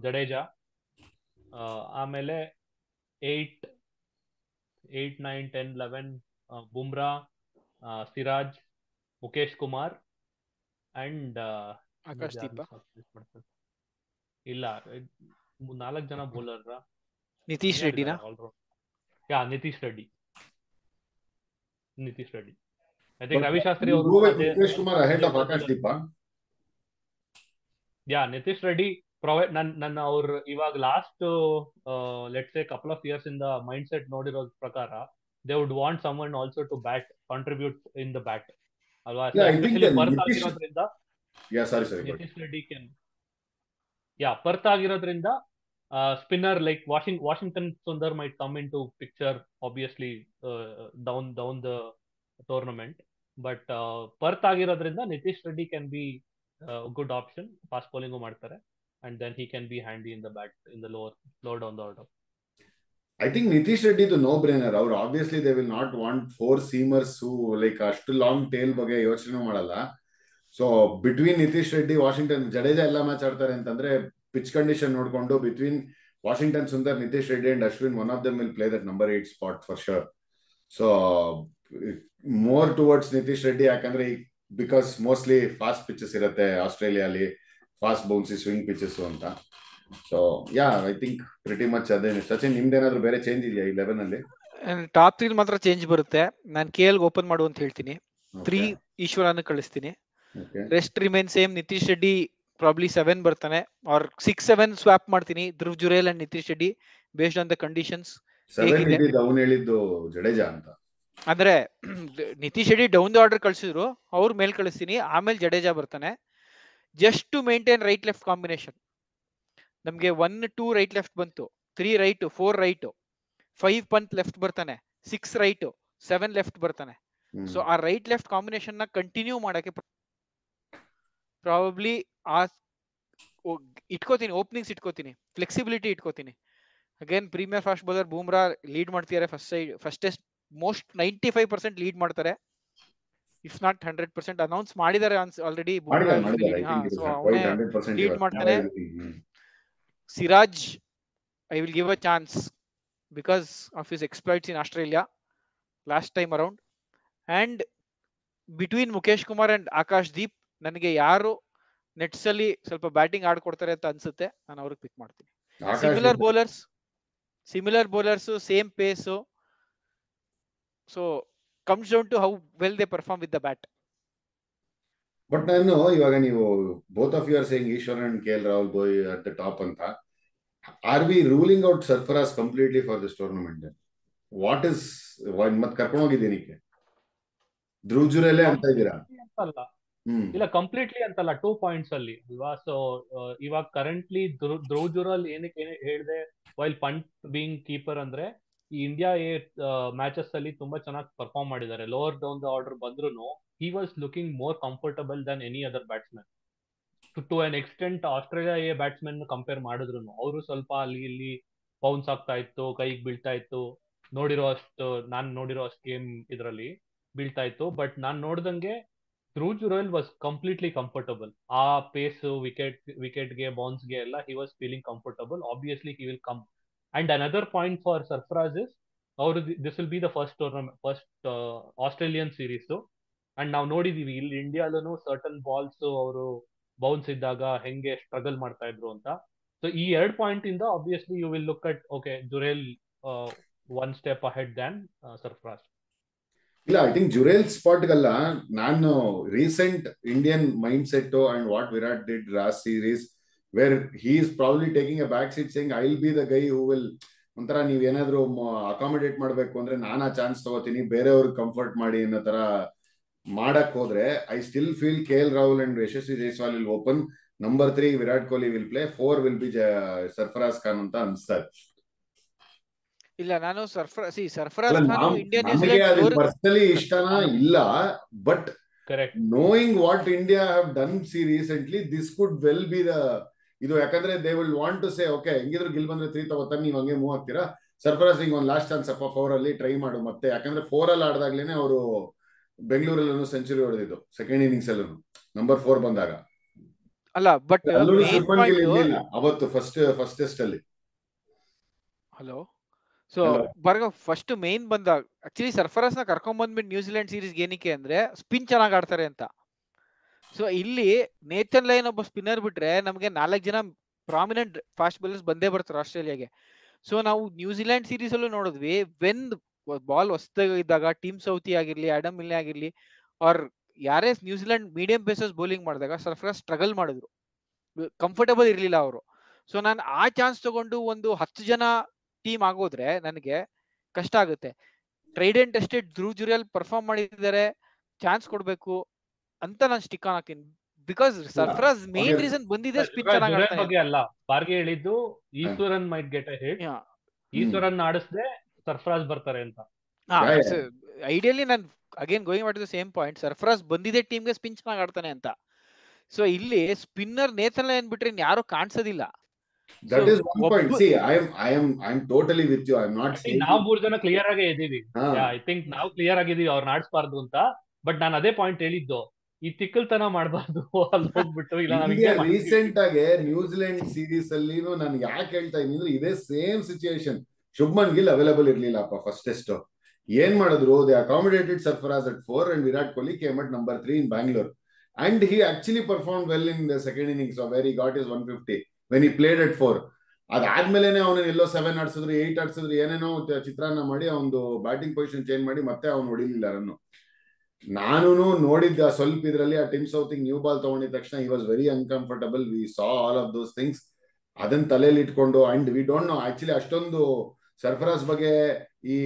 ಜಡೇಜಾ. ಆಮೇಲೆ 8, 9, 10, 11 ಬುಮ್ರಾ, ಸಿರಾಜ್, ಮುಕೇಶ್ ಕುಮಾರ್ ಅಂಡ್ ಆಕಾಶ್ದೀಪ. ಇಲ್ಲ 4 ಜನ ಬೌಲರ್. ನಿತೀಶ್ ರೆಡ್ಡಿನಾ? ನಿತೀಶ್ ರೆಡ್ಡಿ. ಐ ಥಿಂಕ್ ರವಿಶಾಸ್ತ್ರಿ ಅವರು ಮುಕೇಶ್ ಕುಮಾರ್ ಅಹೆಡ್ ಆಫ್ ಆಕಾಶ್ದೀಪ. ನಿತೀಶ್ ರೆಡ್ಡಿ ನನ್ನ ಅವ್ರ ಇವಾಗ last let's say couple of years ಇಂದ ಮೈಂಡ್ ಸೆಟ್ ನೋಡಿರೋ ಪ್ರಕಾರ they would want someone also to contribute in the bat alwa. Especially Perth ಆಗಿರೋದ್ರಿಂದ ನಿತೀಶ್ ರೆಡ್ಡಿ Perth ಆಗಿರೋದ್ರಿಂದ spinner like Washington Sundar might come into picture obviously down the tournament, but Perth ಆಗಿರೋದ್ರಿಂದ Nitish Reddy can be a good option. fast bowling ಮಾಡ್ತಾರೆ and then he can be handy in the bat in the lower down the order. I think Nitish Reddy is a no-brainer. Obviously, they will not want 4 seamers who like ashtu long tail ಬಗ್ಗೆ ಯೋಚನೆ ಮಾಡಲ್ಲ. So between Nitish Reddy, Washington, Jadeja ಎಲ್ಲ ಮ್ಯಾಚ್ ಆಡ್ತಾರೆ ಅಂತಂದ್ರೆ pitch condition ನೋಡ್ಕೊಂಡು between Washington Sundar, Nitish Reddy and Ashwin, one of them will play that number 8 spot for sure. So more towards Nitish Reddy ಯಾಕಂದ್ರೆ because mostly fast pitches ಇರುತ್ತೆ ಆಸ್ಟ್ರೇಲಿಯಾ ಅಲ್ಲಿ, fast bouncy swing pitches ಅಂತ. So I think pretty much ಅದೇನೆ. ಸಚಿನ್, ನಿಮ್ದೇನಾದ್ರೂ ಬೇರೆ ಚೇಂಜ್ ಇದೆಯಾ ಈ 11 ಅಲ್ಲಿ? ಟಾಪ್ 3 ಮಾತ್ರ ಚೇಂಜ್ ಬರುತ್ತೆ. ನಾನು KL ಓಪನ್ ಮಾಡು ಅಂತ ಹೇಳ್ತೀನಿ. 3 ಈಶ್ವರನ ಕಳಿಸ್ತೀನಿ. Rest remain same. Nitish Reddy probably 7 ಬರ್ತಾನೆ, ಆರ್ 6-7 ಸ್ವಾಪ್ ಮಾಡ್ತೀನಿ. Dhruv Jurel and Nitish Reddy based on the conditions. 7 ಇದ್ದಿದ್ದು ಅವನು ಹೇಳಿದ್ದು ಜಡೇಜಾ ಅಂತ. ಅಂದ್ರೆ Nitish Reddy down the order ಕಳ್ಸಿದ್ರು, ಅವ್ರ ಮೇಲ್ ಕಳಿಸ್ತೀನಿ. ಆಮೇಲೆ ಜಡೇಜಾ ಬರ್ತಾನೆ. Just to maintain right left combination. ನಮ್ಗೆ 1, 2 ರೈಟ್ ಲೆಫ್ಟ್ ಬಂತು, 3 ರೈಟ್, 4 ರೈಟ್, 5 ಪಂತ್ ಲೆಫ್ಟ್ ಬರ್ತಾನೆ, 6 ರೈಟ್, 7 ಲೆಫ್ಟ್ ಬರ್ತಾನೆ. ಸೊ ಆ ರೈಟ್ ಲೆಫ್ಟ್ ಕಾಂಬಿನೇಷನ್ ನ ಕಂಟಿನ್ಯೂ ಮಾಡಕ್ಕೆ ಪ್ರಾಬಬ್ಲಿ ಓಪನಿಂಗ್ಸ್ ಇಟ್ಕೋತೀನಿ, ಫ್ಲೆಕ್ಸಿಬಿಲಿಟಿ ಇಟ್ಕೋತೀನಿ. Again premier fast bowler Bumrah lead ಮಾಡ್ತಿದ್ದಾರೆ ಫಸ್ಟ್ ಟೆಸ್ಟ್. ಮೋಸ್ಟ್ 95% ಲೀಡ್ ಮಾಡ್ತಾರೆ, ಇಫ್ ನಾಟ್ 100%. ಅನೌನ್ಸ್ ಮಾಡಿದ್ದಾರೆ ಆಲ್ರೆಡಿ. ಲೀಡ್ ಮಾಡ್ತಾನೆ. Siraj, I will give a chance because of his exploits in Australia last time around. And between Mukesh Kumar and Akashdeep, ನನಗೆ ಯಾರು ನೆಟ್ಸ್ ಅಲ್ಲಿ ಸ್ವಲ್ಪ ಬ್ಯಾಟಿಂಗ್ ಆಡ್ಕೊಡ್ತಾರೆ ಅಂತ ಅನ್ಸುತ್ತೆ, ನಾನು ಅವ್ರಿಗೆ ಪಿಕ್ ಮಾಡ್ತೀನಿ. Similar bowlers, same pace. So comes down to how well they perform with the bat. But ನಾನು ಇವಾಗ ನೀವು both of you are saying Easwar and KL Rahul boy at the top ಅಂತ. Are we ruling out Sarfaraz completely for this tournament? What is ಮತ್ತೆ ಕರ್ಕೊಂಡು ಹೋಗಿದ್ದೀನಿ ಧ್ರುವ್ ಜುರೇಲ್ ಅಂತ ಇದ್ದೀರಾ? ಇಲ್ಲ, ಕಂಪ್ಲೀಟ್ಲಿ ಅಂತಲ್ಲ, 2 ಪಾಯಿಂಟ್ಸ್ ಅಲ್ಲಿ ಅಲ್ವಾ. ಸೊ ಇವಾಗ ಕರೆಂಟ್ಲಿ ಧ್ರುವ್ ಜುರೇಲ್ ಏನಕ್ಕೆ ಹೇಳಿದೆ ವೈಲ್ ಪಂಟ್ ಬೀಯಿಂಗ್ ಕೀಪರ್ ಅಂದ್ರೆ, ಈ ಇಂಡಿಯಾ ಮ್ಯಾಚಸ್ ಅಲ್ಲಿ ತುಂಬಾ ಚೆನ್ನಾಗಿ ಪರ್ಫಾರ್ಮ್ ಮಾಡಿದ್ದಾರೆ. ಲೋವರ್ ಡೌನ್ ದ ಆರ್ಡರ್ ಬಂದ್ರು he was looking more comfortable than any other batsman. To an extent Australia batsman compare ಮಾಡಿದ್ರು ಅವರು ಸ್ವಲ್ಪ ಅಲ್ಲಿ ಇಲ್ಲಿ ಬೌನ್ಸ್ ಆಗ್ತಾ ಇತ್ತು, ಕೈಗೆ ಬೀಳ್ತಾ ಇತ್ತು. ನಾನು ನೋಡಿರೋ ಅಷ್ಟು ಗೇಮ್ ಇದರಲ್ಲಿ ಬೀಳ್ತಾ ಇತ್ತು. ಬಟ್ ನಾನು ನೋಡ್ದಂಗೆ Dhruv Jurel was completely comfortable. ಆ ಪೇಸ್, ವಿಕೆಟ್ಗೆ, ಬೌನ್ಸ್ಗೆ ಎಲ್ಲ he was feeling comfortable. Obviously he will come. And another point for Sarfaraz is this will be the first Australian series. And ನಾವು ನೋಡಿದೀವಿ ಇಲ್ಲಿ ಇಂಡಿಯಾದಲ್ಲೂ ಸರ್ಟನ್ ಬಾಲ್ಸ್ ಅವರು ಬೌನ್ಸ್ ಇದ್ದಾಗ ಹೆಂಗೆ ಸ್ಟ್ರಗಲ್ ಮಾಡ್ತಾ ಇದ್ರು ಅಂತ. ಸೊ ಈ 2 ಪಾಯಿಂಟ್ ಇಂದ obviously you will look at Jurel 1 step ahead than Sarfaraz. ಇಲ್ಲ, ಐ ಥಿಂಕ್ ಜುರೇಲ್ ಸ್ಪಾಟ್ಗಲ್ಲ, ನಾನು recent Indian mindset and what Virat did last series where he is probably taking a back seat saying I will be the guy who will, ಒಂಥರ ನೀವೇನಾದ್ರೂ ಅಕಾಮಿಡೇಟ್ ಮಾಡ್ಬೇಕು ಅಂದ್ರೆ ನಾನು ಆ ಚಾನ್ಸ್ ತಗೋತೀನಿ, ಬೇರೆಯವ್ರಿಗೆ ಕಂಫರ್ಟ್ ಮಾಡಿ ಅನ್ನೋ ತರ ಮಾಡಕ್ ಹೋದ್ರೆ I still feel KL Rahul and Yashasvi Jaiswal will open number 3 Virat Kohli will play, 4 will be Sarfaraz Khan ಅಂತ ಅನ್ಸ್ತಾ ಇದೆ. ಇಲ್ಲ, ನಾನು ಸರ್ಫರಾಜ್ ಖಾನ್ ಇಂಡಿಯನ್ ನಮಗೆ ನ್ಯೂಜಿಲೆಂಡ್ ಅದು ಫ್ಲೋರ್ ಪರ್ಸನಲಿ ಇಷ್ಟನಾ ಇಲ್ಲ, but correct knowing what India have done recently, this could well be the ಇದು. ಯಾಕಂದ್ರೆ they will want to say okay, ಹೆಂಗಿದ್ರು ಗಿಲ್ ಬಂದ್ರೆ 3 ತಗೋತಾನೆ, ನೀವು ಹಂಗೆ ಮೂವ್ ಆಗ್ತೀರಾ, ಸರ್ಫರಾಜ್ ಸಿಂಗ್ ಒಂದು ಲಾಸ್ಟ್ ಚಾನ್ಸ್ ಅಪ್ಪ 4 ಅಲ್ಲಿ ಟ್ರೈ ಮಾಡು ಮತ್ತೆ. ಯಾಕಂದ್ರೆ 4 ಅಲ್ಲಿ ಆಡ್ದಾಗ್ಲೇನೆ ಅವರು ಬೆಂಗಳೂರಲ್ಲೂ ಸೆಂಚುರಿ ಹೊಡೆದಿದ್ದು ಸೆಕೆಂಡ್ ಇನ್ನಿಂಗ್ಸ್ ಅಲ್ಲೂ ನಂಬರ್ 4 ಬಂದಾಗ. ಅಲ್ಲ, ಬಟ್ ಶುಭ್ಮನ್ ಗಿಲ್ ಇರ್ಲಿಲ್ಲ ಅವತ್ತು ಫಸ್ಟ್ ಟೆಸ್ಟ್ ಅಲ್ಲಿ. ಹಲೋ, ಸೊ ಫಸ್ಟ್ ಮೇನ್ ಬಂದಾಗ ಆಕ್ಚುಲಿ ಸರ್ಫರಾಜ್ ನ ಕರ್ಕೊಂಡ್ ಬಂದ್ಬಿಟ್ಟು ನ್ಯೂಜಿಲೆಂಡ್ ಸೀರೀಸ್ ಏನಕ್ಕೆ ಅಂದ್ರೆ ಸ್ಪಿನ್ ಚೆನ್ನಾಗಿ ಆಡ್ತಾರೆ ಅಂತ. ಸೊ ಇಲ್ಲಿ ನೇಥನ್ ಲೈನ್ ಒಬ್ಬ ಸ್ಪಿನ್ನರ್ ಬಿಟ್ರೆ ನಮಗೆ 4 ಜನ ಪ್ರಾಮಿನೆಂಟ್ ಫಾಸ್ಟ್ ಬೌಲರ್ಸ್ ಬಂದೇ ಬರ್ತಾರೆ ಆಸ್ಟ್ರೇಲಿಯಾಗೆ. ಸೊ ನಾವು ನ್ಯೂಜಿಲೆಂಡ್ ಸೀರೀಸ್ ಅಲ್ಲೂ ನೋಡಿದ್ವಿ, ವೆನ್ ಬಾಲ್ ಹೊಸದಾಗಿದ್ದಾಗ ಟೀಮ್ ಸೌತಿ ಆಗಿರ್ಲಿ, ಆಡಮ್ ಮಿಲ್ಲೆ ಆಗಿರ್ಲಿ, ಆರ್ ಯಾರೇ ನ್ಯೂಜಿಲೆಂಡ್ ಮೀಡಿಯಂ ಪೇಸರ್ಸ್ ಬೌಲಿಂಗ್ ಮಾಡಿದಾಗ ಸರ್ಫರಾಜ್ ಸ್ಟ್ರಗಲ್ ಮಾಡಿದ್ರು, ಕಂಫರ್ಟಬಲ್ ಇರ್ಲಿಲ್ಲ ಅವರು. ಸೊ ನಾನು ಆ ಚಾನ್ಸ್ ತಗೊಂಡು ಒಂದು 10 ಜನ ಟೀಮ್ ಆಗೋದ್ರೆ ನನಗೆ ಕಷ್ಟ ಆಗುತ್ತೆ. Tried and tested Dhruv Jurel perform ಮಾಡಿದ್ದಾರೆ, ಚಾನ್ಸ್ ಕೊಡ್ಬೇಕು ಅಂತ ನಾನು ಸ್ಟಿಕ್ ಆನ್ ಹಾಕ್ತೀನಿ. ಬಿಕಾಸ್ ಸರ್ಫರಾಜ್ ಮೇನ್ ರೀಸನ್ ಬಂದಿದೆ ಸ್ಪಿನ್ ಚೆನ್ನಾಗಿ ಆಡ್ತಾನೆ ಬಗ್ಗೆ ಅಲ್ಲ. ಬಾರ್ಗೆ ಹೇಳಿದ್ದು Easwaran might get a hit, Easwaran ಆಡಿಸ್ದೆ ಸರ್ಫರಾಜ್ ಬರ್ತಾರೆ ಅಂತ. ಐಡಿಯಲಿ ನಾನು again going back to the same point, Sarfaraz ಬಂದಿದೆ ಟೀಮ್ಗೆ ಸ್ಪಿನ್ ಚೆನ್ನಾಗಿ ಆಡ್ತಾನೆ ಅಂತ. ಸೊ ಇಲ್ಲಿ ಸ್ಪಿನ್ನರ್ ನೇಥನ್ ಲೈನ್ ಬಿಟ್ರೆ ಯಾರು ಕಾಣಿಸೋದಿಲ್ಲ. That is one point. See, I'm totally with you. I'm not saying ನಾವು 3 ಜನ ಕ್ಲಿಯರ್ ಆಗೇ ಇದೀವಿ. ಐ ಥಿಂಕ್ ನಾವು ಕ್ಲಿಯರ್ ಆಗಿದೀವಿ ಅವ್ರು ಆಡಿಸಬಾರ್ದು ಅಂತ. ಬಟ್ ನಾನು ಅದೇ ಪಾಯಿಂಟ್ ಹೇಳಿದ್ದು, ಈ ತಿಕ್ಕಲ್ತನ ಮಾಡಬಾರ್ದು ಅಲ್ಲಿ ಹೋಗ್ಬಿಟ್ಟು. ಇಲ್ಲ ರೀಸೆಂಟ್ ಆಗಿ ನ್ಯೂಜಿಲೆಂಡ್ ಸೀರೀಸ್ ಅಲ್ಲಿ ನಾನು ಯಾಕೆ ಹೇಳ್ತಾ ಇದೀನಿ ಅಂದ್ರೆ ಇದೇ same situation. Shubman Gill available ಇರ್ಲಿಲ್ಲಪ್ಪ ಫಸ್ಟ್ ಟೆಸ್ಟ್. ಏನ್ ಮಾಡಿದ್ರು, they accommodated Sarfaraz at 4 and Virat Kohli came at number 3 in Bangalore, and he actually performed well in the second innings where he got his 150 when he played at 4. ಅದಾದ್ಮೇಲೆ ಅವನು ಎಲ್ಲೋ 7 ಆಡ್ಸಿದ್ರು, 8 ಆಡ್ಸಿದ್ರು, ಏನೇನೋ ಚಿತ್ರಾನ್ನ ಮಾಡಿ ಅವನು ಬ್ಯಾಟಿಂಗ್ ಪೊಸಿಷನ್ ಚೇಂಜ್ ಮಾಡಿ ಮತ್ತೆ ಅವ್ನು ಹೊಡಿಲಿಲ್ಲ ರನ್ನು. ನಾನು ನೋಡಿದ್ದ ಸ್ವಲ್ಪ ಇದ್ರಲ್ಲಿ ಆ ಟಿಮ್ ಸೌತಿಂಗ್ ನ್ಯೂ ಬಾಲ್ ತಗೊಂಡಿದ ತಕ್ಷಣ he was very uncomfortable. We saw all of those things. ಅದನ್ನ ತಲೆಯಲ್ಲಿ ಇಟ್ಕೊಂಡು, and we don't no actually ಅಷ್ಟೊಂದು ಸರ್ಫರಾಜ್ ಬಗ್ಗೆ ಈ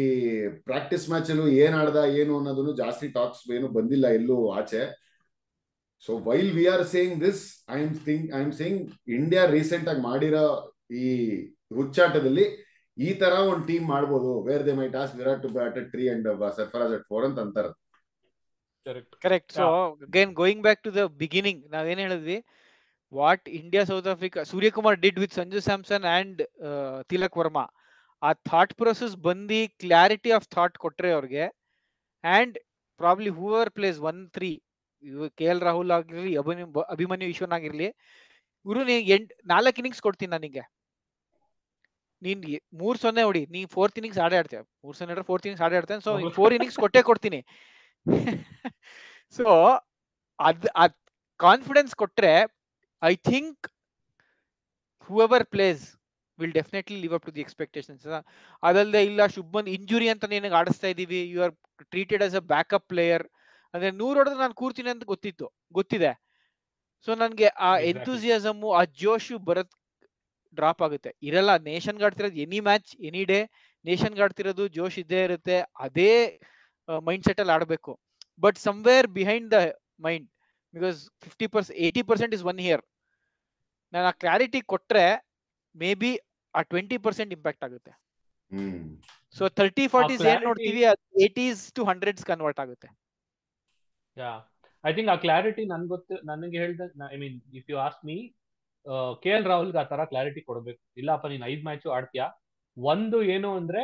ಪ್ರಾಕ್ಟೀಸ್ ಮ್ಯಾಚ್ ಅಲ್ಲೂ ಏನ್ ಆಡ್ದ ಏನು ಅನ್ನೋದನ್ನು ಜಾಸ್ತಿ ಟಾಕ್ಸ್ ಏನು ಬಂದಿಲ್ಲ ಎಲ್ಲೂ ಆಚೆ. So while we are saying this, I am saying India recent ಆಗಿ ಮಾಡಿರೋ ಈ ಹುಚ್ಚಾಟದಲ್ಲಿ ಈ ತರ ಒಂದು ಟೀಮ್ ಮಾಡ್ಬೋದು, where they might ask Virat to bat at 3 and Sarfaraz at 4 ಅಂತ ಅಂತಾರೆ. Correct. So again going back to the beginning, ನಾವೇನ್ ಹೇಳಿದ್ವಿ, what India South Africa Suryakumar did with Sanju Samson and Tilak Varma, ಆ ಥಾಟ್ ಪ್ರೊಸೆಸ್ ಬಂದು ಕ್ಲಾರಿಟಿ ಆಫ್ ಥಾಟ್ ಕೊಟ್ರೆ ಅವ್ರಿಗೆ, and probably ಹೂವರ್ place 1-3, KL Rahul ಆಗಿರ್ಲಿ, ಅಭಿಮನ್ಯು ಈಶ್ವರನ್ ಆಗಿರ್ಲಿ, ಗುರು ನೀ 4 ಇನ್ನಿಂಗ್ಸ್ ಕೊಡ್ತೀನಿ ನನಗೆ, ನೀನ್ 3-0 ಹೊಡಿ, ನೀ 4th ಇನ್ನಿಂಗ್ಸ್ ಆಡೇ ಆಡ್ತೇವೆ, 3-0 4th ಇನ್ನಿಂಗ್ಸ್ ಆಡೇ ಆಡ್ತೇನೆ, ಸೊ 4 ಇನ್ನಿಂಗ್ಸ್ ಕೊಡ್ತೀನಿ. ಸೊ ಅದ್ ಕಾನ್ಫಿಡೆನ್ಸ್ ಕೊಟ್ರೆ I think whoever plays will definitely live up to the expectations. ಅದಲ್ಲದೆ ಇಲ್ಲ ಶುಭ್ಮನ್ ಇಂಜುರಿ ಅಂತ ನಿನಗೆ ಆಡಿಸ್ತಾ ಇದೀವಿ, you are treated as a backup player ಅಂದ್ರೆ 100 ಹೊಡೆದ್ರೆ ನಾನು ಕೂರ್ತೀನಿ ಅಂತ ಗೊತ್ತಿದೆ. ಸೊ ನನ್ಗೆ ಆ ಎಂಥೂಸಿಯಾಸಮ್, ಆ ಜೋಶು ಬರತ್ ಡ್ರಾಪ್ ಆಗುತ್ತೆ, ಇರಲ್ಲ. ನೇಷನ್ ಆಡ್ತಿರೋದು any match any day, nation ಆಡ್ತಿರೋದು ಜೋಶ್ ಇದ್ದೇ ಇರುತ್ತೆ, ಅದೇ ಮೈಂಡ್ ಸೆಟ್ ಅಲ್ಲಿ ಆಡ್ಬೇಕು. But somewhere behind the mind, because 50% 80% is 1 year, ನಾನು ಆ ಕ್ಲಾರಿಟಿ ಕೊಟ್ರೆ ಮೇ ಬಿ ಆ 20% ಇಂಪ್ಯಾಕ್ಟ್ ಆಗುತ್ತೆ. ಸೊ 30-40s ಏನ್ ನೋಡ್ತೀವಿ, 80s to 100s ಕನ್ವರ್ಟ್ ಆಗುತ್ತೆ. ಐ ಥಿಂಕ್ ಆ ಕ್ಲಾರಿಟಿ ನನಗೆ ಹೇಳ್ದ, I mean if you ask me, KL ರಾಹುಲ್ಗೆ ಆ ತರ ಕ್ಲಾರಿಟಿ ಕೊಡ್ಬೇಕು. ಇಲ್ಲಪ್ಪ ನೀನ್ 5 ಮ್ಯಾಚ್ ಆಡ್ತೀಯಾ, ಒಂದು ಏನು ಅಂದ್ರೆ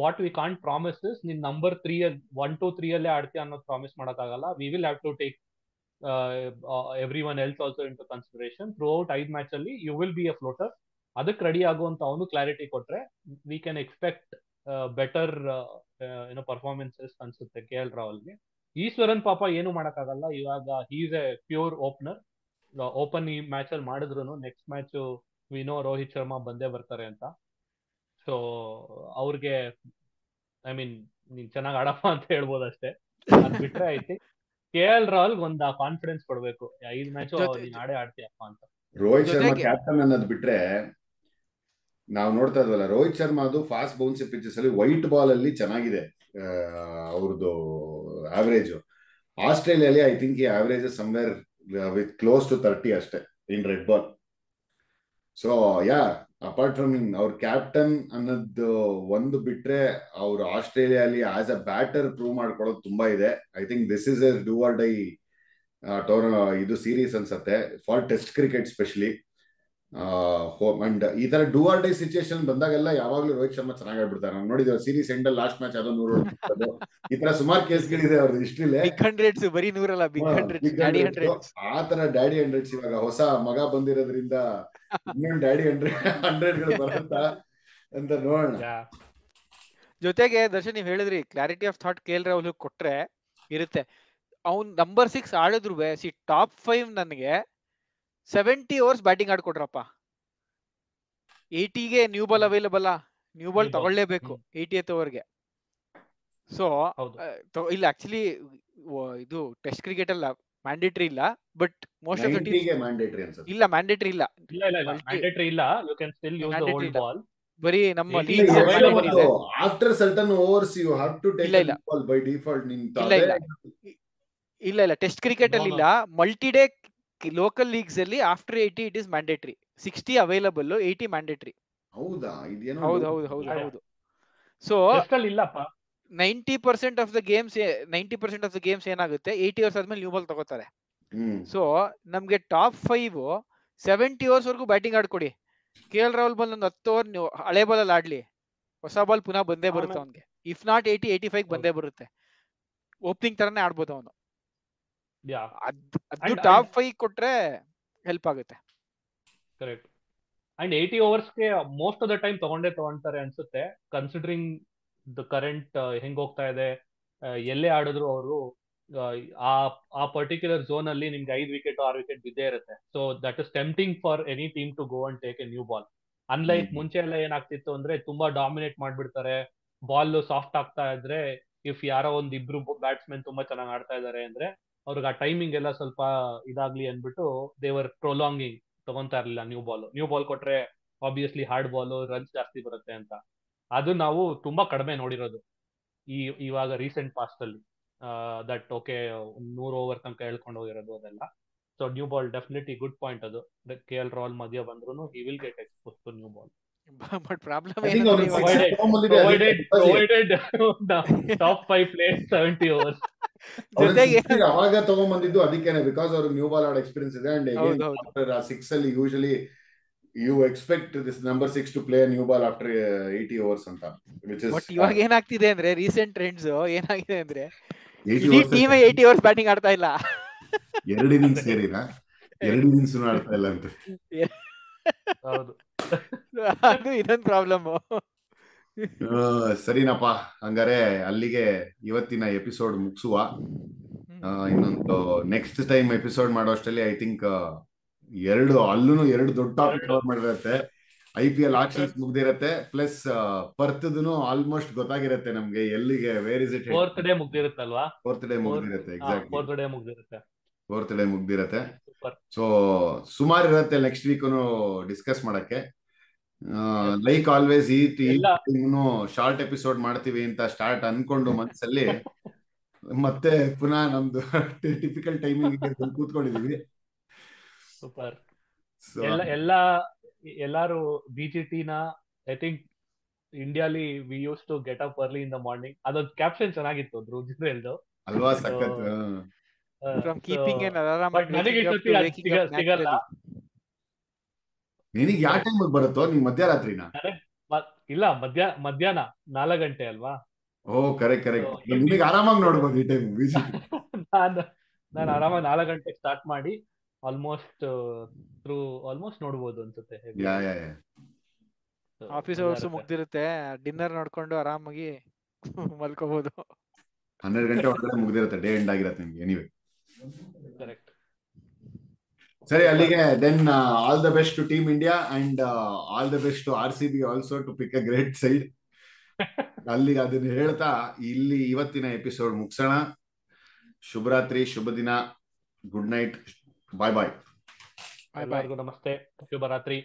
what we can't promise is ನೀನ್ ನಂಬರ್ 1 to 3 ಅಲ್ಲೇ ಆಡ್ತೀಯ ಅನ್ನೋದು ಪ್ರಾಮಿಸ್ ಮಾಡಕ್ಕಾಗಲ್ಲ. We will have to take everyone else also into consideration. Throughout 5 match ಅಲ್ಲಿ you will be a floater. ಅದಕ್ಕೆ ರೆಡಿ ಆಗುವಂತ ಅವನು ಕ್ಲಾರಿಟಿ ಕೊಟ್ರೆ we can expect better performances ಅನ್ಸುತ್ತೆ KL ರಾಹುಲ್ಗೆ. ಈಶ್ವರನ್ ಪಾಪ ಏನು ಮಾಡಕ್ಕಾಗಲ್ಲ, ಇವಾಗ he is a pure opener. Open ಈ ಮ್ಯಾಚ್ ಅಲ್ಲಿ ಮಾಡಿದ್ರು ನೆಕ್ಸ್ಟ್ ಮ್ಯಾಚ್ ವಿನೋ ರೋಹಿತ್ ಶರ್ಮಾ ಬಂದೇ ಬರ್ತಾರೆ ಅಂತ. ಸೊ ಅವ್ರಿಗೆ ಐ ಮೀನ್ ನೀನ್ ಚೆನ್ನಾಗ್ ಆಡಪ್ಪ ಅಂತ ಹೇಳ್ಬೋದು ಅಷ್ಟೇ. ಅದ್ ಬಿಟ್ರೆ ಐ ಥಿಂಕ್ KL ರಾಹುಲ್ ಒಂದ್ ಕಾನ್ಫಿಡೆನ್ಸ್ ಕೊಡ್ಬೇಕು, 5 ಮ್ಯಾಚ್ ನೀನ್ ಆಡೇ ಆಡ್ತೀಯಪ್ಪ ಅಂತ. ರೋಹಿತ್ ಶರ್ಮಾ ಕ್ಯಾಪ್ಟನ್ ಅನ್ನೋದು ಬಿಟ್ರೆ ನಾವು ನೋಡ್ತಾ ಇದ್ವಲ್ಲ, ರೋಹಿತ್ ಶರ್ಮಾ ಅದು ಫಾಸ್ಟ್ ಬೌನ್ಸಿ ಪಿಚಸ್ ಅಲ್ಲಿ ವೈಟ್ ಬಾಲ್ ಅಲ್ಲಿ ಚೆನ್ನಾಗಿದೆ ಅವ್ರದ್ದು ಆವರೇಜ್. ಆಸ್ಟ್ರೇಲಿಯಾಲಿ ಐ ಥಿಂಕ್ ಈ average somewhere with close to 30 ಅಷ್ಟೇ. In red ball. So yeah, apart from ಅವ್ರ ಕ್ಯಾಪ್ಟನ್ ಅನ್ನೋದು ಒಂದು ಬಿಟ್ರೆ, ಅವ್ರು ಆಸ್ಟ್ರೇಲಿಯಾಲಿ ಆಸ್ ಅ ಬ್ಯಾಟರ್ ಪ್ರೂವ್ ಮಾಡ್ಕೊಳ್ಳೋದು ತುಂಬಾ ಇದೆ. I think this is a do or die ಇದು ಸೀರೀಸ್ ಅನ್ಸತ್ತೆ, for test cricket specially. And ಈ ತರ ಡೂ ಆರ್ ಡೈ ಸಿಚುಯೇಷನ್ ಬಂದಾಗೆಲ್ಲ ಯಾವಾಗ್ಲೂ ರೋಹಿತ್ ಶರ್ಮಾ ಚೆನ್ನಾಗಿ ಆಡ್ಬಿಡ್ತಾರೆ. ನಾವು ನೋಡಿದ್ವಿ ಸೀರೀಸ್ ಎಂಡ್ ಲಾಸ್ಟ್ ಮ್ಯಾಚ್ ಅದೋ 100 ಈ ತರ ಸುಮಾರು ಕೇಸ್ಗಳಿದೆ ಅವ್ರದ್ದು ಹಿಸ್ಟ್ರಿಲೇ. ಬಿಗ್ ಹಂಡ್ರೆಡ್ಸ್, ಬರೀ 100 ಬಿಗ್ ಹಂಡ್ರೆಡ್ಸ್, ಡ್ಯಾಡಿ ಹಂಡ್ರೆಡ್ಸ್. ಆ ತರ ಡ್ಯಾಡಿ ಹಂಡ್ರೆಡ್ಸ್ ಇವಾಗ ಹೊಸ ಮಗ ಬಂದಿರೋದ್ರಿಂದ ಇನ್ನೊಂದು ಡ್ಯಾಡಿ ಹಂಡ್ರೆಡ್ಗಳು ಬರುತ್ತಾ ಅಂತ ನೋಡೋಣ. ಜೊತೆಗೆ ದರ್ಶನ್, ನೀವ್ ಹೇಳಿದ್ರಿ clarity of thought KL Rahul ಕೊಟ್ರೆ ಇರುತ್ತೆ. ಅವ್ನ್ ನಂಬರ್ 6 ಆಡಿದ್ರು ಟಾಪ್ 5 ನನಗೆ 70 ಓವರ್ಸ್ ಬ್ಯಾಟಿಂಗ್ ಆಡ್ಕೊಡ್ರಪ್ಪ. 80ಗೆ new ball available, new ball ತಗೊಳ್ಳೇಬೇಕು 80th ಓವರ್ಗೆ. ಸೊ ಇಲ್ಲ, ಆಕ್ಚುಲಿ ಇದು ಟೆಸ್ಟ್ ಕ್ರಿಕೆಟ್ ಅಲ್ಲ, ಮ್ಯಾಂಡೇಟರಿ ಇಲ್ಲ, but most of the teams ಇಲ್ಲ, ಮ್ಯಾಂಡೇಟರಿ ಇಲ್ಲ, ಮ್ಯಾಂಡೇಟರಿ ಇಲ್ಲ. You can still use the old ball. ಬರೀ ನಮ್ಮ leagues after certain overs you have to take the ball by default. ಇಲ್ಲ ಟೆಸ್ಟ್ ಕ್ರಿಕೆಟ್ ಅಲ್ಲಿ ಇಲ್ಲ, ಮಲ್ಟಿ ಡೇ ಲೋಕಲ್ ಲೀಗ್ಸ್ ಅಲ್ಲಿ after 80 it is mandatory. 60 available, 80 mandatory. ಹೌದಾ? ಇದೇನೋ ಹೌದು. ಸೊ 90% ಆಫ್ ದ ಗೇಮ್ಸ್ ಏನಾಗುತ್ತೆ 80 ಓವರ್ಸ್ ಆದ್ಮೇಲೆ ನ್ಯೂ ಬಾಲ್ ತಗೋತಾರೆ. ಸೊ ನಮ್ಗೆ ಟಾಪ್ 5 70 ಓವರ್ಸ್ ವರೆಗೂ ಬ್ಯಾಟಿಂಗ್ ಆಡ್ಕೊಡಿ. KL ರಾಹುಲ್ ಬಾಲ್ ಒಂದು 10 ಓವರ್ ನೀವು ಹಳೆ ಬಾಲ್ ಅಲ್ಲಿ ಆಡ್ಲಿ, ಹೊಸ ಬಾಲ್ ಪುನಃ ಬಂದೇ ಬರುತ್ತೆ ಅವ್ನಿಗೆ. ಇಫ್ ನಾಟ್ 80-85 ಬಂದೇ ಬರುತ್ತೆ. ಓಪನಿಂಗ್ ತರನೇ ಆಡ್ಬೋದು ಅವನು. ಅದು ಟಾಪ್ 5 ಕೊಟ್ರೆ ಹೆಲ್ಪ್ ಆಗುತ್ತೆ. ಕರೆಕ್ಟ್. ಅಂಡ್ 80 ಓವರ್ಸ್ಗೆ ಮೋಸ್ಟ್ ಆಫ್ ದ ಟೈಮ್ ತಗೊಂತಾರೆ ಅನ್ಸುತ್ತೆ, ಕನ್ಸಿಡರಿಂಗ್ ದ ಕರೆಂಟ್ ಹೆಂಗ್ ಹೋಗ್ತಾ ಇದೆ. ಎಲ್ಲೇ ಆಡಿದ್ರು ಅವರು ಆ ಪರ್ಟಿಕ್ಯುಲರ್ ಝೋನ್ ಅಲ್ಲಿ ನಿಮ್ಗೆ 5 ವಿಕೆಟ್ 6 ವಿಕೆಟ್ ಬಿದ್ದೇ ಇರುತ್ತೆ. So that is tempting for any team to go and take a new ball. Unlike ಮುಂಚೆ ಎಲ್ಲ ಏನಾಗ್ತಿತ್ತು ಅಂದ್ರೆ ತುಂಬಾ ಡಾಮಿನೇಟ್ ಮಾಡ್ಬಿಡ್ತಾರೆ, ಬಾಲ್ ಸಾಫ್ಟ್ ಆಗ್ತಾ ಇದ್ರೆ, ಇಫ್ ಯಾರೋ ಒಂದ್ ಇಬ್ರು ಬ್ಯಾಟ್ಸ್ಮನ್ ತುಂಬಾ ಚೆನ್ನಾಗಿ ಆಡ್ತಾ ಇದಾರೆ ಅಂದ್ರೆ ಅವ್ರಿಗೆ ಆ ಟೈಮಿಂಗ್ ಎಲ್ಲ ಸ್ವಲ್ಪ ಇದಾಗ್ಲಿ ಅಂದ್ಬಿಟ್ಟು ದೇವರ್ ಪ್ರೊಲಾಂಗಿಂಗ್ ತಗೊಂತಾ ಇರ್ಲಿಲ್ಲ ನ್ಯೂ ಬಾಲ್ ಕೊಟ್ರೆ ಆಬ್ವಿಯಸ್ಲಿ ಹಾರ್ಡ್ ಬಾಲ್ ರನ್ಸ್ ಜಾಸ್ತಿ ಬರುತ್ತೆ ಅಂತ. ಅದು ನಾವು ತುಂಬಾ ಕಡಿಮೆ ನೋಡಿರೋದು ಇವಾಗ ರೀಸೆಂಟ್ ಪಾಸ್ಟ್ ಅಲ್ಲಿ. ದಟ್ ಓಕೆ 100 ಓವರ್ ತನಕ ಹೇಳ್ಕೊಂಡು ಹೋಗಿರೋದು ಅದೆಲ್ಲ. So new ball definitely good point. ಅದು KL ರಾಹುಲ್ ಮಧ್ಯ ಬಂದ್ರು he will get exposed to new ball. But problem provided top 5 players 70 overs. ಜೊತೆಗೆ ಅವಾಗ ತಗೊಂಡ್ಬಂದಿದ್ದು ಅದಕ್ಕೇನೆ, ಬಿಕಾಸ್ ಅವ್ರು ನ್ಯೂ ಬಾಲ್ ಆಡೋ ಎಕ್ಸ್ಪೀರಿಯನ್ಸ್ ಇದೆ. ಅಂಡ್ ಆಫ್ಟರ್ 6 ಅಲ್ಲಿ usually you expect this number 6 to play new ball after 80 overs ಅಂತ. ಬಟ್ ಇವಾಗ ಏನಾಗ್ತಿದೆ ಅಂದ್ರೆ ರೀಸೆಂಟ್ ಟ್ರೆಂಡ್ಸ್ ಏನಾಗಿದೆ ಅಂದ್ರೆ ಟೀಮ್ 80 ಓವರ್ಸ್ ಬ್ಯಾಟಿಂಗ್ ಆಡ್ತಾ ಇಲ್ಲ. 2 ಇನ್ನಿಂಗ್ಸ್ ಸೇರಿನಾ 2 ಇನ್ನಿಂಗ್ಸ್ ಆಡ್ತಾ ಇಲ್ಲ ಅಂತ. ಹೌದು, ಅದು ಇದೊಂದು ಪ್ರಾಬ್ಲಮ್. ಸರಿನಪ್ಪ, ಹಂಗಾರೆ ಅಲ್ಲಿಗೆ ಇವತ್ತಿನ ಎಪಿಸೋಡ್ ಮುಗಿಸುವ. ಇನ್ನೊಂದು ನೆಕ್ಸ್ಟ್ ಟೈಮ್ ಎಪಿಸೋಡ್ ಮಾಡೋ ಅಷ್ಟರಲ್ಲಿ ಐ ಥಿಂಕ್ ಎರಡು ದೊಡ್ಡ ಟಾಪಿಕ್ ಕವರ್ ಮಾಡಿರತ್ತೆ. IPL ಆಕ್ಷನ್ಸ್ ಮುಗ್ದಿರತ್ತೆ, ಪ್ಲಸ್ ಪರ್ತದನು ಆಲ್ಮೋಸ್ಟ್ ಗೊತ್ತಾಗಿರತ್ತೆ ನಮ್ಗೆ ಎಲ್ಲಿಗೆ, where is it. Fourth day ಮುಗ್ದಿರುತ್ತಲ್ವಾ? ಫೋರ್ತ್ ಡೇ ಮುಗ್ದಿರತ್ತೆ, ಎಕ್ಸಾಕ್ಟ್ಲಿ ಫೋರ್ತ್ ಡೇ ಮುಗ್ದಿರತ್ತೆ. ಸೊ ಸುಮಾರು ಇರತ್ತೆ ನೆಕ್ಸ್ಟ್ ವೀಕ್ ಡಿಸ್ಕಸ್ ಮಾಡಕ್ಕೆ. ಲೈಕ್ ಆಲ್ವೇಸ್ ಇನ್ನು ಶಾರ್ಟ್ ಎಪಿಸೋಡ್ ಮಾಡ್ತೀವಿ ಅಂತ ಸ್ಟಾರ್ಟ್ ಅನ್ಕೊಂಡು ಮನಸ್ಸಲ್ಲಿ ಮತ್ತೆ ಪುನಃ ನಮ್ದು ಟಿಪಿಕಲ್ ಟೈಮಿಂಗ್ ಕೂತ್ಕೊಂಡಿದೀವಿ. ಸೂಪರ್. ಎಲ್ಲಾರು BGT ನ ಐ ಥಿಂಕ್ ಇಂಡಿಯಾಲಿ we use to get up early in the morning. ಅದೊಂದು ಕ್ಯಾಪ್ಷನ್ ಚೆನ್ನಾಗಿತ್ತು ಧ್ರುವ್ದು ಅಲ್ವಾ, ಸಖತ್. From keeping an alarm but ನನಗೆ ಸಿಗಲ್ಲ. ನಿನಗೆ ಯಾವ ಟೈಮ್ ಬರುತ್ತೋ? ನೀ ಮಧ್ಯರಾತ್ರಿನ? ಇಲ್ಲ, ಮಧ್ಯಾಹ್ನ 4 ಗಂಟೆ ಅಲ್ವಾ? ಓ ಕರೆಕ್ಟ್. ನಿಮಗೆ ಆರಾಮಾಗಿ ನೋಡ್ಬೋದು ಈ ಟೈಮ್. ನಾನು ಆರಾಮಾಗಿ 4 ಗಂಟೆ ಸ್ಟಾರ್ಟ್ ಮಾಡಿ ಆಲ್ಮೋಸ್ಟ್ ನೋಡ್ಬೋದು ಅನ್ಸುತ್ತೆ. ಆಫೀಸ್ ಅವರ್ಸ್ ಮುಗ್ದಿರುತ್ತೆ, ಡಿನ್ನರ್ ನೋಡ್ಕೊಂಡು ಆರಾಮಾಗಿ ಮಲ್ಕೋಬಹುದು. 12 ಗಂಟೆ ಒಳಗಡೆ ಮುಗ್ದಿರುತ್ತೆ, ಡೇ ಎಂಡ್ ಆಗಿರತ್ತೆ ನಿಮ್ಗೆ. Anyway, correct. ಸರಿ, ಅಲ್ಲಿಗೆ then all the best to team India and all the best to RCB also to pick a great side. ಅಲ್ಲಿಗೆ ಅದನ್ನ ಹೇಳ್ತಾ ಇಲ್ಲಿ ಇವತ್ತಿನ ಎಪಿಸೋಡ್ ಮುಗಿಸೋಣ. ಶುಭರಾತ್ರಿ, ಶುಭ ದಿನ, ಗುಡ್ ನೈಟ್, ಬಾಯ್ ಬಾಯ್. ಎಲ್ಲರಿಗೂ ನಮಸ್ತೆ, ಶುಭರಾತ್ರಿ.